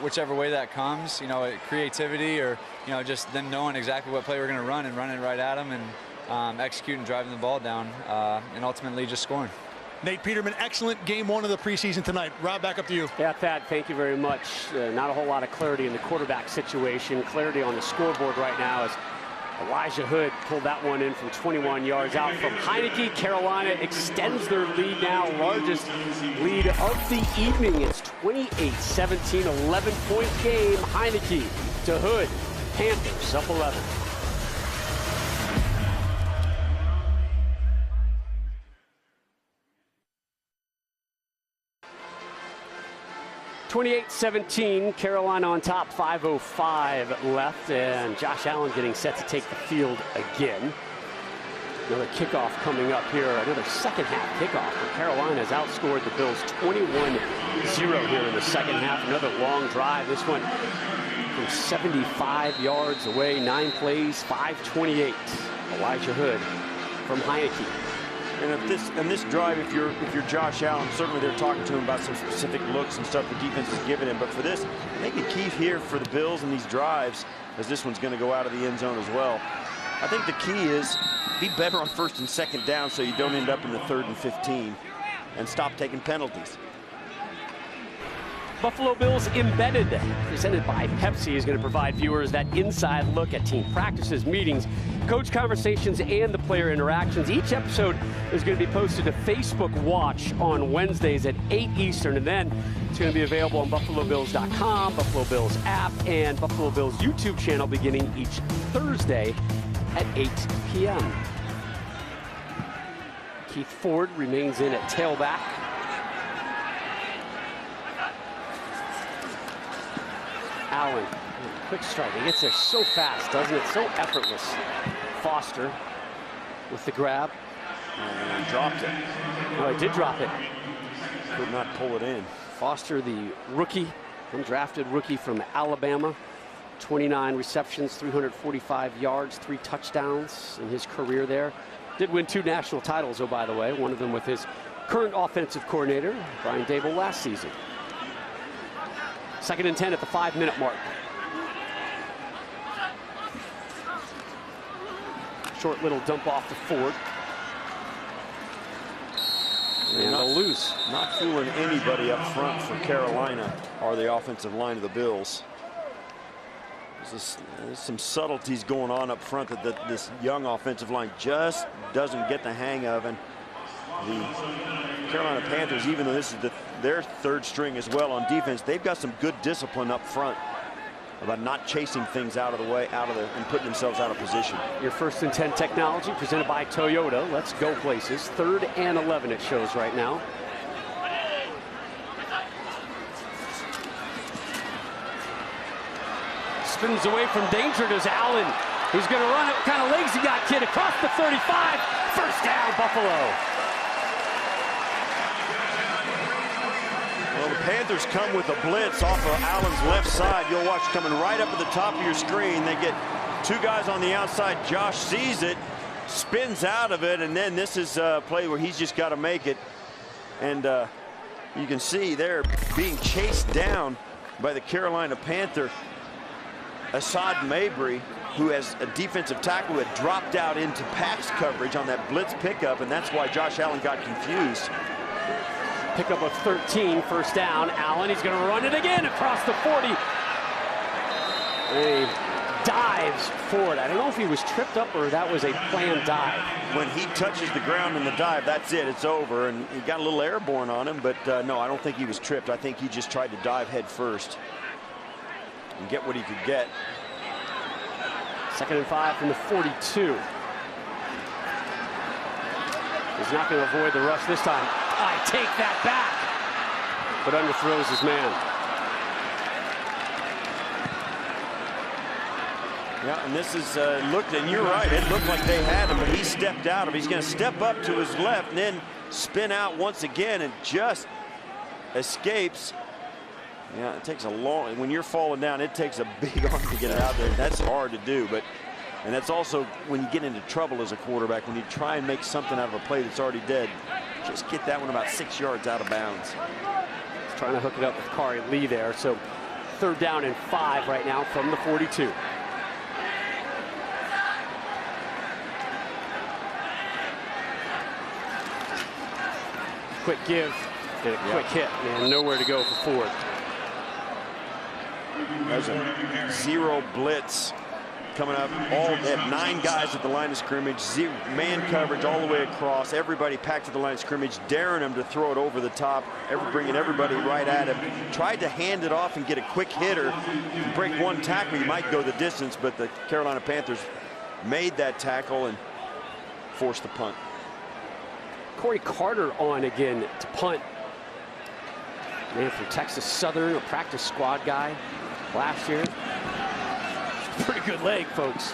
whichever way that comes, you know, creativity or, you know, just them knowing exactly what play we're going to run and running right at them and executing, driving the ball down, and ultimately just scoring.
Nate Peterman, excellent game one of the preseason tonight. Rob, back up to you.
Yeah, Thad, thank you very much. Not a whole lot of clarity in the quarterback situation. Clarity on the scoreboard right now as Elijah Hood pulled that one in from 21 yards out from Heineke. Carolina extends their lead now, largest lead of the evening. It's 28-17, 11-point game. Heineke to Hood. Panthers up 11. 28-17, Carolina on top, 5:05 left, and Josh Allen getting set to take the field again. Another kickoff coming up here, another second half kickoff. Carolina has outscored the Bills 21-0 here in the second half. Another long drive. This one from 75 yards away, 9 plays, 5:28. Elijah Hood from Heineke.
And this drive, if you're Josh Allen, certainly they're talking to him about some specific looks and stuff the defense is giving him. But for this, I think the key here for the Bills in these drives, as this one's going to go out of the end zone as well, I think the key is be better on first and second down so you don't end up in the 3rd and 15 and stop taking penalties.
Buffalo Bills Embedded, presented by Pepsi, is going to provide viewers that inside look at team practices, meetings, coach conversations, and the player interactions. Each episode is going to be posted to Facebook Watch on Wednesdays at 8 Eastern, and then it's going to be available on BuffaloBills.com, Buffalo Bills app, and Buffalo Bills YouTube channel beginning each Thursday at 8 p.m. Keith Ford remains in at tailback. Allen, quick strike. He gets there so fast, doesn't it? So effortless. Foster with the grab.
And dropped it.
No, he did drop it.
Could not pull it in.
Foster, the rookie, undrafted rookie from Alabama. 29 receptions, 345 yards, 3 touchdowns in his career there. Did win 2 national titles, oh, by the way. One of them with his current offensive coordinator, Brian Dable, last season. 2nd and 10 at the 5-minute mark. Short little dump off to Ford. And a loose.
Not fooling anybody up front for Carolina or the offensive line of the Bills. There's some subtleties going on up front that this young offensive line just doesn't get the hang of. And the Carolina Panthers, even though this is their third string as well on defense, they've got some good discipline up front about not chasing things out of the way, and putting themselves out of position.
Your 1st and 10 technology presented by Toyota. Let's go places. 3rd and 11 it shows right now. Spins away from danger. Does Allen. He's going to run it. What kind of legs he got, kid? Across the 35. First down, Buffalo.
Well, the Panthers come with a blitz off of Allen's left side. You'll watch coming right up at the top of your screen. They get 2 guys on the outside. Josh sees it, spins out of it, and then this is a play where he's just got to make it. And you can see they're being chased down by the Carolina Panther, Assad Mabry, who has a defensive tackle that dropped out into pass coverage on that blitz pickup, and that's why Josh Allen got confused.
Pickup of 13, first down. Allen, he's going to run it again across the 40. He dives forward. I don't know if he was tripped up or that was a planned dive.
When he touches the ground in the dive, that's it. It's over. And he got a little airborne on him, but no, I don't think he was tripped. I think he just tried to dive head first and get what he could get.
2nd and 5 from the 42. He's not going to avoid the rush this time. I take that back, but underthrows his man.
Yeah, and this is looked, and you're right, it looked like they had him, but he stepped out of it. He's going to step up to his left and then spin out once again and just escapes. Yeah, it takes a long, when you're falling down, it takes a big arm to get it out there. That's hard to do, and that's also when you get into trouble as a quarterback, when you try and make something out of a play that's already dead. Just get that one about 6 yards out of bounds.
He's trying to hook it up with Kari Lee there. So 3rd down and 5 right now from the 42. Quick give and a quick hit, and nowhere to go for Ford.
There's a zero blitz coming up. All at 9 guys at the line of scrimmage, man coverage all the way across. Everybody packed to the line of scrimmage, daring him to throw it over the top, bringing everybody right at him. Tried to hand it off and get a quick hitter. Break one tackle, you might go the distance, but the Carolina Panthers made that tackle and forced the punt.
Corey Carter on again to punt. Man from Texas Southern, a practice squad guy last year. Pretty good leg, folks.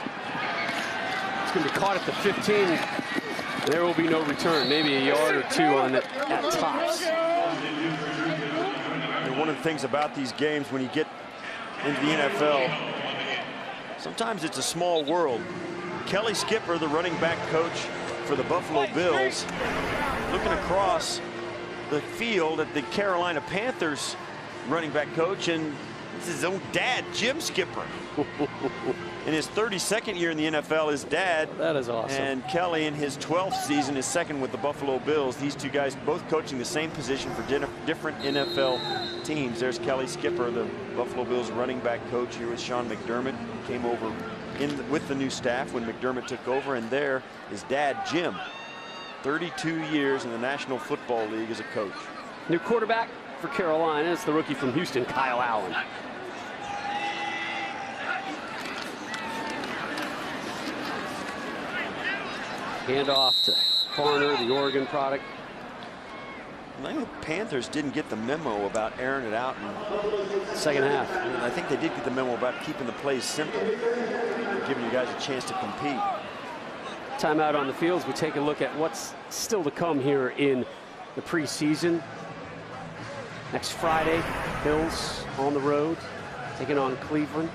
It's going to be caught at the 15. There will be no return. Maybe a yard or 2 on it at tops.
And one of the things about these games when you get into the NFL, sometimes it's a small world. Kelly Skipper, the running back coach for the Buffalo Bills, looking across the field at the Carolina Panthers running back coach, and it's his own dad, Jim Skipper. In his 32nd year in the NFL, his dad.
That is awesome.
And Kelly in his 12th season, his second with the Buffalo Bills. These 2 guys both coaching the same position for different NFL teams. There's Kelly Skipper, the Buffalo Bills running back coach here with Sean McDermott. Came over with the new staff when McDermott took over. And there is dad, Jim. 32 years in the National Football League as a coach.
New quarterback for Carolina. It's the rookie from Houston, Kyle Allen. Handoff to Farner, the Oregon product.
I think the Panthers didn't get the memo about airing it out in
the 2nd half.
I think they did get the memo about keeping the plays simple, giving you guys a chance to compete.
Timeout on the fields. We take a look at what's still to come here in the preseason. Next Friday, Bills on the road, taking on Cleveland.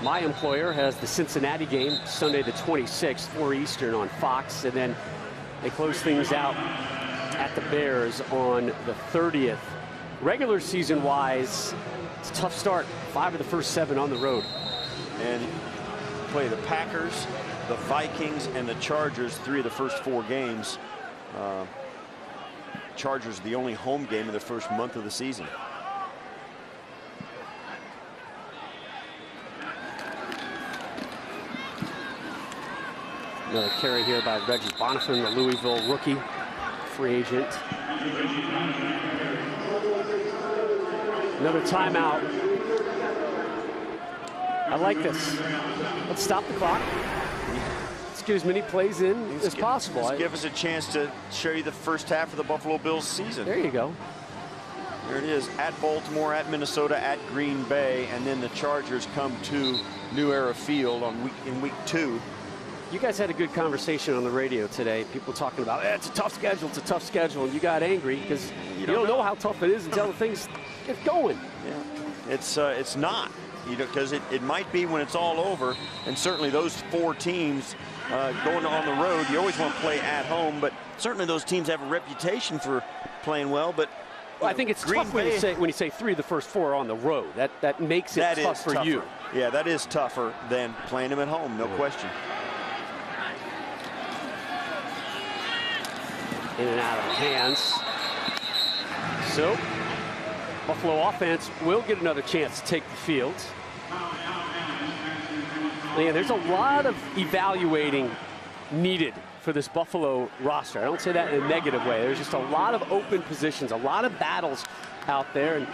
My employer has the Cincinnati game Sunday the 26th, 4 Eastern on Fox, and then they close things out at the Bears on the 30th. Regular season wise, it's a tough start. 5 of the first 7 on the road.
And play the Packers, the Vikings and the Chargers 3 of the first 4 games. Chargers the only home game in the first month of the season.
Another carry here by Reggie Bonifant, the Louisville rookie, free agent. Another timeout. I like this. Let's stop the clock. Let's get as many plays in as possible.
Let's give us a chance to show you the first half of the Buffalo Bills season.
There you go.
There it is, at Baltimore, at Minnesota, at Green Bay, and then the Chargers come to New Era Field in week 2.
You guys had a good conversation on the radio today. People talking about, it's a tough schedule, it's a tough schedule. And you got angry because you don't know how tough it is until the things get going.
Yeah, it's not, because it might be when it's all over. And certainly those 4 teams going on the road, you always want to play at home, but certainly those teams have a reputation for playing well. But
I think it's tough when you say 3 of the first 4 on the road. That makes it tough for you.
Yeah, that is tougher than playing them at home, no question.
In and out of the hands. So, Buffalo offense will get another chance to take the field. Yeah, there's a lot of evaluating needed for this Buffalo roster. I don't say that in a negative way. There's just a lot of open positions, a lot of battles out there, and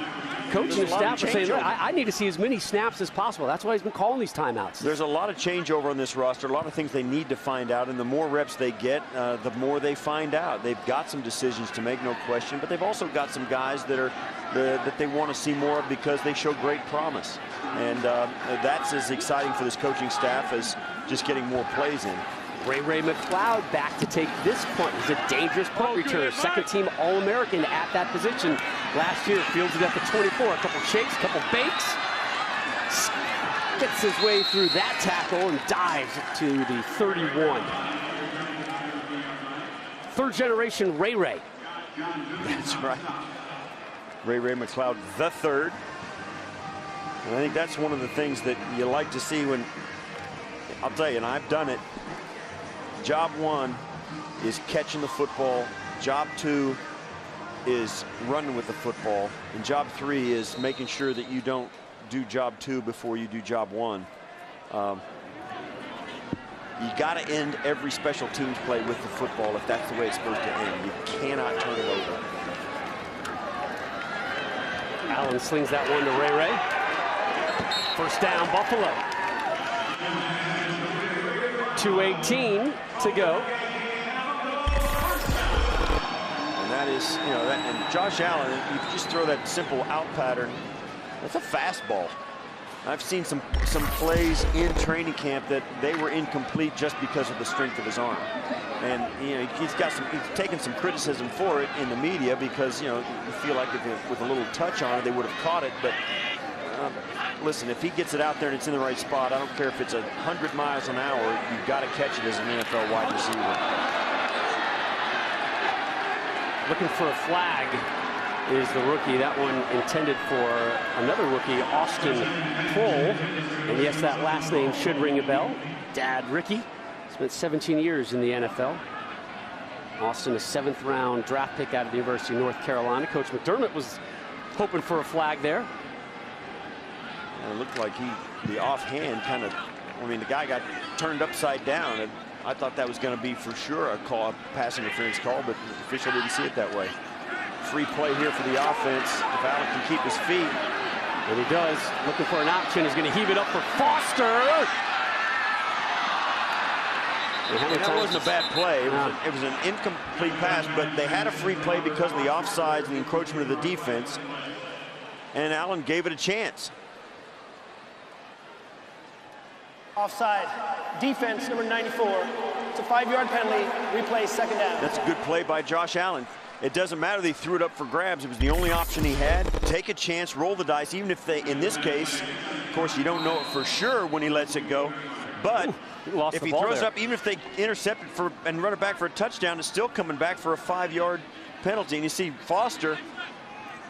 coaching and staff are saying, look, I need to see as many snaps as possible. That's why he's been calling these timeouts.
There's a lot of changeover on this roster, a lot of things they need to find out, and the more reps they get, the more they find out. They've got some decisions to make, no question, but they've also got some guys that they want to see more of because they show great promise. And that's as exciting for this coaching staff as just getting more plays in.
Ray McLeod back to take this punt. He's a dangerous punt returner. Second-team All-American at that position last year. Fields it at the 24. A couple shakes, a couple bakes. Gets his way through that tackle and dives to the 31. Third-generation Ray.
That's right. Ray McLeod the third. And I think that's one of the things that you like to see when, I'll tell you, and I've done it, job 1 is catching the football. Job 2 is running with the football. And job 3 is making sure that you don't do job 2 before you do job 1. You got to end every special teams play with the football if that's the way it's supposed to end. You cannot turn it over.
Allen slings that one to Ray. First down, Buffalo. 2:18 to go.
And that is, and Josh Allen, you just throw that simple out pattern. That's a fastball. I've seen some plays in training camp that they were incomplete just because of the strength of his arm. And he's taken some criticism for it in the media because you feel like with a little touch on it they would have caught it. But listen, if he gets it out there and it's in the right spot, I don't care if it's 100 miles an hour, you've got to catch it as an NFL wide receiver.
Looking for a flag is the rookie. That one intended for another rookie, Austin Prohl. And yes, that last name should ring a bell. Dad Ricky spent 17 years in the NFL. Austin, a 7th-round draft pick out of the University of North Carolina. Coach McDermott was hoping for a flag there.
And it looked like the offhand the guy got turned upside down. And I thought that was going to be for sure a pass interference call, but the official didn't see it that way. Free play here for the offense. If Allen can keep his feet.
And he does. Looking for an option. He's going to heave it up for Foster.
That wasn't a bad play. It was an incomplete pass, but they had a free play because of the offsides and the encroachment of the defense. And Allen gave it a chance.
Offside. Defense, number 94. It's a 5-yard penalty. Replay, second down.
That's a good play by Josh Allen. It doesn't matter they threw it up for grabs. It was the only option he had. Take a chance, roll the dice, even if they, in this case, of course, you don't know it for sure when he lets it go. But if he throws up, even if they intercept it and run it back for a touchdown, it's still coming back for a 5-yard penalty. And you see Foster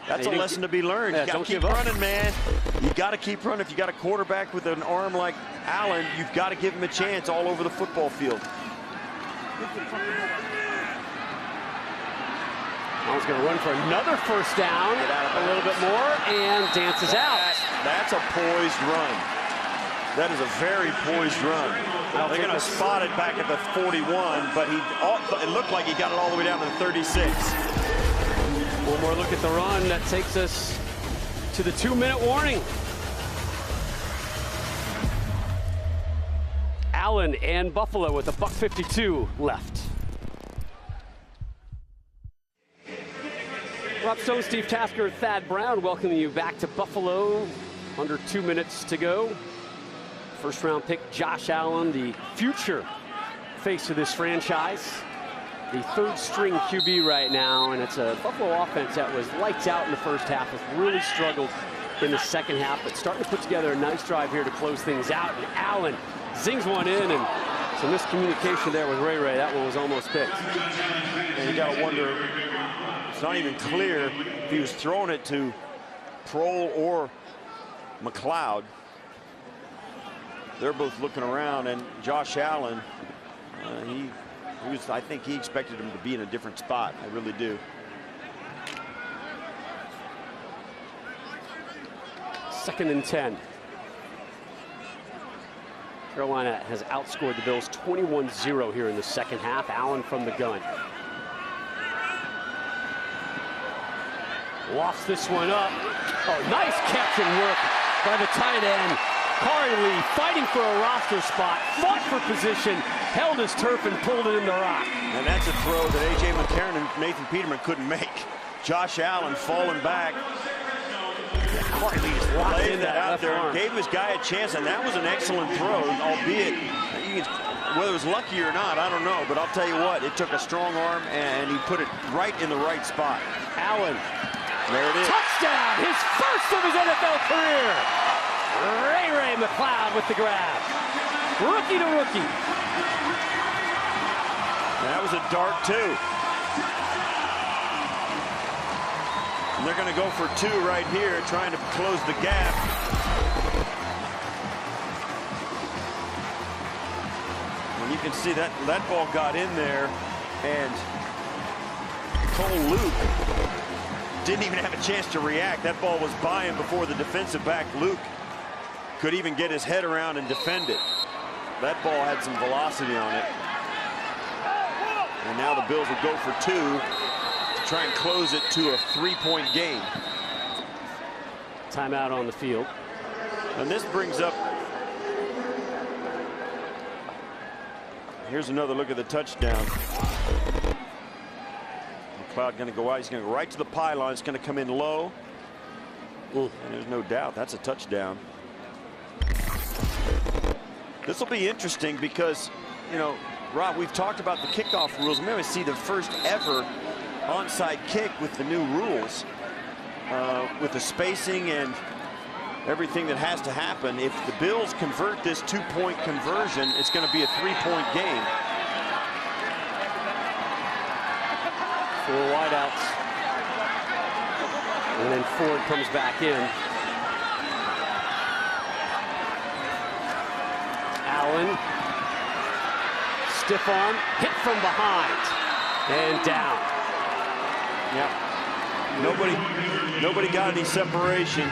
That's a lesson to be learned.
Yeah,
you got to keep running, man. You got to keep running. If you got a quarterback with an arm like Allen, you've got to give him a chance all over the football field.
Allen's going to run for another first down, a little bit more, and dances out.
That's a poised run. That is a very poised run. They're going to spot it back at the 41, but it looked like he got it all the way down to the 36.
One more look at the run. That takes us to the 2-minute warning. Allen and Buffalo with a $1:52 left. Rob Stone, Steve Tasker, Thad Brown welcoming you back to Buffalo. Under 2 minutes to go. First-round pick Josh Allen, the future face of this franchise. The third-string QB right now, and it's a Buffalo offense that was lights out in the first half, has really struggled in the second half, but starting to put together a nice drive here to close things out. And Allen zings one in, and some miscommunication there with Ray. That one was almost picked.
And you got to wonder, it's not even clear if he was throwing it to Prohl or McLeod. They're both looking around, and Josh Allen, I think he expected him to be in a different spot. I really do.
Second and 10. Carolina has outscored the Bills 21-0 here in the second half. Allen from the gun. Lofts this one up. Oh, nice catch and work by the tight end. Corey Lee fighting for a roster spot, fought for position, held his turf and pulled it in the rock.
And that's a throw that A.J. McCarron and Nathan Peterman couldn't make. Josh Allen falling back.
Corey Lee just locked in
that out there,
arm.
gave his guy a chance, and that was an excellent throw, albeit whether it was lucky or not, I don't know, but I'll tell you what, it took a strong arm, and he put it right in the right spot.
Allen.
There it is.
Touchdown! His first of his NFL career. Ray McLeod with the grab. Rookie to rookie.
And that was a dart, too. And they're going to go for two right here, trying to close the gap. And you can see that ball got in there, and Cole Luke didn't even have a chance to react. That ball was by him before the defensive back, Luke, could even get his head around and defend it. That ball had some velocity on it. And now the Bills will go for two to try and close it to a 3-point game.
Timeout on the field.
And this brings up, here's another look at the touchdown. McLeod going to go out. He's going to go right to the pylon. It's going to come in low. And there's no doubt that's a touchdown. This will be interesting because, you know, Rob, we've talked about the kickoff rules. We're going to see the first ever onside kick with the new rules, with the spacing and everything that has to happen. If the Bills convert this 2-point conversion, it's going to be a 3-point game.
4 wideouts. And then Ford comes back in. Allen. Stiff arm, hit from behind. And down.
Yep. Nobody got any separation.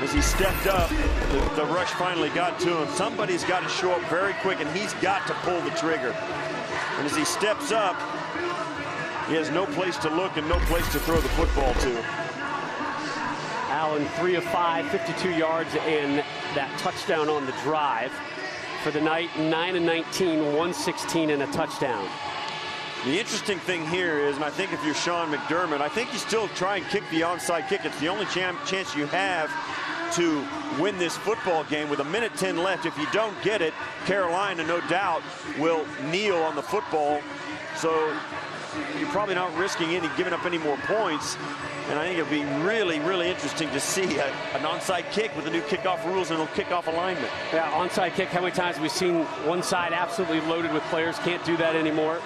As he stepped up, the rush finally got to him. Somebody's got to show up very quick, and he's got to pull the trigger. And as he steps up, he has no place to look and no place to throw the football to.
Allen 3 of 5, 52 yards, and that touchdown on the drive. For the night, 9 of 19, 116 and a touchdown.
The interesting thing here is, and I think if you're Sean McDermott, I think you still try and kick the onside kick. It's the only chance you have to win this football game with 1:10 left. If you don't get it, Carolina, no doubt, will kneel on the football. So you're probably not risking giving up any more points. And I think it'll be really, really interesting to see an onside kick with the new kickoff rules and a kickoff alignment.
Yeah, onside kick, how many times have we seen one side absolutely loaded with players? Can't do that anymore.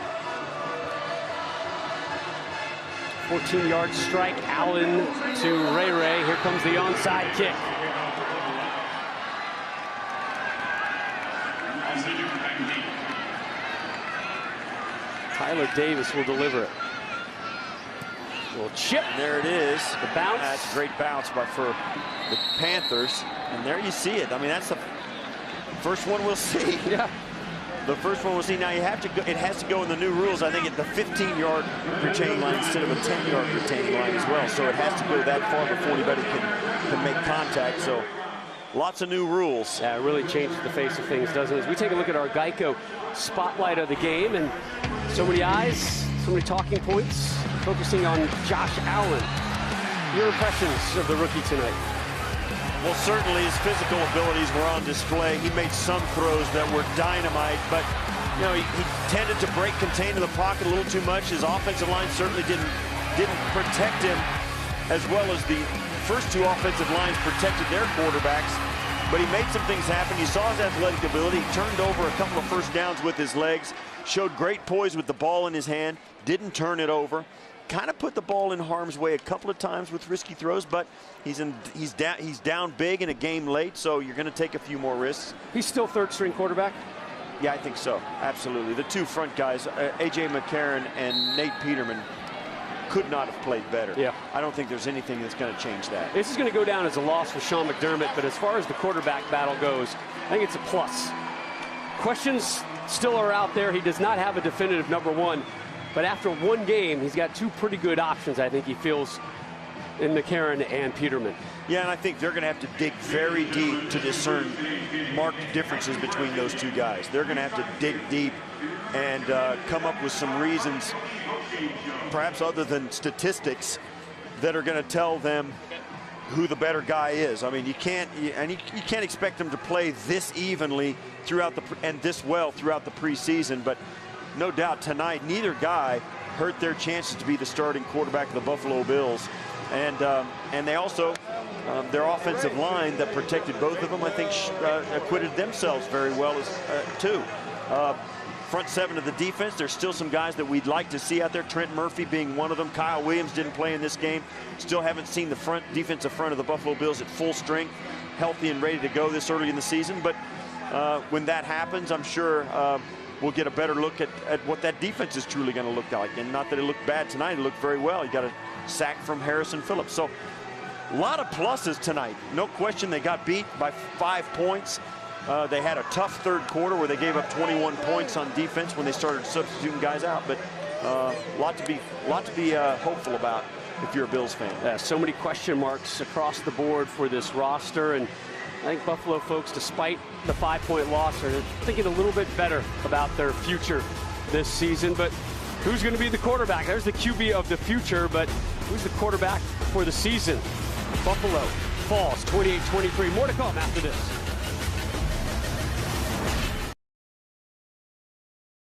14-yard strike. Allen to Ray. Here comes the onside kick. Tyler Davis will deliver it. Little chip.
There it is.
The bounce.
That's a great bounce for the Panthers. And there you see it. I mean, that's the first one we'll see.
Yeah.
The first one we'll see. Now you have to go, it has to go in the new rules. I think at the 15-yard retaining line instead of a 10-yard retaining line as well. So it has to go that far before anybody can make contact. So lots of new rules.
Yeah, it really changes the face of things, doesn't it? As we take a look at our Geico spotlight of the game, and so many eyes, so many talking points, focusing on Josh Allen. Your impressions of the rookie tonight?
Well, certainly his physical abilities were on display. He made some throws that were dynamite, but you know, he tended to break contain in the pocket a little too much. His offensive line certainly didn't protect him as well as the first two offensive lines protected their quarterbacks. But he made some things happen. You saw his athletic ability. He turned over a couple of first downs with his legs, showed great poise with the ball in his hand, didn't turn it over. Kind of put the ball in harm's way a couple of times with risky throws, but he's down big in a game late, so you're going to take a few more risks.
He's still third-string quarterback?
Yeah, I think so. Absolutely. The two front guys, A.J. McCarron and Nate Peterman, could not have played better.
Yeah.
I don't think there's anything that's going to change that.
This is going to go down as a loss for Sean McDermott, but as far as the quarterback battle goes, I think it's a plus. Questions still are out there. He does not have a definitive number one. But after one game, he's got two pretty good options, I think he feels, in McCarron and Peterman.
Yeah, and I think they're going to have to dig very deep to discern marked differences between those two guys. They're going to have to dig deep and come up with some reasons, perhaps other than statistics, that are going to tell them who the better guy is. I mean, you can't expect them to play this evenly throughout and this well throughout the preseason, but no doubt tonight, neither guy hurt their chances to be the starting quarterback of the Buffalo Bills. And they also, their offensive line that protected both of them, I think, acquitted themselves very well too. Front seven of the defense, there's still some guys that we'd like to see out there. Trent Murphy being one of them. Kyle Williams didn't play in this game. Still haven't seen the defensive front of the Buffalo Bills at full strength, healthy and ready to go this early in the season. But when that happens, I'm sure we'll get a better look at what that defense is truly going to look like. And not that it looked bad tonight, it looked very well. You got a sack from Harrison Phillips. So a lot of pluses tonight. No question they got beat by 5 points. They had a tough third quarter where they gave up 21 points on defense when they started substituting guys out. But a lot to be hopeful about if you're a Bills fan.
Yeah, so many question marks across the board for this roster. And I think Buffalo folks, despite the 5-point loss, are thinking a little bit better about their future this season. But who's going to be the quarterback? There's the QB of the future, but who's the quarterback for the season? Buffalo falls 28-23. More to come after this.